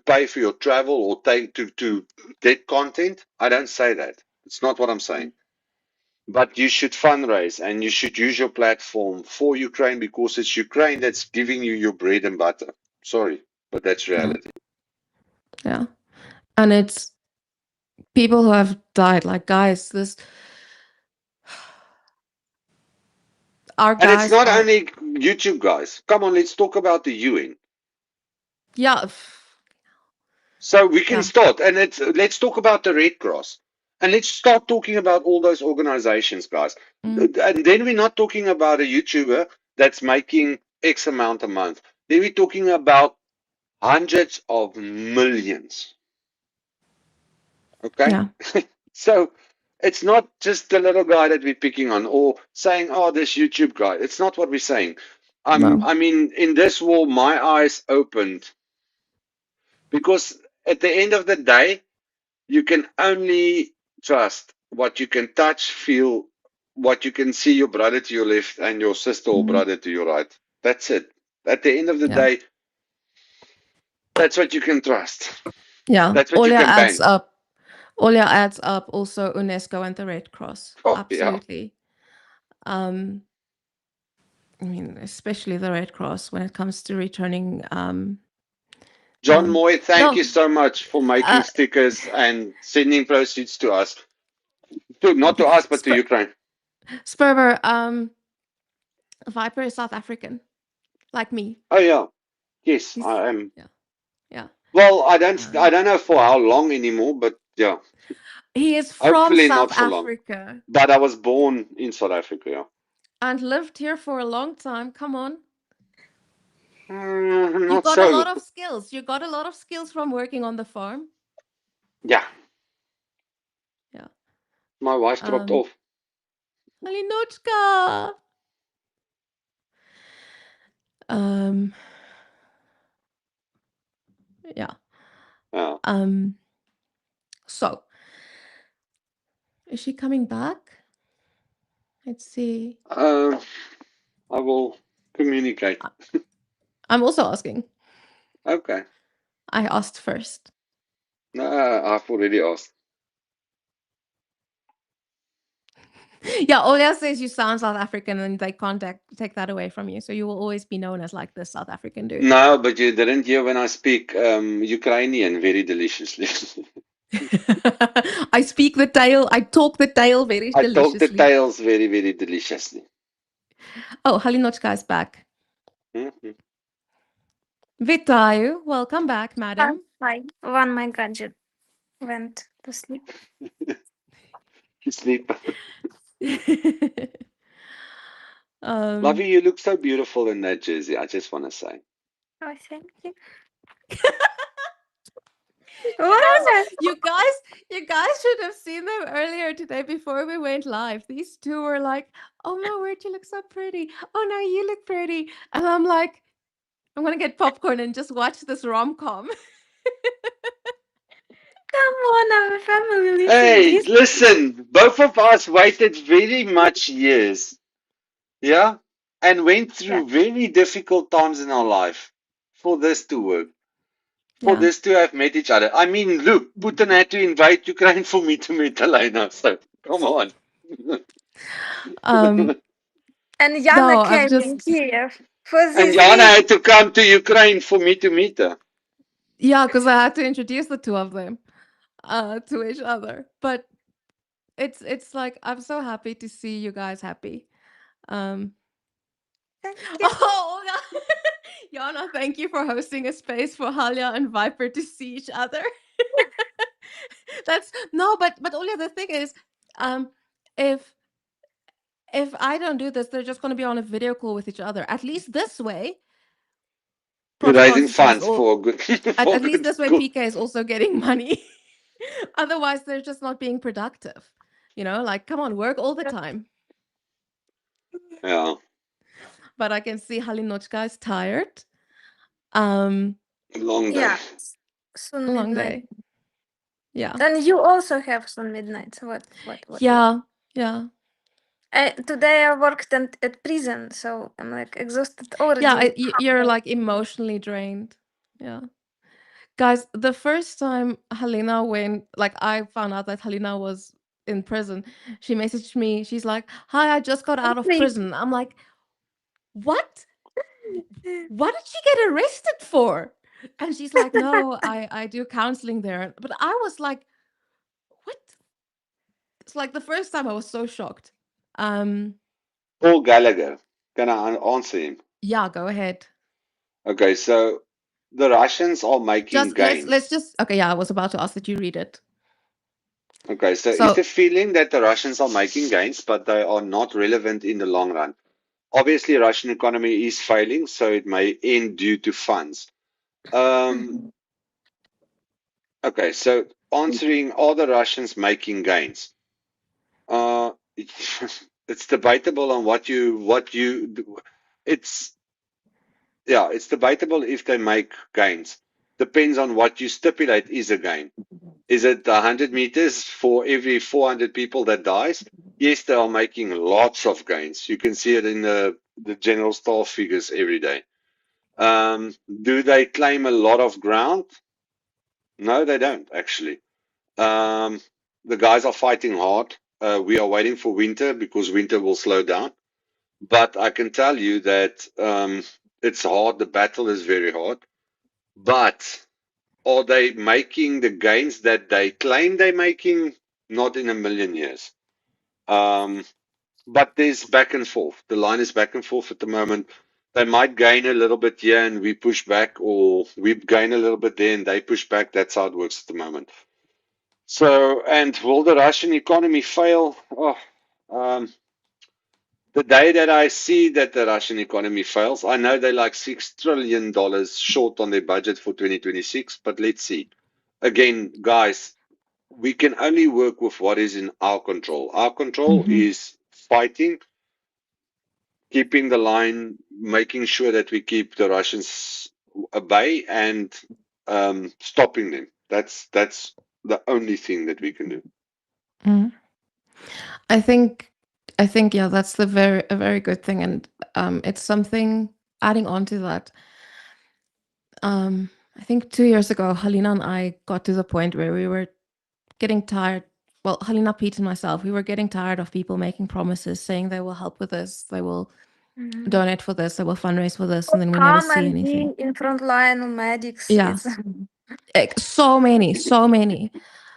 pay for your travel or take to get content? I don't say that. It's not what I'm saying. But you should fundraise and you should use your platform for Ukraine because it's Ukraine that's giving you your bread and butter. Sorry, but that's reality. Yeah. And it's people who have died. Like, guys, this our And it's guys not are, only YouTube guys. Come on, let's talk about the UN. yeah. So we can Yeah. start, and let's talk about the Red Cross, and let's start talking about all those organizations, guys. Mm. And then we're not talking about a YouTuber that's making X amount a month. Then we're talking about hundreds of millions. Okay, Yeah. so it's not just the little guy that we're picking on or saying, "Oh, this YouTube guy." It's not what we're saying. No. I mean, in this war, my eyes opened because at the end of the day, you can only trust what you can touch, feel, what you can see your brother to your left and your sister or Mm. brother to your right. That's it. At the end of the Yeah. day, that's what you can trust. Yeah. That's what you Olia can adds bank. up. Olia adds up also UNESCO and the Red Cross. Oh, yeah. Absolutely. I mean, especially the Red Cross when it comes to returning. John Moy, thank No, you so much for making uh, stickers and sending proceeds to us. Not to us, but to Ukraine. Sperber, Viper is South African, like me. Oh, yeah. Yes, He's, I am. yeah. Well, I don't know for how long anymore, but yeah. He is from Hopefully South not for long. Africa But I was born in South Africa, yeah. and lived here for a long time. Come on. You Not got a so. lot of skills. You got a lot of skills from working on the farm. Yeah. Yeah. My wife dropped off. Halinochka. Yeah. Yeah. So is she coming back? Let's see. I will communicate. I'm also asking. Okay. I asked first. No, I've already asked. Yeah, Olia says you sound South African and they can't take that away from you. So you will always be known as like the South African dude. No, but you didn't hear when I speak Ukrainian very deliciously. I speak the tail. I talk the tail very I deliciously. talk the tales very, very deliciously. Oh, Halinochka is back. Mm-hmm. Vitayu, welcome back, madam. Hi. One my gadget went to sleep. You sleep. Um, Lovey, you look so beautiful in that jersey. I just want to say. Oh, thank you. What? you guys should have seen them earlier today before we went live. These two were like, "Oh my word, you look so pretty. Oh no, you look pretty." And I'm like, I'm gonna get popcorn and just watch this rom-com. Come on, our family. Hey, listen, both of us waited very much years, yeah, and went through very difficult times in our life for this to work, for this to have met each other. I mean, look, Putin had to invade Ukraine for me to meet Elena, so come on. And Yana No, I'm came in just Kiev for And this Jana week. had to come to Ukraine for me to meet her. yeah, because I had to introduce the two of them to each other. But it's like I'm so happy to see you guys happy. Thank you. Oh, Jana, thank you for hosting a space for Halya and Viper to see each other. That's no, but Olia, the thing is, if I don't do this, they're just going to be on a video call with each other. At least this way, You're raising funds all, for a good. at least this way, PK is also getting money. Otherwise, they're just not being productive. You know, like come on, work all the time. Yeah. But I can see Halinochka is tired. Long day. Yeah. Soon Long midnight. day. Yeah. And you also have some midnight. What? Yeah. Yeah. Today I worked at prison, so I'm like exhausted already. Yeah, you're like emotionally drained. Yeah. Guys, the first time Helena went, like I found out that Helena was in prison, she messaged me. She's like, "Hi, I just got out of Please. prison." I'm like, "What? What did she get arrested for?" And she's like, "No, I do counseling there." But I was like, "What?" It's like the first time I was so shocked. Paul Gallagher. Can I answer him? Yeah, go ahead. Okay, so the Russians are making Just let's gains. just okay, yeah, I was about to ask that you read it. Okay, so So is the feeling that the Russians are making gains, but they are not relevant in the long run? Obviously, Russian economy is failing, so it may end due to funds. Okay, so answering, are the Russians making gains? It's debatable on what you do. It's debatable if they make gains. Depends on what you stipulate is a gain. Is it 100 meters for every 400 people that dies? Yes, they are making lots of gains. You can see it in the general staff figures every day. Do they claim a lot of ground? No, they don't actually. The guys are fighting hard. We are waiting for winter because winter will slow down. But I can tell you that it's hard. The battle is very hard. But are they making the gains that they claim they're making? Not in a million years. But there's back and forth. The line is back and forth at the moment. They might gain a little bit here and we push back, or we gain a little bit there and they push back. That's how it works at the moment. So, and will the Russian economy fail? The day that I see that the Russian economy fails, I know they're like $6 trillion short on their budget for 2026, but let's see. Again, guys, we can only work with what is in our control. Our control is fighting, keeping the line, making sure that we keep the Russians at bay and stopping them. That's the only thing that we can do. Mm. I think yeah, that's a very good thing, and it's something adding on to that. I think 2 years ago, Halina and I got to the point where we were getting tired. Well, Halina, Pete, and myself, we were getting tired of people making promises, saying they will help with this, they will donate for this, they will fundraise for this, and then we never Come see and anything. be in front line of medics. Yeah. So many.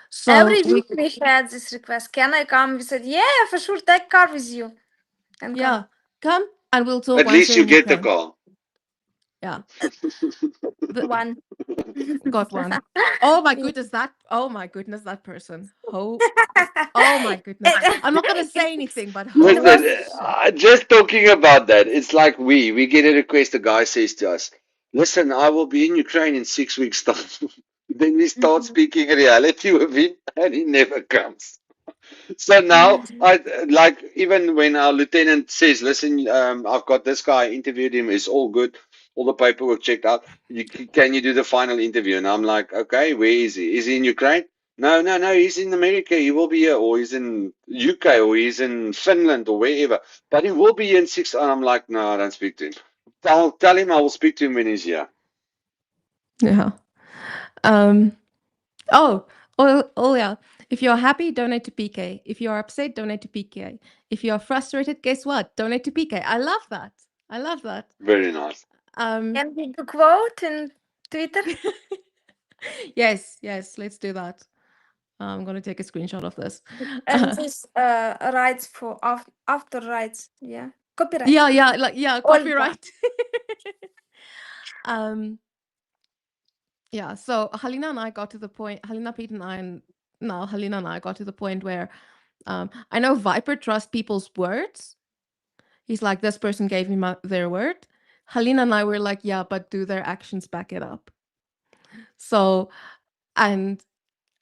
So every week we had this request. Can I come? We said, yeah, for sure, take car with you. And yeah, come and we'll talk. At least you get the car. Yeah. One. Got one. Oh my goodness, that person. Oh my goodness. I'm not gonna say anything, but Listen, just talking about that, it's like we get a request, a guy says to us, listen, I will be in Ukraine in 6 weeks' time. Then we start speaking reality with him, and he never comes. So now, like, even when our lieutenant says, listen, I've got this guy, interviewed him, it's all good, all the paperwork checked out. Can you do the final interview? And I'm like, okay, where is he? Is he in Ukraine? No, he's in America. He will be here, or he's in UK, or he's in Finland, or wherever. But he will be here in 6. And I'm like, no, I don't speak to him. Tell him I will speak to him when he's here. yeah. Yeah. If you're happy, donate to PK. If you're upset, donate to PK. If you're frustrated, guess what? Donate to PK. I love that. Very nice. Can we do quote in Twitter? Yes, let's do that. I'm gonna take a screenshot of this. And this rights for after rights, yeah, copyright. Yeah, copyright. Yeah. So Halina and I got to the point. Halina, Pete, and I, and now Halina and I got to the point where, I know Viper trusts people's words. He's like, this person gave me their word. Halina and I were like, yeah, but do their actions back it up? So, and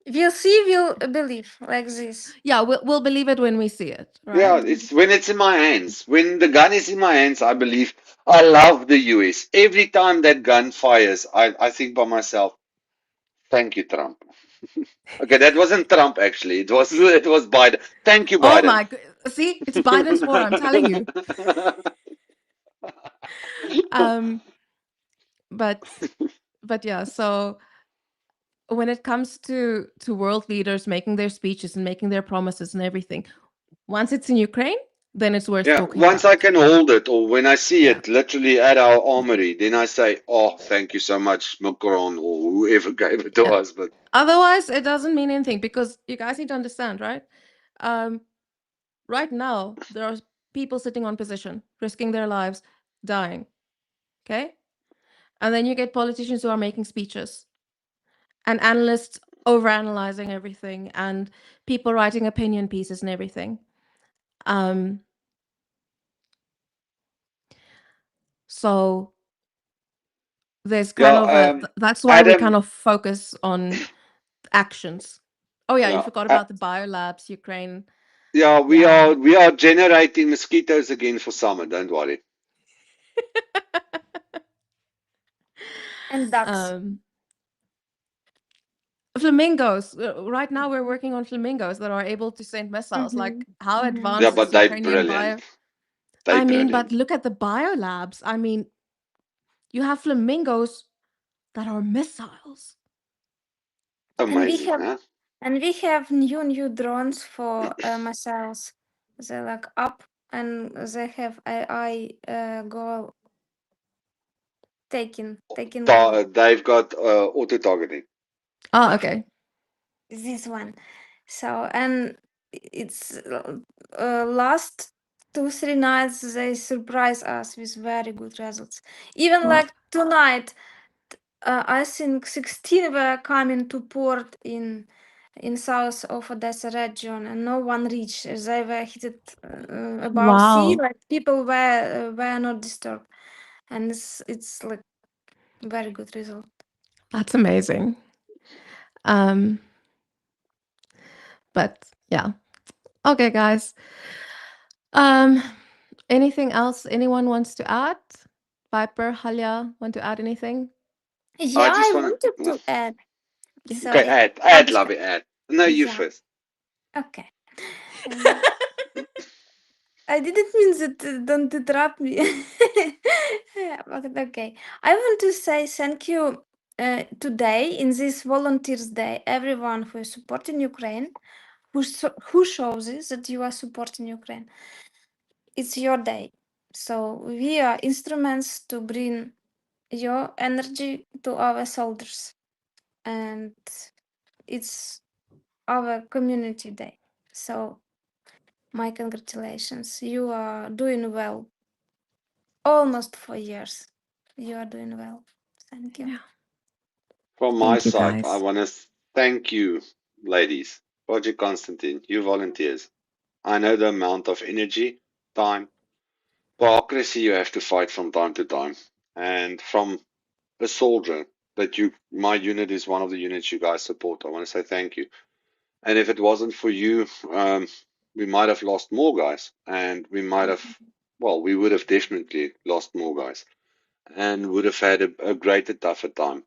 we'll see, we'll believe, like this. Yeah, we'll believe it when we see it, right? Yeah, it's when it's in my hands. When the gun is in my hands, I believe. I love the US. Every time that gun fires, I think by myself, thank you, Trump. Okay, that wasn't Trump actually. It was Biden. Thank you, Oh Biden. my god. See, it's Biden's war, I'm telling you. But yeah, so when it comes to world leaders making their speeches and making their promises and everything, once it's in Ukraine, then it's worth Yeah, talking once I about. can hold it, or when I see Yeah. it literally at our armory, then I say, "Oh, thank you so much, Macron, or whoever gave it to Yeah. us." But Otherwise, it doesn't mean anything, because you guys need to understand, right? Right now, there are people sitting on position, risking their lives, dying. Okay? And then you get politicians who are making speeches, and analysts overanalyzing everything, and people writing opinion pieces and everything. So there's kind of yeah, that's why we kind Adam. of focus on actions. Oh yeah, you Yeah, forgot about the biolabs, Ukraine. yeah, Yeah. we are generating mosquitoes again for summer. Don't worry. And ducks. Flamingos. Right now, we're working on flamingos that are able to send missiles. Like, how Mhm. Yeah, advanced but is they Ukrainian brilliant. bio? They I mean, but brilliant. look at the biolabs. I mean, you have flamingos that are missiles. Amazing, huh? And we have new drones for missiles. They're like up and they have AI go taking They've got auto targeting. Oh, okay. this one. So and it's last 2-3 nights they surprise us with very good results. Even Wow. like tonight, I think 16 were coming to port in south of Odessa region, and no one reached. They were hit above sea, Wow. like people were not disturbed, and it's like very good result. That's amazing. But yeah. Okay, guys. Anything else anyone wants to add? Viper, Halia, want to add anything? Yeah, I I just want wanted to. to add. Yeah, So go. Okay, add, Lovey, add. No, you yeah, first. okay. I didn't mean that. Don't interrupt me. Yeah, okay. I want to say thank you today in this Volunteers Day, everyone who is supporting Ukraine, who shows it that you are supporting Ukraine. It's your day, so we are instruments to bring your energy to our soldiers, and it's our community day. So my congratulations. You are doing well. Almost 4 years. You are doing well. Thank you. Yeah. From my Thank you, side, I guys. want to thank you, ladies. Project Constantine, you volunteers. I know the amount of energy, time, bureaucracy you have to fight from time to time. And from a soldier that my unit is one of the units you guys support. I want to say thank you. And if it wasn't for you, we might have lost more guys, and we would have definitely lost more guys, and would have had a greater, tougher time.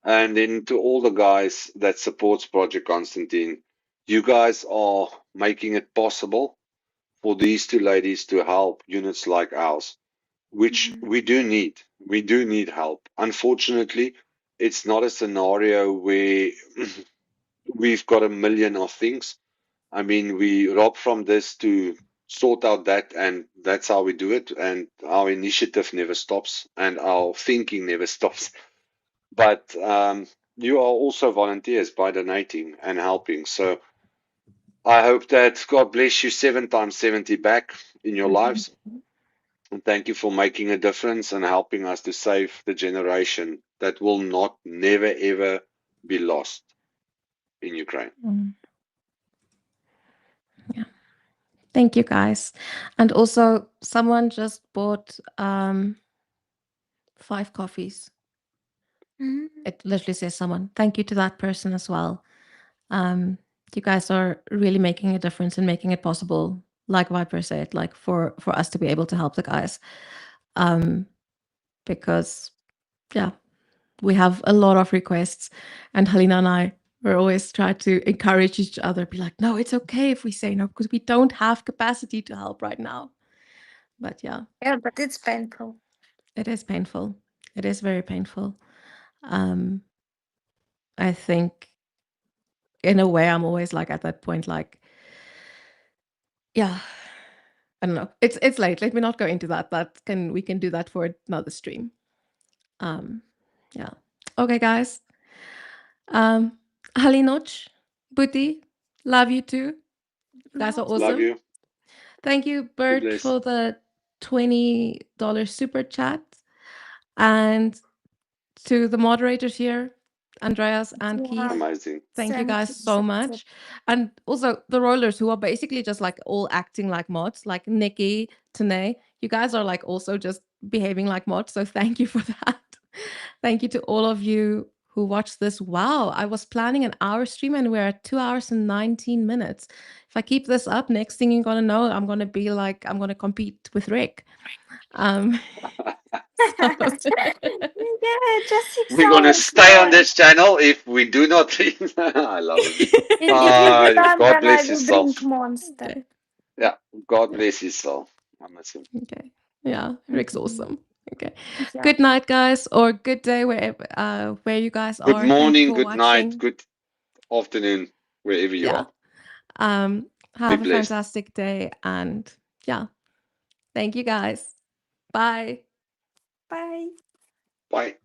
And then to all the guys that supports Project Constantine, you guys are making it possible for these two ladies to help units like ours, which we do need. We do need help. Unfortunately, it's not a scenario where we've got a million of things. I mean, we rob from this to sort out that, and that's how we do it. And our initiative never stops, and our thinking never stops. But you are also volunteers by donating and helping. So I hope that God bless you 7 times 70 back in your lives. And thank you for making a difference and helping us to save the generation that will not, never, ever be lost in Ukraine. Yeah. Thank you, guys. And also, someone just bought 5 coffees. It literally says someone. Thank you to that person as well. You guys are really making a difference and making it possible, like Viper said, like for us to be able to help the guys. Because yeah, we have a lot of requests, and Helena and I We're always trying to encourage each other, be like, no, it's okay if we say no, because we don't have capacity to help right now. But yeah, Yeah, but it's painful. it is painful. It is very painful. I think in a way I'm always like at that point, like, yeah, I don't know. It's late. Let me not go into that. We can do that for another stream. Yeah. Okay, guys. Halinoch, Buti, love you too. You guys are awesome. Love you. Thank you, Be Bert, blessed. for the $20 super chat. And to the moderators here, Andreas and Yeah. Keith. Amazing. Thank you Thank guys you so so much. much. And also the rollers who are basically just like all acting like mods, like Nikki, Tanae. You guys are like also just behaving like mods. So thank you for that. Thank you to all of you who watched this. Wow, I was planning an hour stream and we're at 2 hours and 19 minutes. If I keep this up, next thing you're gonna know, I'm gonna be like, I'm gonna compete with Rick. So- Yeah, just 6 We're gonna hours stay on more. this channel if we do not. I love it. If you do that, God then I bless will his drink soul. Monster. Okay. Yeah, God bless his soul. I miss him. Okay. Yeah, Rick's awesome. Okay. Yeah. Good night, guys, or good day wherever where you guys Good are. Thank you morning, for good watching. night, good afternoon, wherever you Yeah. are. Have a blessed. fantastic day, and yeah, thank you guys. Bye. Bye. Bye.